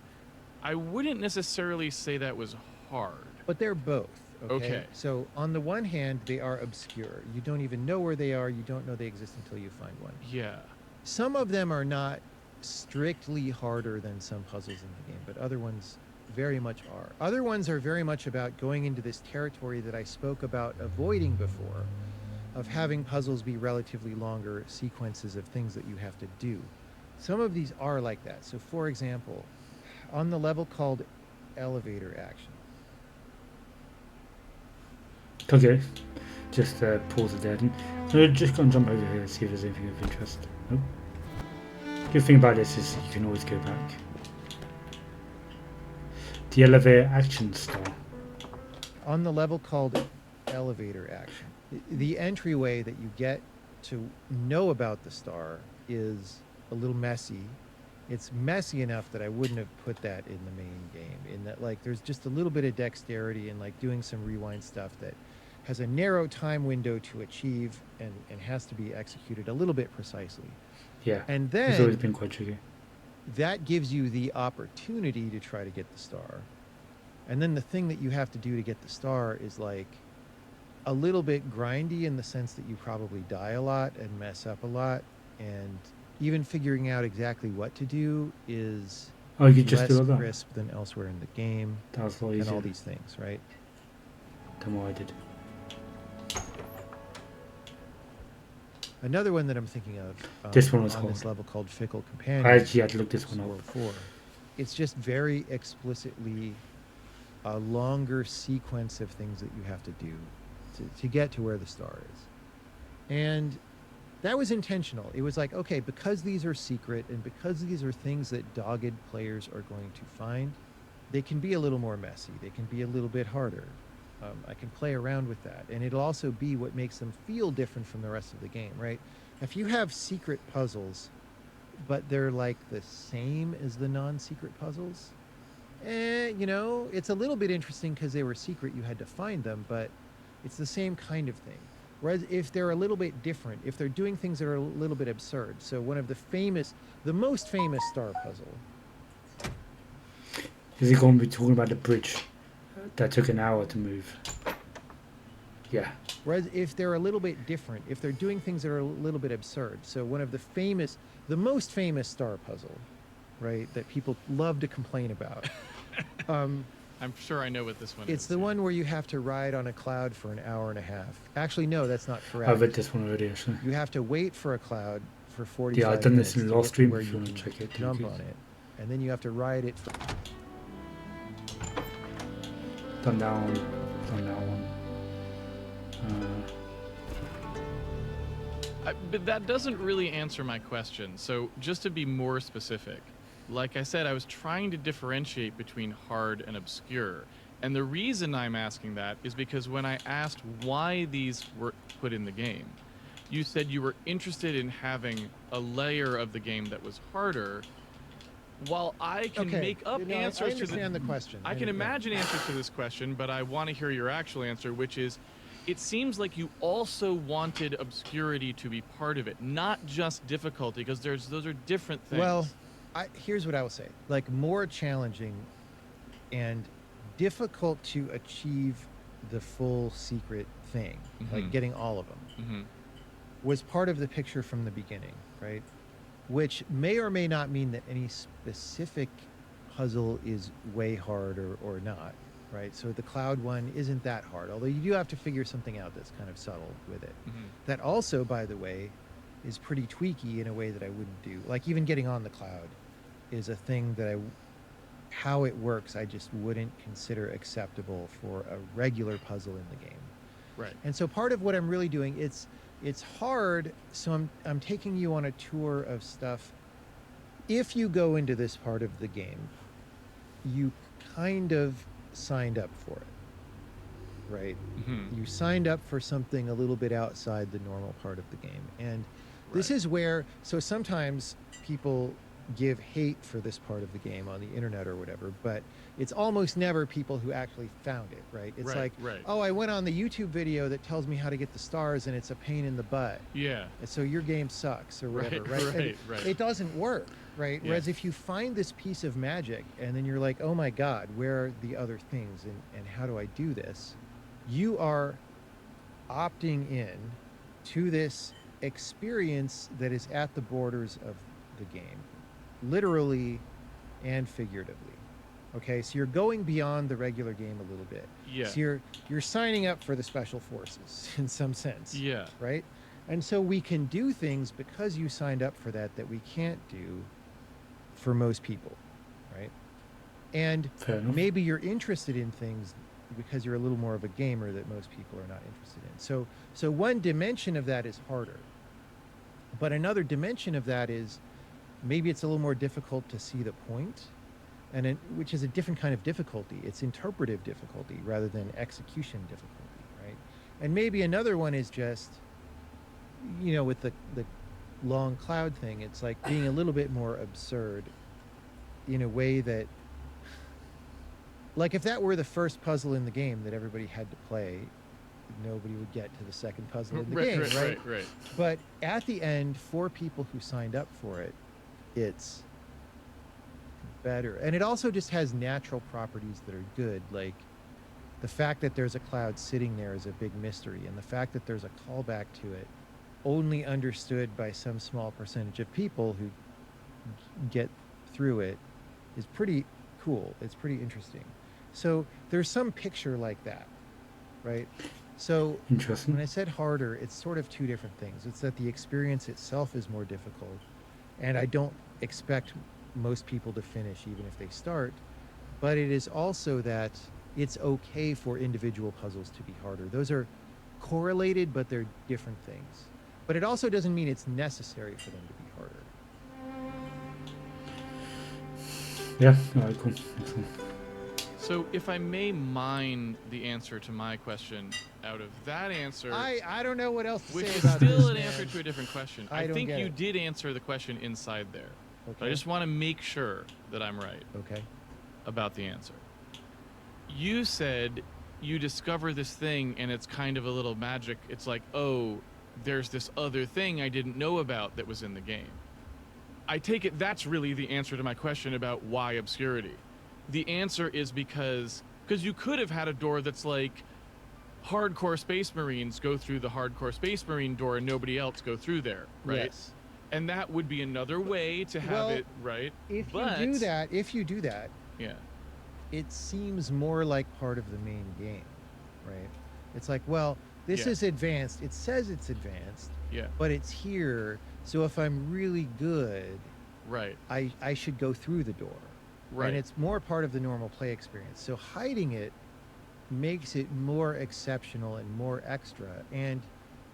I wouldn't necessarily say that was hard. But they're both. Okay. So on the one hand, they are obscure. You don't even know where they are. You don't know they exist until you find one. Yeah. Some of them are not strictly harder than some puzzles in the game, but other ones very much are. Other ones are very much about going into this territory that I spoke about avoiding before, of having puzzles be relatively longer sequences of things that you have to do. Some of these are like that. So for example, on the level called elevator action. Okay, just pause it there. And just go and jump over here and see if there's anything of interest. Nope. Good thing about this is you can always go back. The elevator action star. On the level called elevator action, the entryway that you get to know about the star is a little messy. It's messy enough that I wouldn't have put that in the main game, in that, like, there's just a little bit of dexterity and like doing some rewind stuff that has a narrow time window to achieve and has to be executed a little bit precisely. Yeah, And it's always then been quite tricky. that gives you the opportunity to try to get the star. And then the thing that you have to do to get the star is like a little bit grindy in the sense that you probably die a lot and mess up a lot. And even figuring out exactly what to do is Oh, you could just less do all that. crisp than elsewhere in the game, That was a lot and easier all these things, right? than what I did. Another one that I'm thinking of This one was on this hard. level called Fickle Companion. I actually had to look this one World up. 4. It's just very explicitly a longer sequence of things that you have to do to get to where the star is. And that was intentional. It was like, okay, because these are secret and because these are things that dogged players are going to find, they can be a little more messy. They can be a little bit harder. I can play around with that. And it'll also be what makes them feel different from the rest of the game, right? If you have secret puzzles, but they're like the same as the non-secret puzzles, you know, it's a little bit interesting because they were secret, you had to find them, but it's the same kind of thing. Whereas if they're a little bit different, if they're doing things that are a little bit absurd, so one of the most famous star puzzle. Is he going to be talking about the bridge that took an hour to move? Yeah. Whereas if they're a little bit different, if they're doing things that are a little bit absurd, so one of the most famous star puzzle, right, that people love to complain about. I'm sure I know what this one is. It's the one where you have to ride on a cloud for an hour and a half. Actually, no, that's not correct. I've read this one already, actually. You have to wait for a cloud for 45 Yeah, I've done this in minutes the to last get to stream, where if you you want to can check it. jump on it, and then you have to ride it for Done that one. But that doesn't really answer my question. So just to be more specific, like I said, I was trying to differentiate between hard and obscure. And the reason I'm asking that is because when I asked why these were put in the game, you said you were interested in having a layer of the game that was harder. While I can Okay. make up No, answers I understand the question. I can imagine answers to this question, but I want to hear your actual answer, which is, it seems like you also wanted obscurity to be part of it, not just difficulty, because those are different things. Well, here's what I will say: like more challenging and difficult to achieve the full secret thing, like getting all of them, was part of the picture from the beginning, right? Which may or may not mean that any specific puzzle is way hard or not, right? So the cloud one isn't that hard, although you do have to figure something out that's kind of subtle with it. That also, by the way, is pretty tweaky in a way that I wouldn't do. Like even getting on the cloud is a thing that how it works, I just wouldn't consider acceptable for a regular puzzle in the game. Right. And so part of what I'm really doing, it's hard, so I'm taking you on a tour of stuff. If you go into this part of the game, you kind of signed up for it, right? You signed up for something a little bit outside the normal part of the game. And this is where, so sometimes people give hate for this part of the game on the internet or whatever, but it's almost never people who actually found it, right? It's oh, I went on the YouTube video that tells me how to get the stars and it's a pain in the butt. Yeah. And so your game sucks or whatever, right? Right. It doesn't work, right? Yeah. Whereas if you find this piece of magic and then you're like, oh my God, where are the other things and how do I do this? You are opting in to this experience that is at the borders of the game, literally and figuratively. Okay, so you're going beyond the regular game a little bit. Yeah. So you're signing up for the special forces in some sense. Yeah. Right? And so we can do things because you signed up for that we can't do for most people, right? And maybe you're interested in things because you're a little more of a gamer that most people are not interested in. So one dimension of that is harder. But another dimension of that is maybe it's a little more difficult to see the point, which is a different kind of difficulty. It's interpretive difficulty rather than execution difficulty, right? And maybe another one is just, with the long cloud thing, it's like being a little bit more absurd in a way that, like if that were the first puzzle in the game that everybody had to play, nobody would get to the second puzzle in the game, right? But at the end, for people who signed up for it, it's better. And it also just has natural properties that are good, like the fact that there's a cloud sitting there is a big mystery, and the fact that there's a callback to it only understood by some small percentage of people who get through it is pretty cool. It's pretty interesting. So there's some picture like that, right? So interesting. When I said harder, it's sort of two different things. It's that the experience itself is more difficult, and I don't expect most people to finish even if they start, but it is also that it's okay for individual puzzles to be harder. Those are correlated, but they're different things. But it also doesn't mean it's necessary for them to be harder. Yeah, all right, cool. Excellent. So if I may mine the answer to my question out of that answer, I don't know what else to which say is about still this, an man. answer to a different question. I I don't think get you it. did answer the question inside there. Okay. I just want to make sure that I'm right Okay. about the answer. You said you discover this thing and it's kind of a little magic. It's like, oh, there's this other thing I didn't know about that was in the game. I take it that's really the answer to my question about why obscurity. The answer is because you could have had a door that's like hardcore Space Marines go through the hardcore Space Marine door and nobody else go through there, right? Yes. And that would be another way to have it, right? If you do that, yeah, it seems more like part of the main game, right? It's like, well, this Yeah. is advanced. It says it's advanced, yeah, but it's here. So if I'm really good, right, I should go through the door. right. And it's more part of the normal play experience. So hiding it makes it more exceptional and more extra and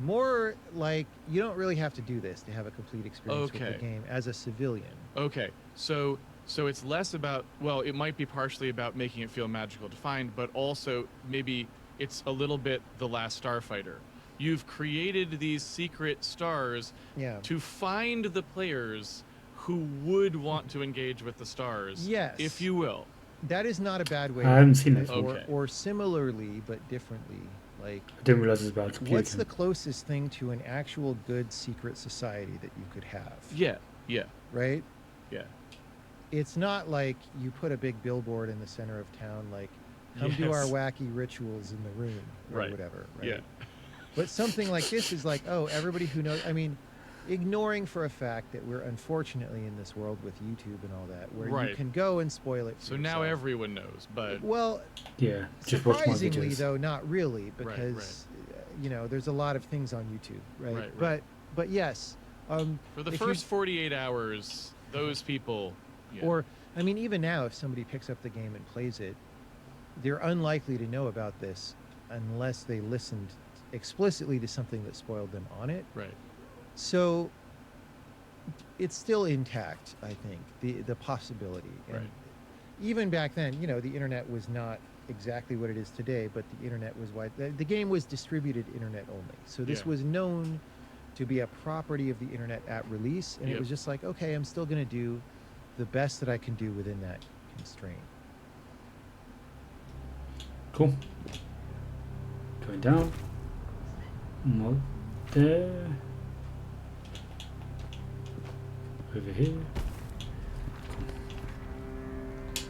more like you don't really have to do this to have a complete experience with Okay. the game as a civilian. Okay, so it's less about, well, it might be partially about making it feel magical to find, but also maybe it's a little bit The Last Starfighter, You've created these secret stars Yeah. to find the players who would want to engage with the stars, Yes. if you will. That is not a bad way. I haven't seen it. Okay. Or similarly, but differently. Like, I didn't realize it was about a computer what's game. the closest thing to an actual good secret society that you could have? Yeah, yeah, Right? yeah. It's not like you put a big billboard in the center of town, like, come do our Yes. wacky rituals in the room, or Right. whatever. Right? Yeah. But something like this is like, oh, everybody who knows. I mean, ignoring for a fact that we're unfortunately in this world with YouTube and all that, where Right. you can go and spoil it. For So now yourself. everyone knows, but Well, Yeah, just watch my surprisingly videos. though, not really, Right, because you know, there's a lot of things on YouTube, right? Right, right. But yes, for the if you- first 48 hours, those people. Yeah. or I mean, even now, if somebody picks up the game and plays it, they're unlikely to know about this unless they listened explicitly to something that spoiled them on it. Right. So it's still intact, I think, the possibility. And Right. even back then, you know, the internet was not exactly what it is today, but the internet was wide. The game was distributed internet only. So this Yeah. was known to be a property of the internet at release. And Yep. it was just like, okay, I'm still going to do the best that I can do within that constraint. Cool. Going down. Mod there. Over here.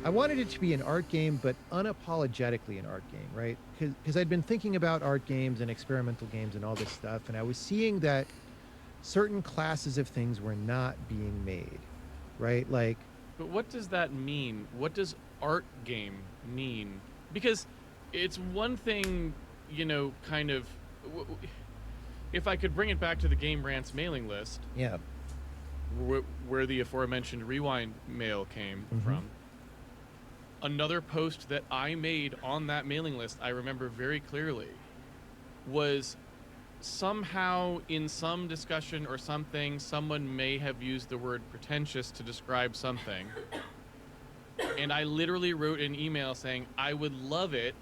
I wanted it to be an art game, but unapologetically an art game, right? Because I'd been thinking about art games and experimental games and all this stuff, and I was seeing that certain classes of things were not being made, right? Like, But what does that mean? What does art game mean? Because it's one thing, you know, kind of. If I could bring it back to the Game Rants mailing list, yeah, where the aforementioned Rewind mail came Mhm. from, another post that I made on that mailing list, I remember very clearly, was somehow in some discussion or something, someone may have used the word pretentious to describe something. And I literally wrote an email saying, I would love it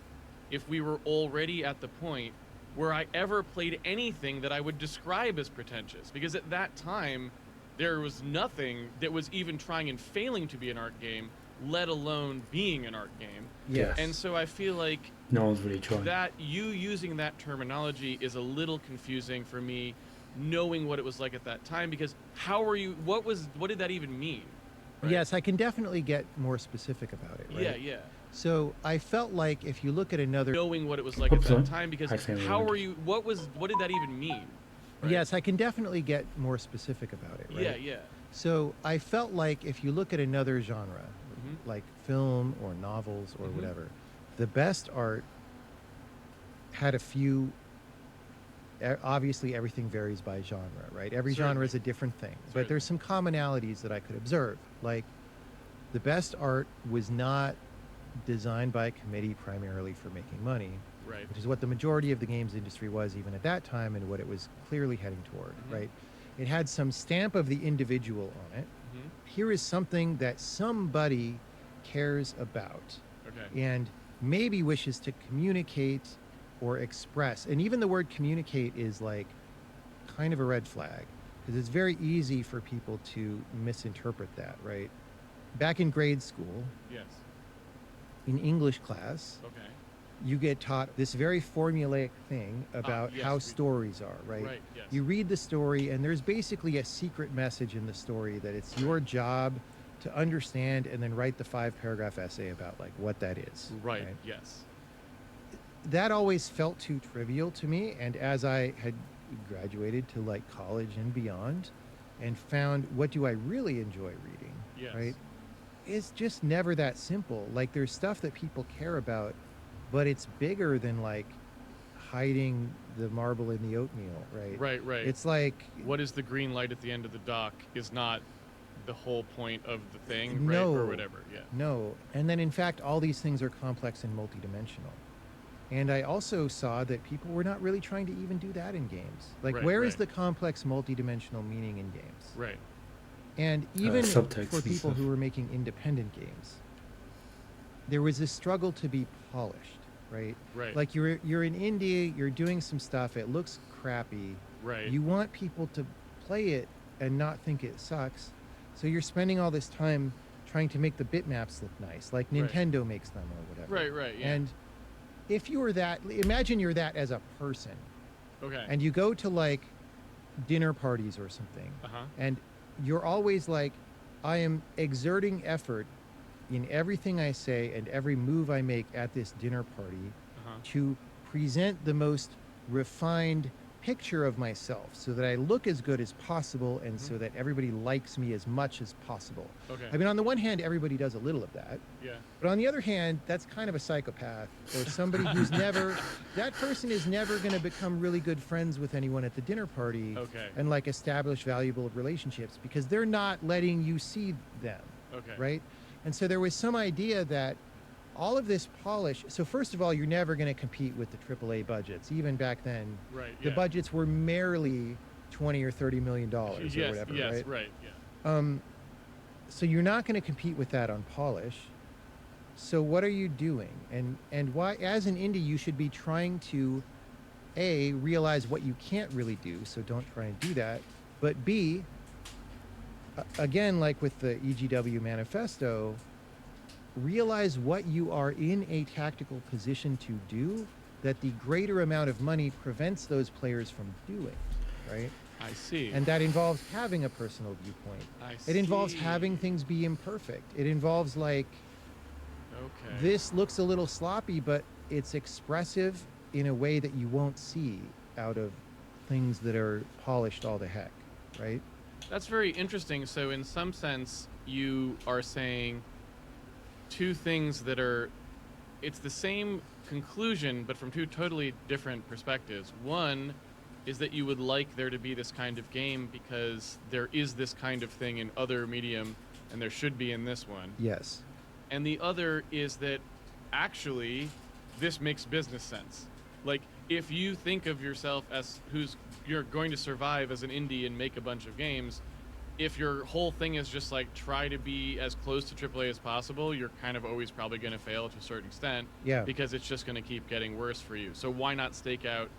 if we were already at the point where I ever played anything that I would describe as pretentious. Because at that time, there was nothing that was even trying and failing to be an art game, let alone being an art game. yes. And so I feel like No one's really trying. that you using that terminology is a little confusing for me, knowing what it was like at that time, because what did that even mean? Right? Yes, I can definitely get more specific about it, right? Yeah, yeah. So I felt like if you look at another, Knowing what it was like Oops, at that sorry. time, because I say how wrong. were you, what did that even mean? Right? yes, I can definitely get more specific about it, right? Yeah, yeah. So I felt like if you look at another genre, Mhm. like film or novels or Mhm. whatever, the best art had a few. Obviously, everything varies by genre, right? Every genre Certainly. is a different thing, but Certainly. there's some commonalities that I could observe. Like, the best art was not designed by a committee primarily for making money, Right. which is what the majority of the games industry was even at that time and what it was clearly heading toward, Mhm. right? It had some stamp of the individual on it. Mhm. Here is something that somebody cares about Okay. and maybe wishes to communicate or express. And even the word communicate is like kind of a red flag because it's very easy for people to misinterpret that, right? Back in grade school, Yes. in English class, Okay. you get taught this very formulaic thing about yes, how we- stories are, right? Right. Yes. You read the story, and there's basically a secret message in the story that it's your job to understand and then write the 5-paragraph essay about like what that is. Right. Yes. That always felt too trivial to me, and as I had graduated to like college and beyond and found what do I really enjoy reading, Yes. right? It's just never that simple. Like there's stuff that people care about, but it's bigger than like hiding the marble in the oatmeal, right? Right. Right. It's like what is the green light at the end of the dock is not the whole point of the thing, right? No. Or whatever. Yeah. no. And then in fact, all these things are complex and multidimensional. And I also saw that people were not really trying to even do that in games. Like, Right, where is right. the complex multidimensional meaning in games? Right. And even subtext for and people stuff. who were making independent games, there was this struggle to be polished, right? Right. Like you're in India, you're doing some stuff, it looks crappy. Right. You want people to play it and not think it sucks. So you're spending all this time trying to make the bitmaps look nice, like Right. Nintendo makes them or whatever. Right, right, yeah. And if you were that, imagine you're that as a person, Okay. and you go to like dinner parties or something, and you're always like, I am exerting effort in everything I say and every move I make at this dinner party to present the most refined picture of myself so that I look as good as possible and so that everybody likes me as much as possible. Okay. I mean, on the one hand, everybody does a little of that. Yeah. But on the other hand, that's kind of a psychopath or somebody who's never, that person is never going to become really good friends with anyone at the dinner party Okay. and like establish valuable relationships because they're not letting you see them. Okay. Right? And so there was some idea that all of this polish. So first of all, you're never going to compete with the AAA budgets. Even back then, Right. the Yeah. budgets were merely $20 or $30 million or Yes. whatever. Yes. Right? Right. Yeah. So you're not going to compete with that on polish. So what are you doing? And why, as an indie, you should be trying to, A, realize what you can't really do. So don't try and do that. But B, again, like with the EGW manifesto, realize what you are in a tactical position to do that the greater amount of money prevents those players from doing, right? I see. And that involves having a personal viewpoint. I see. It involves having things be imperfect. It involves like, Okay. this looks a little sloppy, but it's expressive in a way that you won't see out of things that are polished all to heck, right? That's very interesting. So in some sense, you are saying two things that are, it's the same conclusion, but from two totally different perspectives. One is that you would like there to be this kind of game because there is this kind of thing in other medium and there should be in this one. Yes. And the other is that actually this makes business sense. Like if you think of yourself as you're going to survive as an indie and make a bunch of games, if your whole thing is just like try to be as close to AAA as possible, you're kind of always probably going to fail to a certain extent. Yeah. Because it's just going to keep getting worse for you. So why not stake out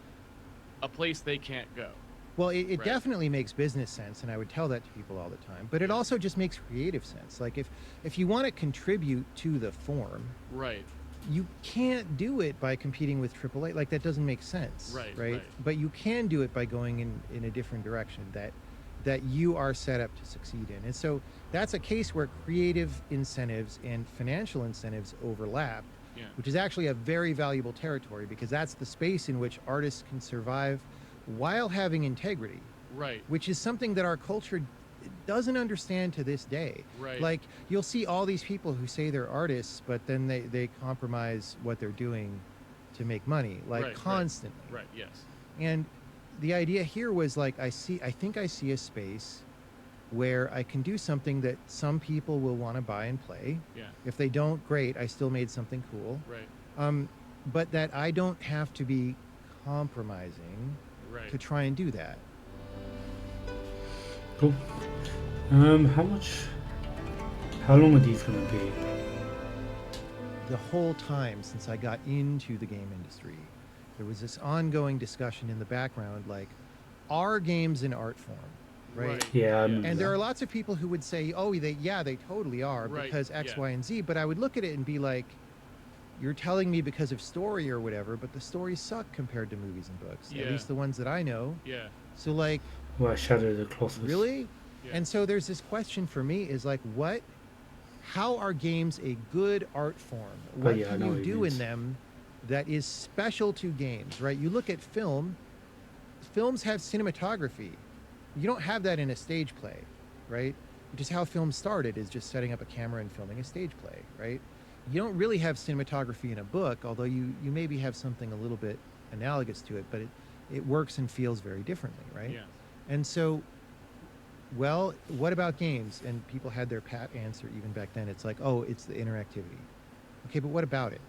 a place they can't go? Well, it Right. definitely makes business sense, and I would tell that to people all the time. But it also just makes creative sense. Like if you want to contribute to the form, Right. you can't do it by competing with AAA. Like that doesn't make sense. Right. But you can do it by going in a different direction that you are set up to succeed in. And so that's a case where creative incentives and financial incentives overlap, Yeah. which is actually a very valuable territory because that's the space in which artists can survive while having integrity, Right. which is something that our culture doesn't understand to this day. Right. Like you'll see all these people who say they're artists, but then they compromise what they're doing to make money, like Right. constantly. Right. Yes. And the idea here was like, I think I see a space where I can do something that some people will want to buy and play. Yeah. If they don't, great, I still made something cool. Right. But that I don't have to be compromising Right. to try and do that. Cool. How long are these going to be? The whole time since I got into the game industry, there was this ongoing discussion in the background, like, are games an art form, right? Yeah, I remember And there that. are lots of people who would say, oh, they totally are Right, because X, yeah. Y, and Z. But I would look at it and be like, you're telling me because of story or whatever, but the stories suck compared to movies and books, Yeah. at least the ones that I know. Yeah. So like, Well, Shadow of the Colossus. really? Yeah. And so there's this question for me is like, how are games a good art form? What yeah, I can know you what he do means. in them that is special to games, right? You look at films have cinematography. You don't have that in a stage play, right? Which is how film started, is just setting up a camera and filming a stage play, right? You don't really have cinematography in a book, although you maybe have something a little bit analogous to it, but it works and feels very differently, right? Yeah. And so, well, what about games? And people had their pat answer even back then. It's like, oh, it's the interactivity. Okay, but what about it,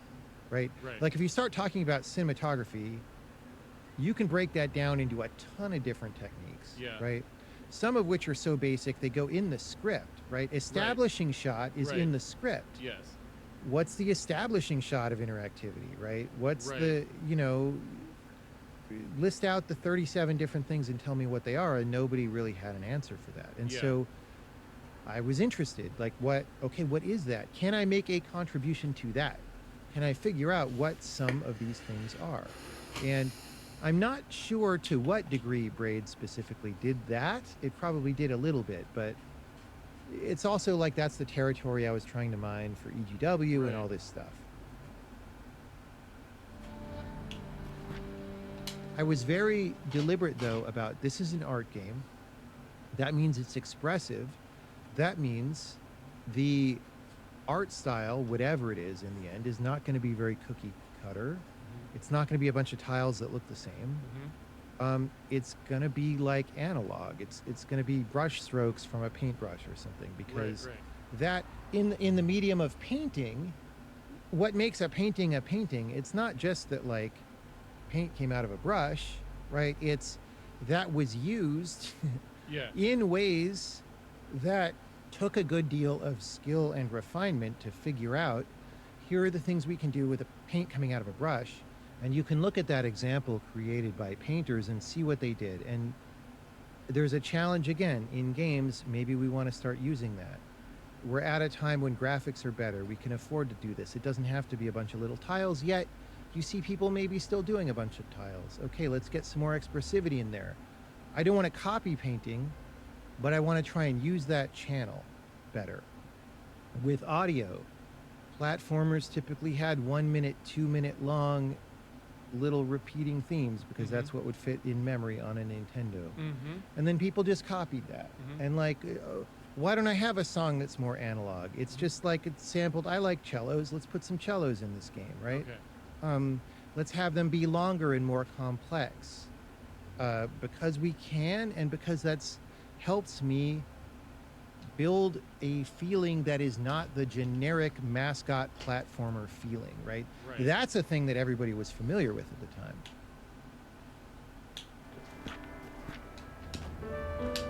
right? Right. Like if you start talking about cinematography, you can break that down into a ton of different techniques, Yeah. right? Some of which are so basic, they go in the script, right? Establishing shot is Right. in the script. Yes. what's the establishing shot of interactivity, right? What's Right. the, list out the 37 different things and tell me what they are, and nobody really had an answer for that. And Yeah. so I was interested, like, what is that? Can I make a contribution to that? Can I figure out what some of these things are? And I'm not sure to what degree Braid specifically did that. It probably did a little bit, but it's also like that's the territory I was trying to mine for EGW Right. and all this stuff. I was very deliberate, though, about this is an art game. That means it's expressive. That means the art style, whatever it is in the end, is not going to be very cookie cutter. It's not going to be a bunch of tiles that look the same. It's going to be like analog. It's going to be brush strokes from a paintbrush or something, because that in the medium of painting, what makes a painting, it's not just that like paint came out of a brush, right? It's that was used Yeah. in ways that took a good deal of skill and refinement to figure out, here are the things we can do with a paint coming out of a brush. And you can look at that example created by painters and see what they did. And there's a challenge again in games. Maybe we want to start using that. We're at a time when graphics are better. We can afford to do this. It doesn't have to be a bunch of little tiles yet. You see people maybe still doing a bunch of tiles. Okay, let's get some more expressivity in there. I don't want to copy painting, but I want to try and use that channel better. With audio, platformers typically had 1 minute, 2 minute long little repeating themes, because that's what would fit in memory on a Nintendo. And then people just copied that. And like, why don't I have a song that's more analog? It's just like it's sampled. I like cellos. Let's put some cellos in this game, right? Let's have them be longer and more complex, because we can, and because that's helps me build a feeling that is not the generic mascot platformer feeling, right? That's a thing that everybody was familiar with at the time.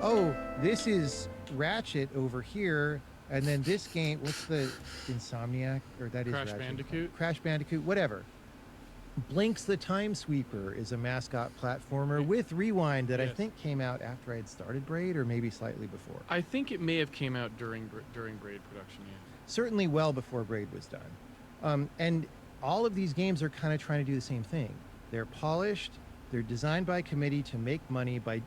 Oh, this is Ratchet over here, and then this game, what's the Insomniac, or that is Crash Ratchet. Bandicoot? Crash Bandicoot, whatever. Blinks the Time Sweeper is a mascot platformer with rewind that I think came out after I had started Braid, or maybe slightly before. I think it may have came out during Braid production, yeah. Certainly well before Braid was done. And all of these games are kind of trying to do the same thing. They're polished, they're designed by committee to make money by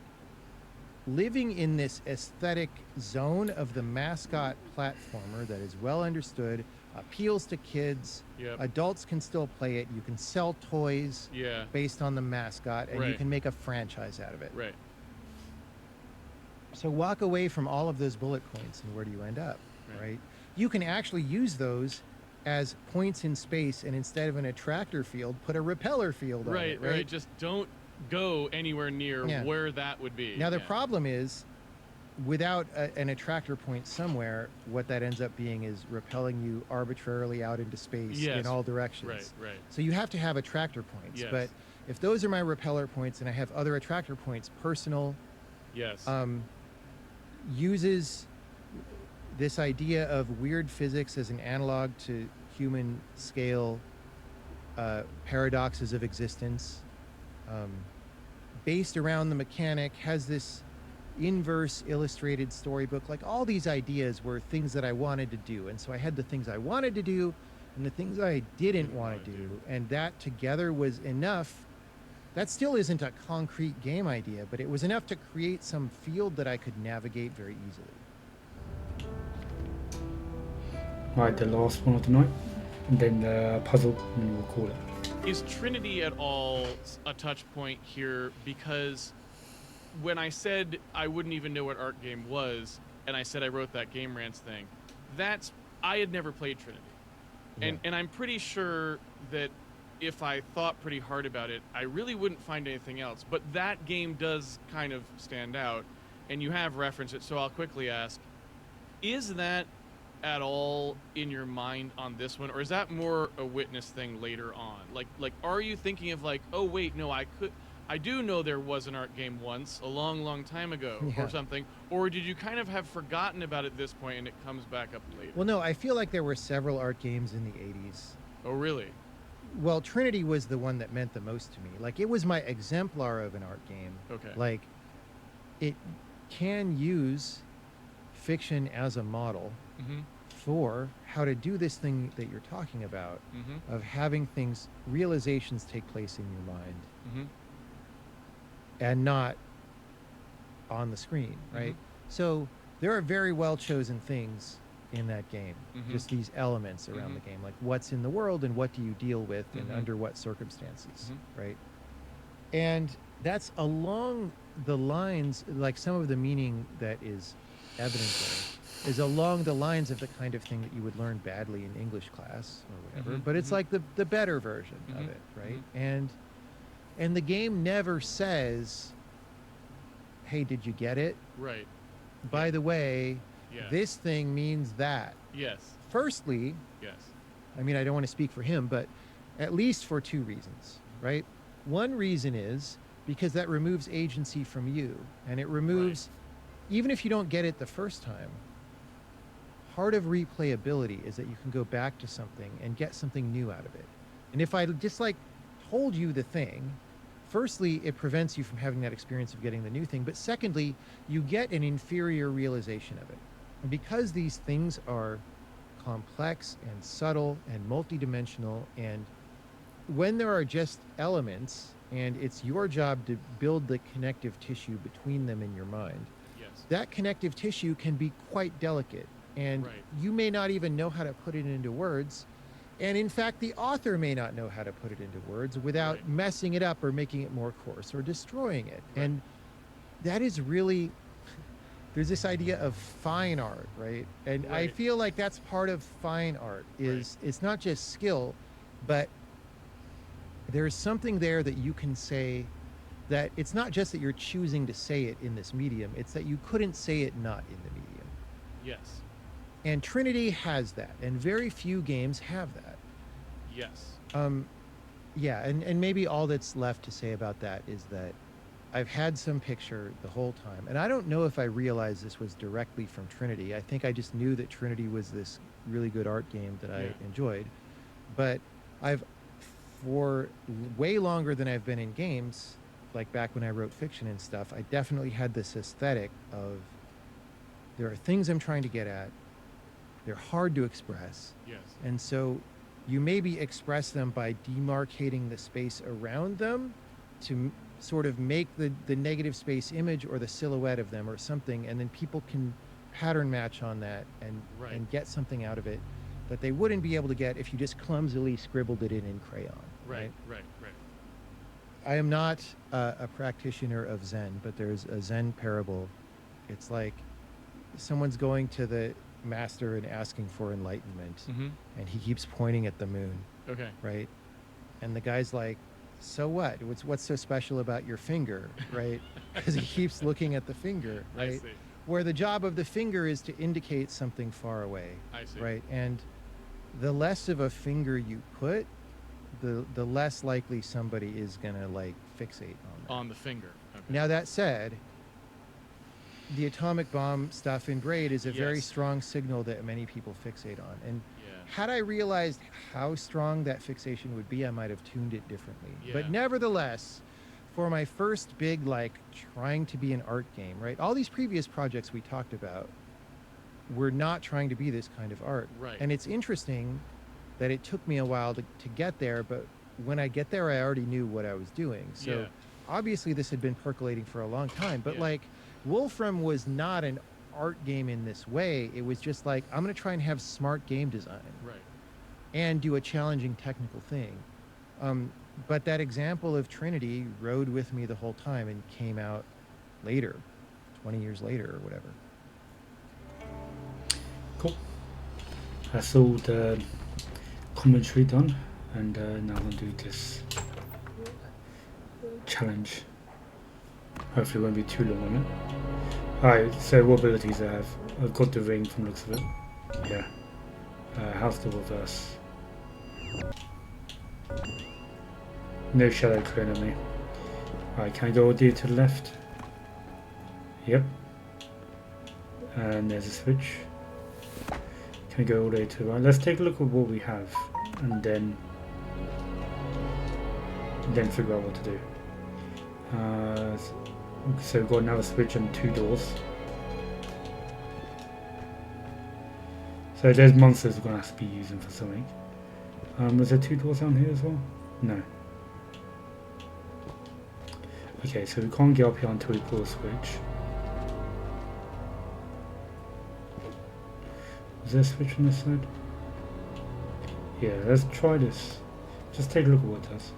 living in this aesthetic zone of the mascot platformer that is well understood, appeals to kids. Adults can still play it. You can sell toys based on the mascot, and you can make a franchise out of it. So walk away from all of those bullet points, and where do you end up, right? You can actually use those as points in space, and instead of an attractor field, put a repeller field on it, right? Just don't go anywhere near where that would be. Now, the problem is, without an attractor point somewhere, what that ends up being is repelling you arbitrarily out into space in all directions. So you have to have attractor points. But if those are my repeller points and I have other attractor points, personal, uses this idea of weird physics as an analog to human scale paradoxes of existence, based around the mechanic, has this inverse illustrated storybook. Like, all these ideas were things that I wanted to do, and so I had the things I wanted to do and the things I didn't want to do, and that together was enough. That still isn't a concrete game idea, but it was enough to create some field that I could navigate very easily. Right, the last one of the night, and then the puzzle, and we'll call it. Is Trinity at all a touch point here? Because when I said I wouldn't even know what art game was, and I said I wrote that Game Rants thing, I had never played Trinity. And I'm pretty sure that if I thought pretty hard about it, I really wouldn't find anything else. But that game does kind of stand out, and you have referenced it, so I'll quickly ask, is that at all in your mind on this one, or is that more a Witness thing later on? Like are you thinking of like, oh wait, no, I do know there was an art game once, a long, long time ago, Yeah. or something. Or did you kind of have forgotten about it at this point and it comes back up later? Well, no, I feel like there were several art games in the 80s. Oh, really? Well, Trinity was the one that meant the most to me. Like, it was my exemplar of an art game. Okay. Like, it can use fiction as a model Mm-hmm. for how to do this thing that you're talking about, Mm-hmm. of having things, realizations take place in your mind Mm-hmm. and not on the screen, right? So there are very well chosen things in that game, Mhm. just these elements around Mhm. the game, like what's in the world and what do you deal with and Mhm. under what circumstances, Mhm. right? And that's along the lines, like some of the meaning that is evident there is along the lines of the kind of thing that you would learn badly in English class or whatever, Mhm. but it's Mhm. like the better version of Mhm. it, right? Mhm. And the game never says, hey, did you get it? Right. By the way, Yeah. this thing means that. Yes. Firstly, Yes. I mean, I don't want to speak for him, but at least for two reasons, right? One reason is because that removes agency from you, and it removes, even if you don't get it the first time, part of replayability is that you can go back to something and get something new out of it. And if I just like told you the thing, firstly, it prevents you from having that experience of getting the new thing, but secondly, you get an inferior realization of it. And because these things are complex and subtle and multidimensional, and when there are just elements and it's your job to build the connective tissue between them in your mind, Yes. that connective tissue can be quite delicate, and Right. you may not even know how to put it into words. And in fact, the author may not know how to put it into words without Right. messing it up or making it more coarse or destroying it. Right. And that is really, there's this idea of fine art, right? And I Right. feel like that's part of fine art is it's not just skill, but there's something there that you can say, that it's not just that you're choosing to say it in this medium, it's that you couldn't say it not in the medium. Yes. And Trinity has that, and very few games have that. Yes. Yeah, and maybe all that's left to say about that is that I've had some picture the whole time, and I don't know if I realized this was directly from Trinity. I think I just knew that Trinity was this really good art game that I Yeah. enjoyed. But I've, for way longer than I've been in games, like back when I wrote fiction and stuff, I definitely had this aesthetic of there are things I'm trying to get at, they're hard to express, Yes. and so you maybe express them by demarcating the space around them to sort of make the negative space image or the silhouette of them or something, and then people can pattern match on that and Right. and get something out of it that they wouldn't be able to get if you just clumsily scribbled it in crayon. Right. Right. Right. I am not a practitioner of Zen, but there's a Zen parable. It's like someone's going to the master and asking for enlightenment, Mm-hmm. and he keeps pointing at the moon, Okay. right? And the guy's like, so what? What's so special about your finger, right? Because he keeps looking at the finger, I right? see. Where the job of the finger is to indicate something far away, I see. right? And the less of a finger you put, the less likely somebody is gonna like fixate on that. On the finger. Okay. Now that said, the atomic bomb stuff in Braid is a very Yes. strong signal that many people fixate on. And Yeah. had I realized how strong that fixation would be, I might have tuned it differently. Yeah. But nevertheless, for my first big, like, trying to be an art game, right? All these previous projects we talked about were not trying to be this kind of art. Right. And it's interesting that it took me a while to get there, but when I get there, I already knew what I was doing. So Yeah. obviously this had been percolating for a long time, but Yeah. like Wolfram was not an art game in this way. It was just like, I'm going to try and have smart game design Right. and do a challenging technical thing. But that example of Trinity rode with me the whole time and came out later, 20 years later or whatever. Cool. That's all the commentary done, and now I'm going to do this challenge. Hopefully it won't be too long on it. Alright, so what abilities I have? I've got the ring from the looks of it. Yeah. How's the reverse? No shadow clone on me. Right, can I go all the way to the left? Yep. And there's a switch. Can I go all the way to the right? Let's take a look at what we have and then figure out what to do. So we've got another switch and 2 doors. So there's monsters we're going to have to be using for something. Was there 2 doors down here as well? No. Okay, so we can't get up here until we pull a switch. Is there a switch on this side? Yeah, let's try this. Just take a look at what it does.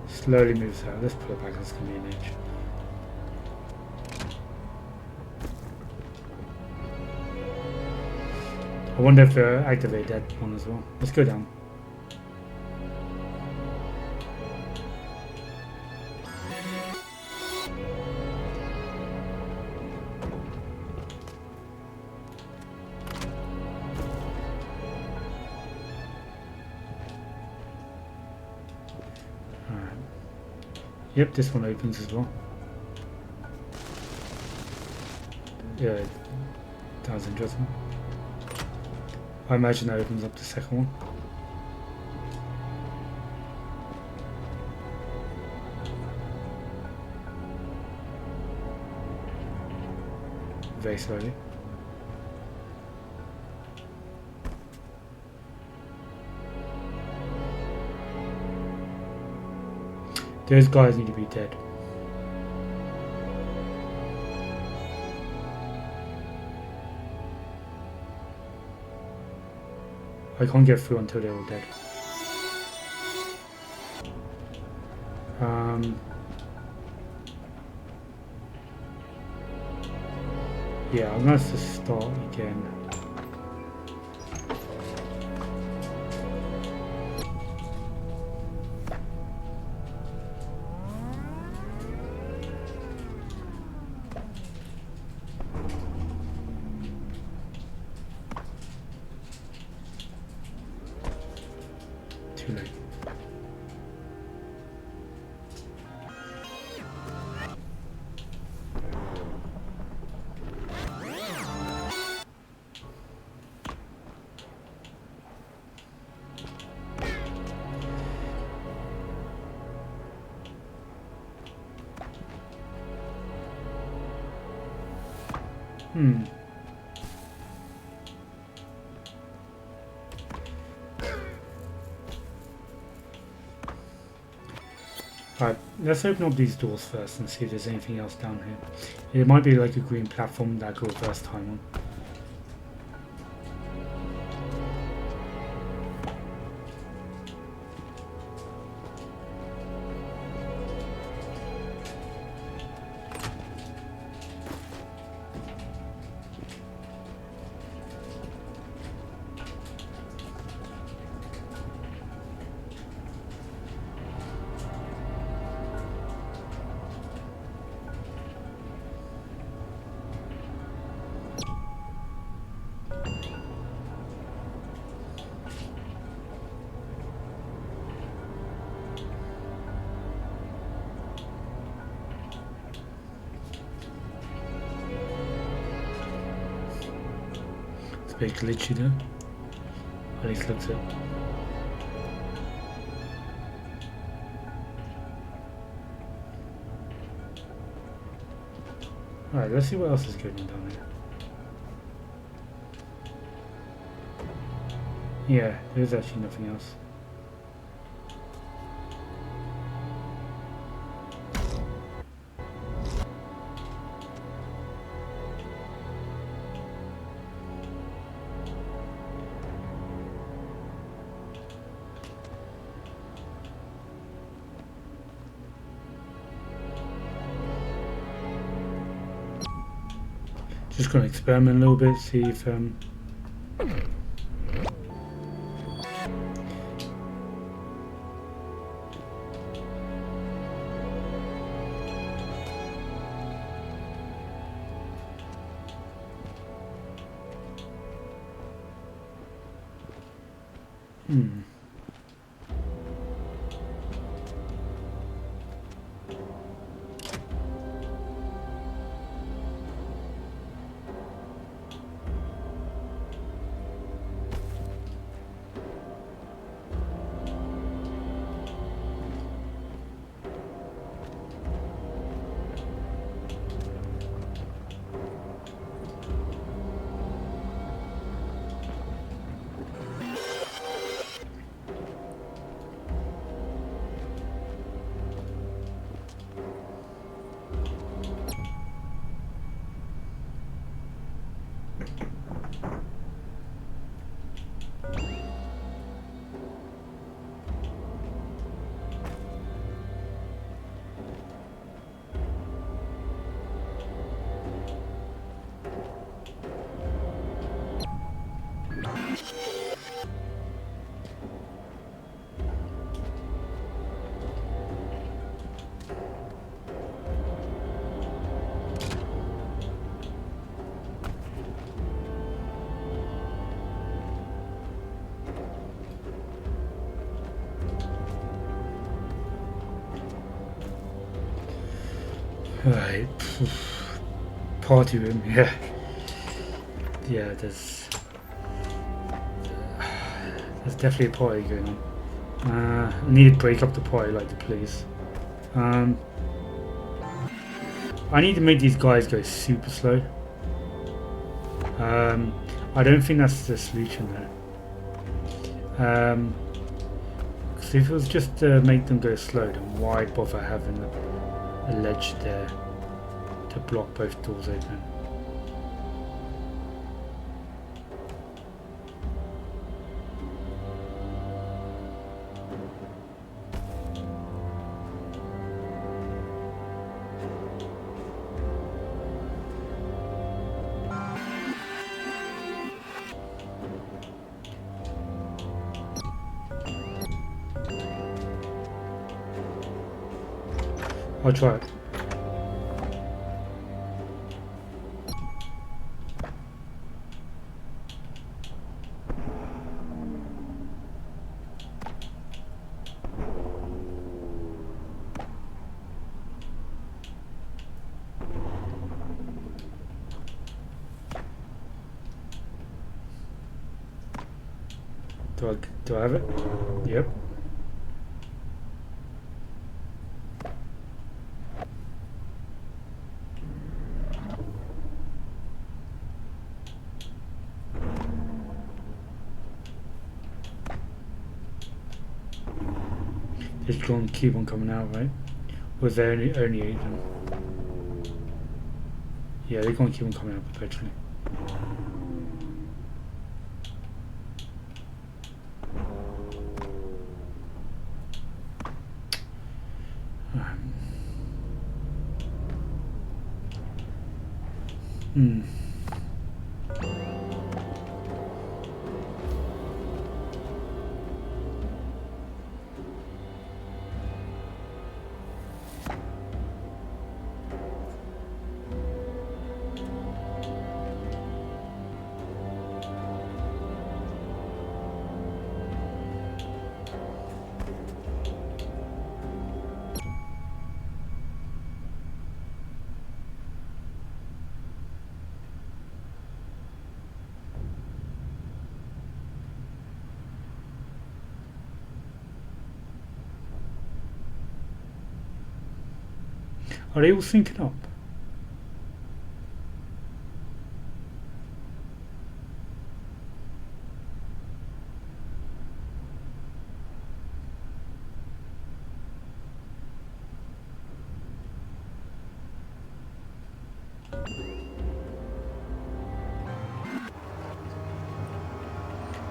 Slowly moves out. Let's pull it back. That's going to be an edge. I wonder if they activate that one as well. Let's go down. Yep, this one opens as well. Yeah, that was interesting. I imagine that opens up the second one. Very slowly. Those guys need to be dead. I can't get through until they're all dead. Yeah, I'm gonna have to start again. Too late. Alright, let's open up these doors first and see if there's anything else down here. It might be like a green platform that I go first time on. It's a bit glitchy there. At least looks it. Alright, let's see what else is going on down here. Yeah, there's actually nothing else. Just gonna experiment a little bit, see if Right. Party room, yeah. Yeah, there's definitely a party going on. I need to break up the party like the police. I need to make these guys go super slow. I don't think that's the solution there. Because if it was just to make them go slow, then why bother having a ledge there to block both doors open? I'll try it. Do I have it? Yep. There's drawn cube one coming out, right? Was there only 8 of them? Yeah, they're going to keep on coming out perpetually. Are they all syncing up?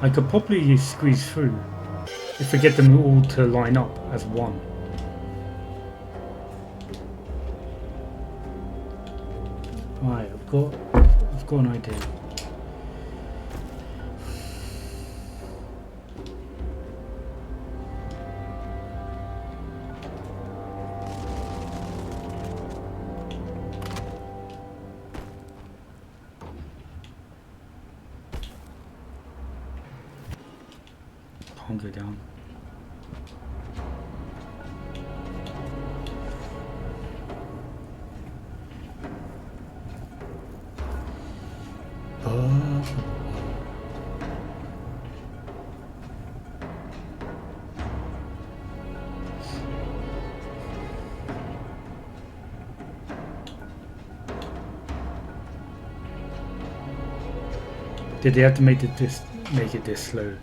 I could probably squeeze through if I get them all to line up as one. Right, I've got an idea. Can't go down. Did they have to make it this slow?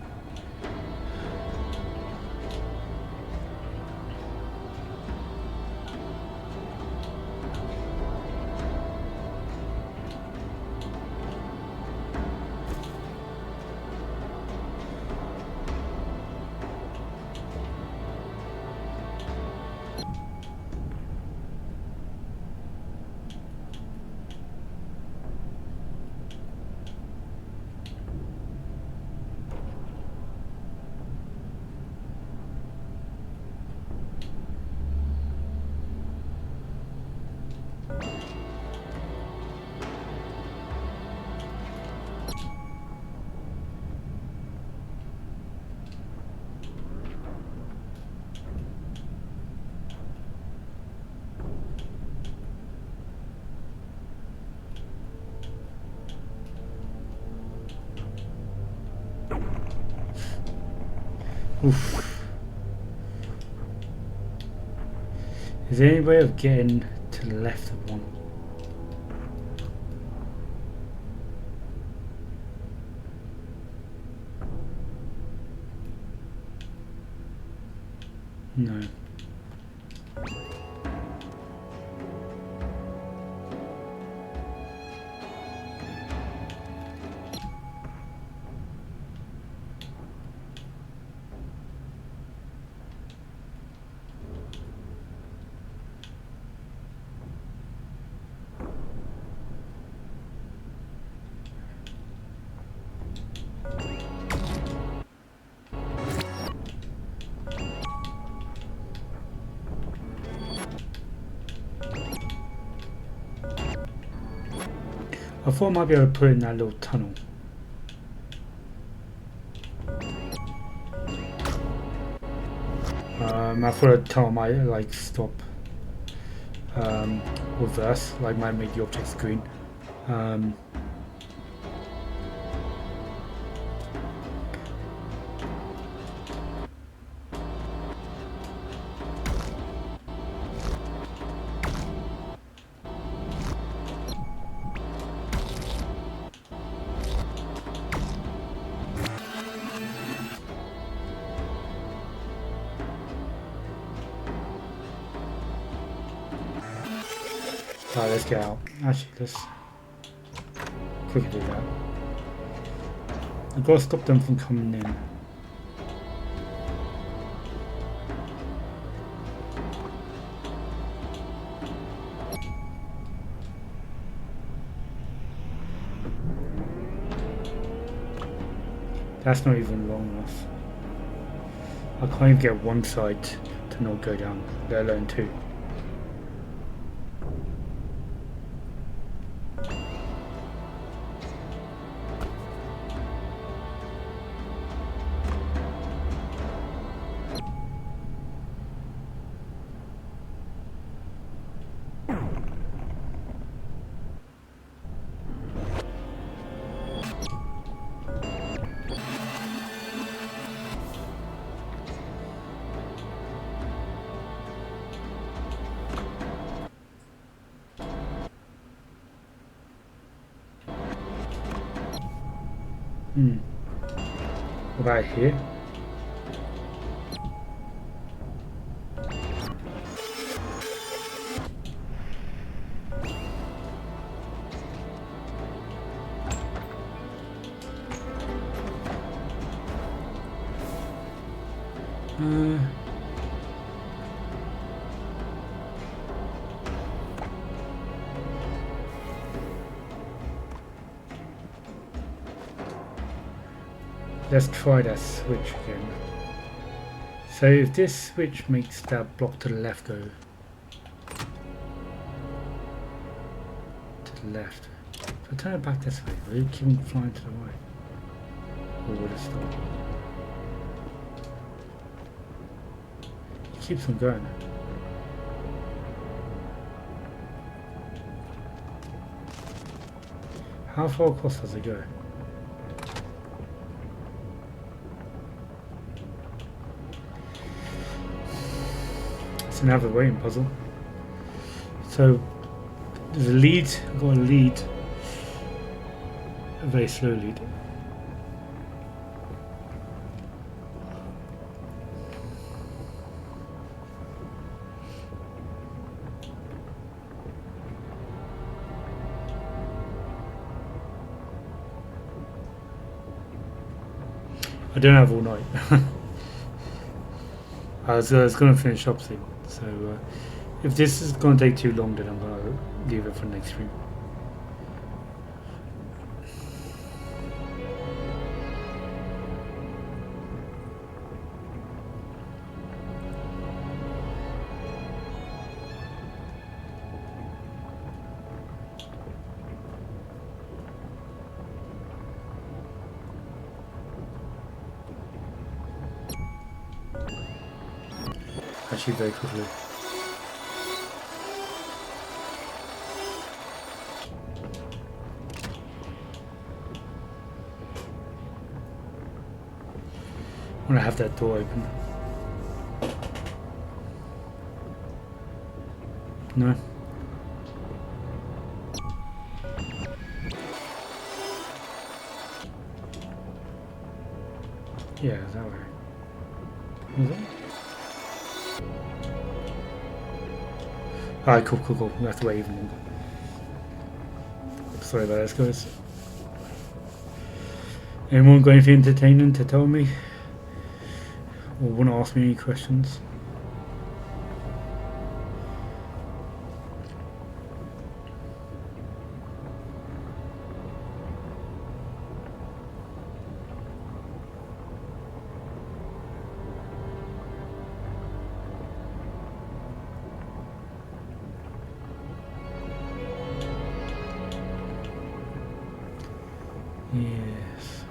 Oof. Is there any way of getting to the left of one? No. I thought I might be able to put it in that little tunnel. I thought a tunnel might like stop reverse, like might make the objects green. Um, Alright, let's get out. Actually, let's quickly do that. I've got to stop them from coming in. That's not even long enough. I can't even get one side to not go down, let alone two. What about here? Let's try that switch again. So if this switch makes that block to the left go to the left, if I turn it back this way, will it keep on flying to the right? Or will it stop? It keeps on going. How far across does it go? It's another waiting puzzle. So there's a lead, I've got a lead, a very slow lead. I don't have all night. I was going to finish up soon, so if this is going to take too long, then I'm going to leave it for next stream. Actually, very quickly. when I have that door open. No. Yeah, is that way? Was it? Alright, cool. We have to wait even longer. Sorry about this, guys. Anyone got anything entertaining to tell me? Or want to ask me any questions? Yes.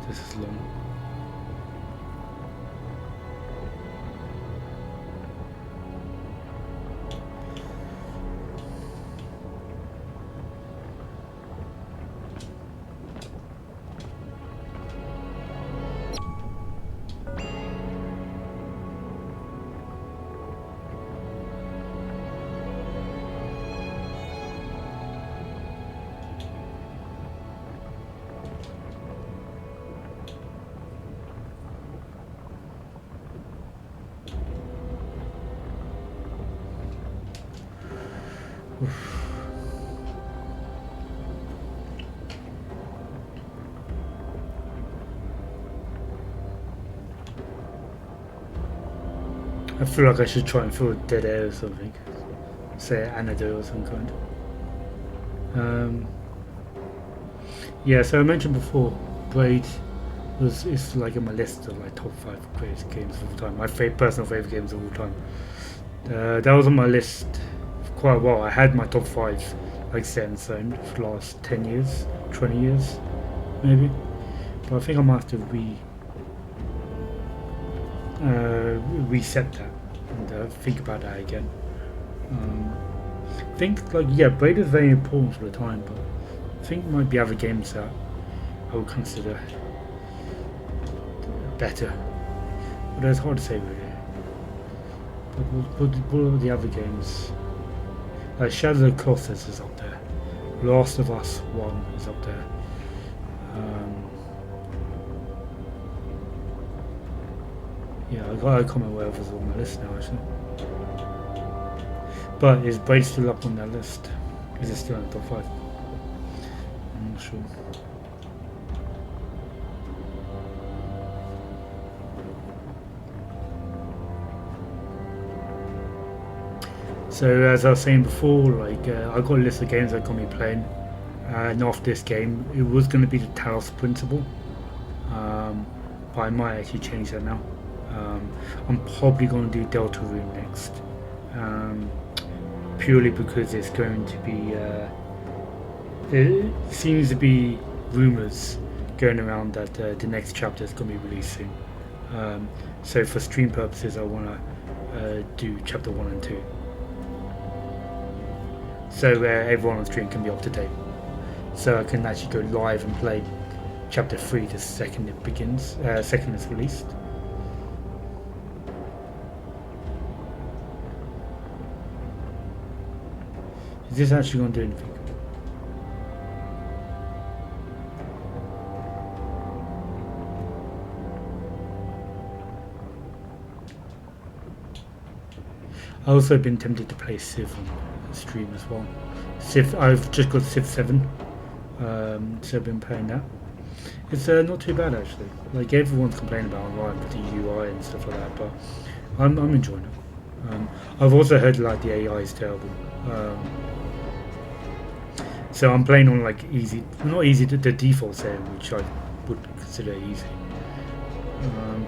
This is long. I feel like I should try and fill dead air or something. Say an antidote or some kind. Yeah, so I mentioned before, Braid is like on my list of like top 5 greatest games of all time. My personal favorite games of all time. That was on my list for quite a while. I had my top 5 like set in stone for the last 10 years, 20 years, maybe. But I think I might have to reset that and think about that again. I think like Braid is very important for the time, but I think there might be other games that I would consider better. But it's hard to say really. But what are the other games? Like Shadow of the Colossus is up there. Last of Us 1 is up there. Yeah, I can't remember what else is on my list now actually. But is Braid still up on that list? Is it still in the top 5? I'm not sure. So as I was saying before, like I got a list of games that got me playing, and after this game, it was going to be the Talos Principle, but I might actually change that now. I'm probably going to do Deltarune next, purely because it's going to be. There seems to be rumours going around that the next chapter is going to be released soon. So for stream purposes, I want to do chapter 1 and 2. So everyone on stream can be up to date. So I can actually go live and play chapter 3 the second it begins, second it's released. Is this actually going to do anything? I've also been tempted to play Civ on stream as well. Civ, I've just got Civ 7, so I've been playing that. It's not too bad actually. Like everyone's complaining about online with the UI and stuff like that, but I'm enjoying it. I've also heard like the AI is terrible. So I'm playing on like easy, not easy, the default setting, which I would consider easy.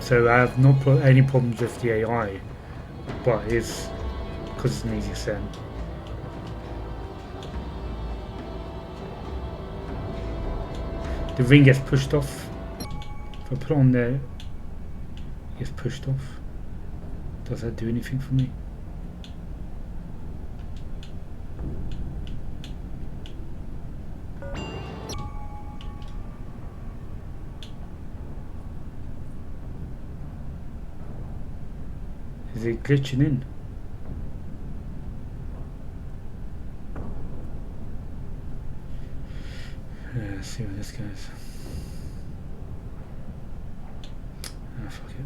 So I have not any problems with the AI, but it's because it's an easy setting. The ring gets pushed off. If I put it on there, it gets pushed off. Does that do anything for me? Is it glitching in? Let's see where this goes. Ah, fuck it.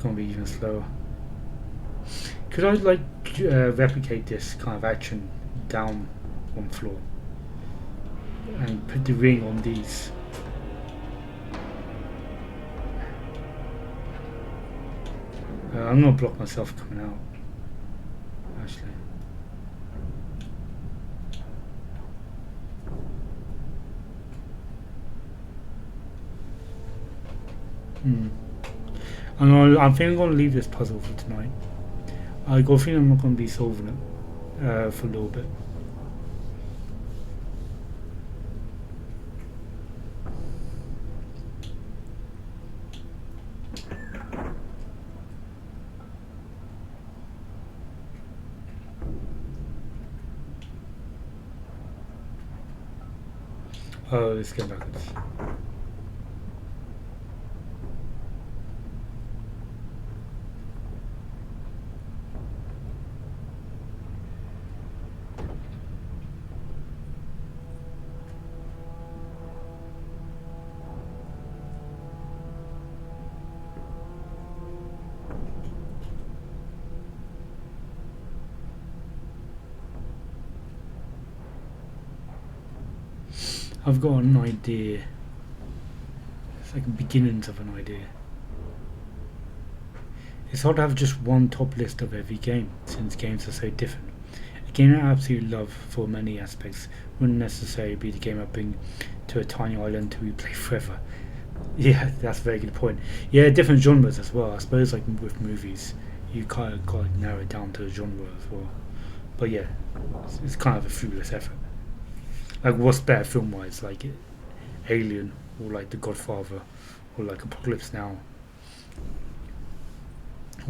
Gonna be even slower. Could I like replicate this kind of action down one floor and put the ring on these? I'm gonna block myself coming out. Actually. I think I'm gonna leave this puzzle for tonight. I think I'm not gonna be solving it for a little bit. Oh, let's get backwards. I've got an idea. It's like beginnings of an idea. It's hard to have just one top list of every game, since games are so different. A game I absolutely love for many aspects wouldn't necessarily be the game I bring to a tiny island to replay forever. Yeah, that's a very good point. Yeah, different genres as well. I suppose like with movies, you kind of got to narrow it down to a genre as well. But yeah, it's kind of a fruitless effort. Like what's better film wise, like Alien or like The Godfather or like Apocalypse Now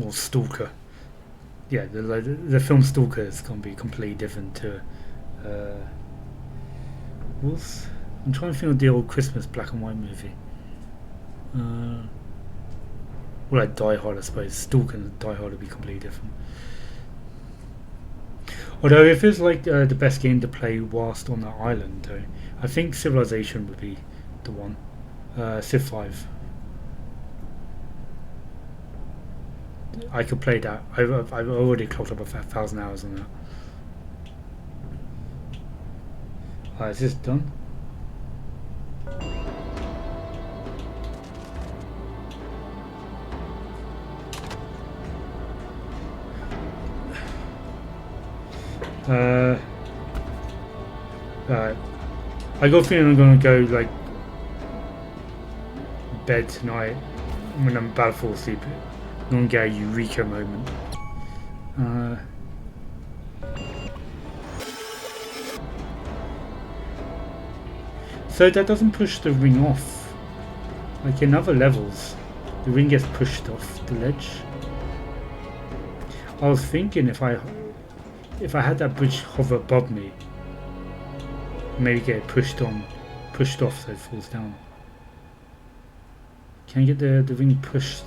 or Stalker. Yeah, the film Stalker is gonna be completely different to I'm trying to think of the old Christmas black and white movie. Or like Die Hard, I suppose. Stalker and Die Hard would be completely different. Although if it's like the best game to play whilst on that island, though, I think Civilization would be the one. Civ 5. I could play that. I've already clocked up 1,000 hours on that. Is this done? Alright. I got a feeling I'm gonna go like bed tonight when I'm about to fall asleep. I'm gonna get a eureka moment. So that doesn't push the ring off. Like in other levels, the ring gets pushed off the ledge. I was thinking if I had that bridge hover above me, maybe get it pushed off so it falls down. Can I get the ring pushed?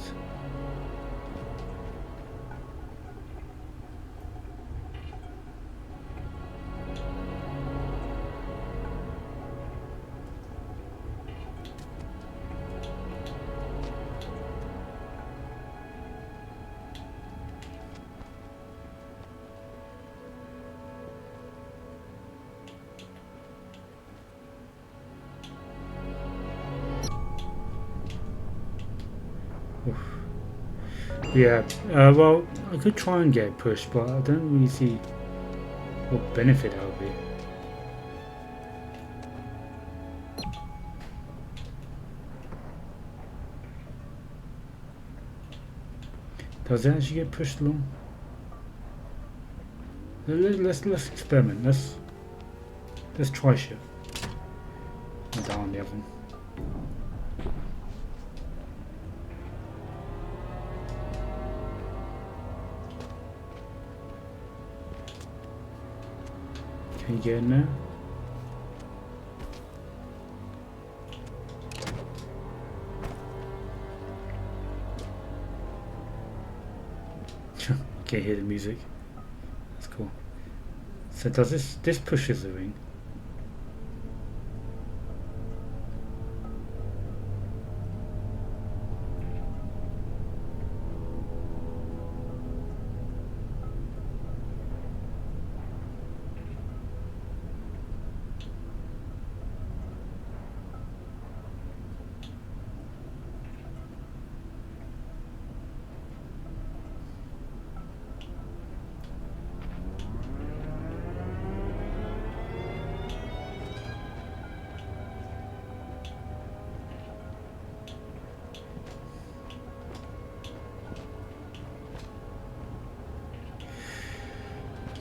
Yeah, well, I could try and get it pushed, but I don't really see. what benefit that would be. Does it actually get pushed along? Let's experiment. Let's try shit. Down the other one. Can you get in there? Can't hear the music. That's cool. So does this pushes the ring?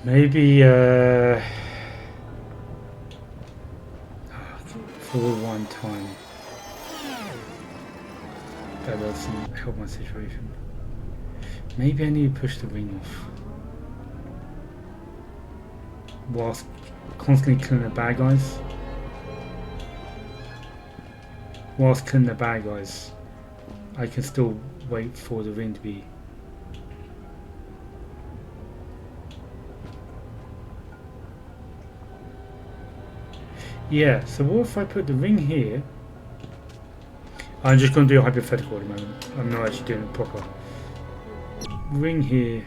Maybe for one time that doesn't help my situation. Maybe I need to push the ring off whilst constantly killing the bad guys. Whilst killing the bad guys, I can still wait for the ring to be. Yeah, so what if I put the ring here? I'm just going to do a hypothetical at the moment. I'm not actually doing it proper. Ring here.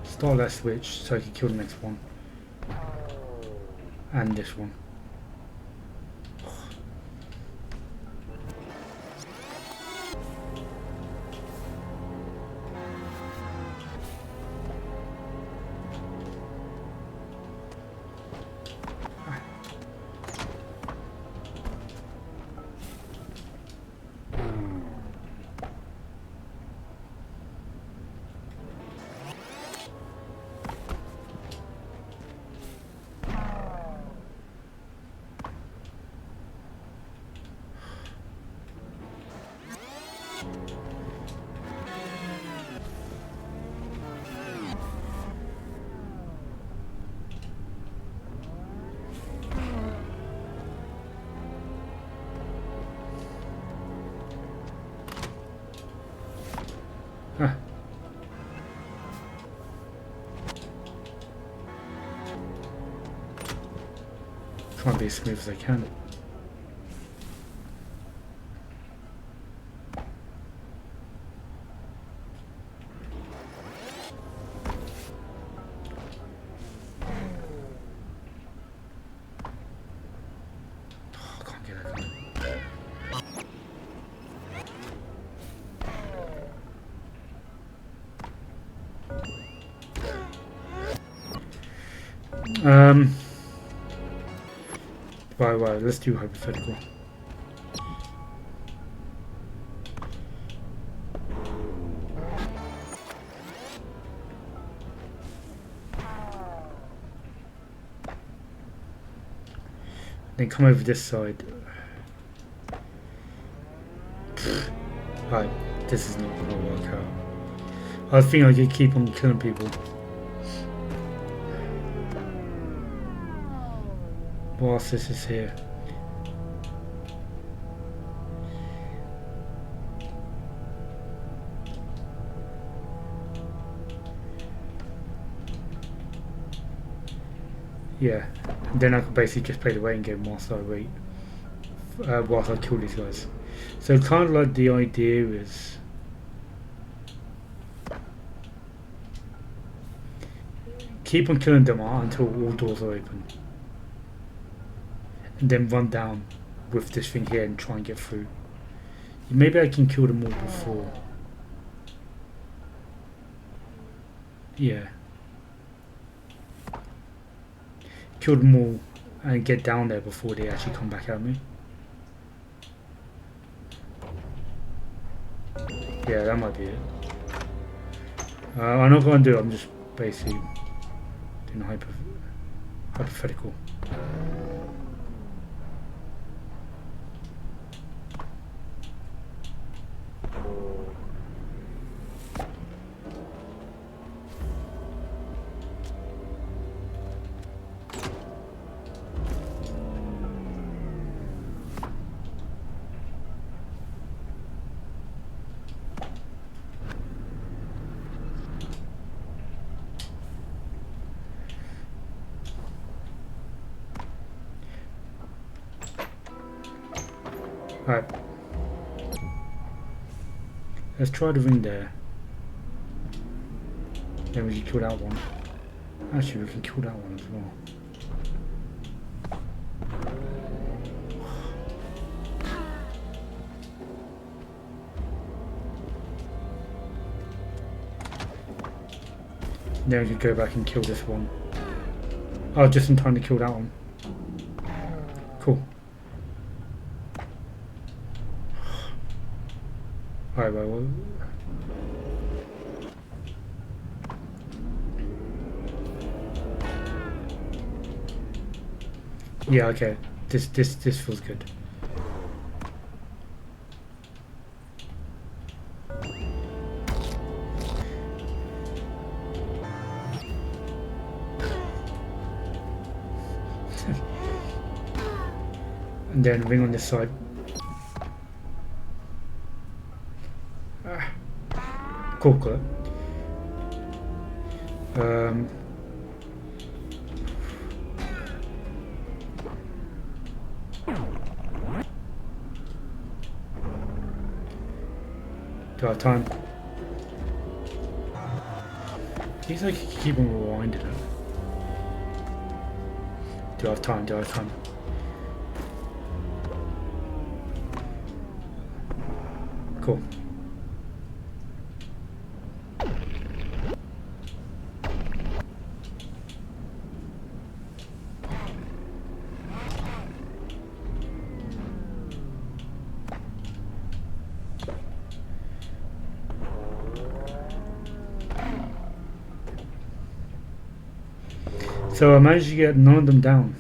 Start that switch so I can kill the next one. And this one. Ah. Try and be as smooth as I can. Oh, I can't get that going. Right, let's do hypothetical. Then come over this side. Right, this is not gonna work out. I think I could keep on killing people. Whilst this is here. Yeah, and then I could basically just play the waiting game whilst I wait, whilst I kill these guys. So kind of like the idea is keep on killing them until all doors are open. And then run down with this thing here and try and get through. Maybe I can kill them all before. Yeah. Kill them all and get down there before they actually come back at me. Yeah, that might be it. I'm not going to do it, I'm just basically doing a hypothetical. Alright. Let's try the ring there. Then we can kill that one. Actually, we can kill that one as well. Then we could go back and kill this one. Oh, just in time to kill that one. Cool. Alright, well... Yeah, okay. This feels good. And then ring on this side. Cool, got it. Do I have time? These I can keep on rewinding it. Do I have time? Do I have time? Cool. So I managed to get none of them down.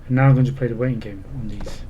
And now I'm going to play the waiting game on these.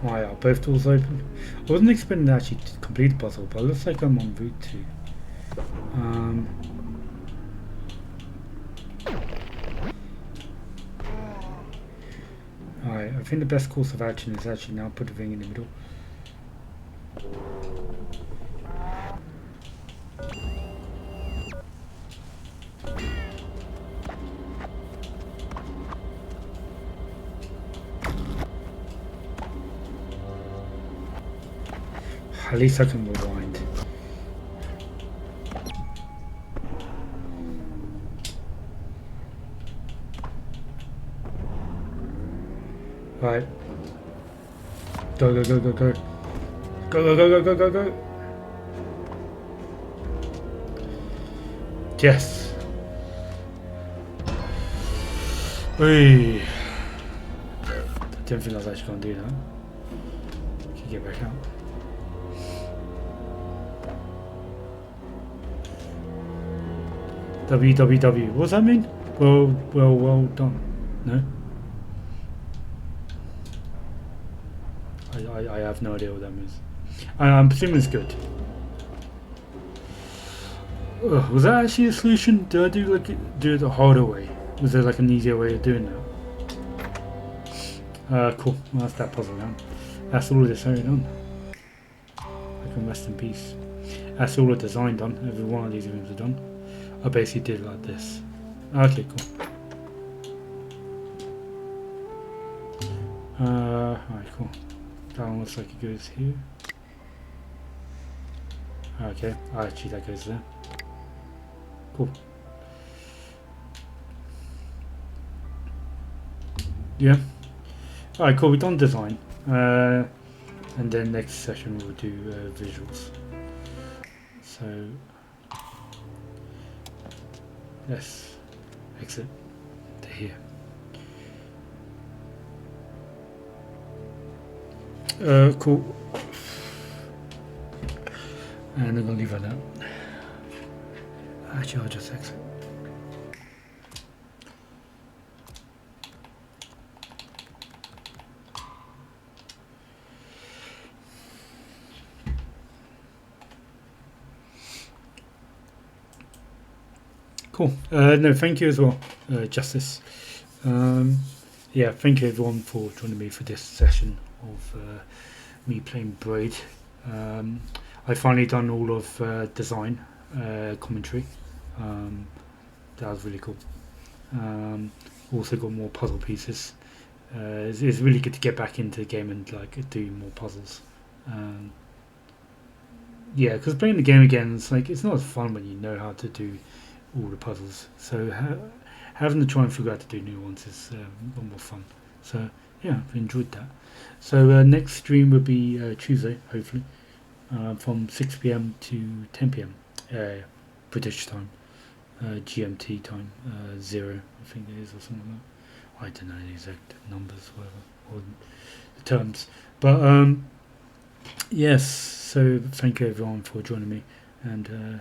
Why are both doors open? I wasn't expecting to actually complete the puzzle, but it looks like I'm on route 2. Alright, I think the best course of action is actually now put the ring in the middle. At least I can rewind. Right. Go, go, go, go, go. Go, go, go, go, go, go, go. Yes. Hey. I didn't think I was actually going to do that. Can get back out. www. What does that mean? Well done. No? I have no idea what that means. I'm presuming it's good. Was that actually a solution? Did I do it the harder way? Was there like an easier way of doing that? Cool. Well, that's that puzzle done. That's all this area done. can rest in peace. That's all the design done. Every one of these rooms are done. I basically did it like this. Okay, cool. Alright, cool. That one looks like it goes here. Okay, actually that goes there. Cool. Yeah. Alright, cool. We've done design. And then next session we'll do visuals. So let's exit to here. Cool. And I'm gonna leave it at that. Actually, I'll just exit. Cool. No, thank you as well, Justice. Yeah, thank you everyone for joining me for this session of me playing Braid. I finally done all of design commentary. That was really cool. Also got more puzzle pieces. It's really good to get back into the game and like do more puzzles. Yeah, because playing the game again, it's not as fun when you know how to do all the puzzles. So having to try and figure out to do new ones is a lot more fun. So yeah, I've enjoyed that. So next stream will be Tuesday, hopefully, from 6 p.m. to 10 p.m. British time, GMT time, 0 I think it is, or something like that. I don't know the exact numbers, whatever, or the terms. But yes, so thank you everyone for joining me. And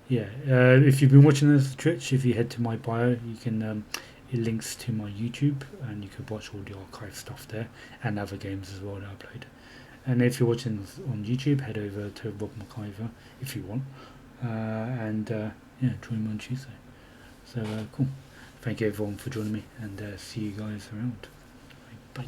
yeah, if you've been watching this on Twitch, if you head to my bio, you can it links to my YouTube, and you can watch all the archive stuff there and other games as well that I played. And if you're watching this on YouTube, head over to Rob McIver if you want, and yeah, join me on Tuesday. So cool. Thank you everyone for joining me, and see you guys around. Bye.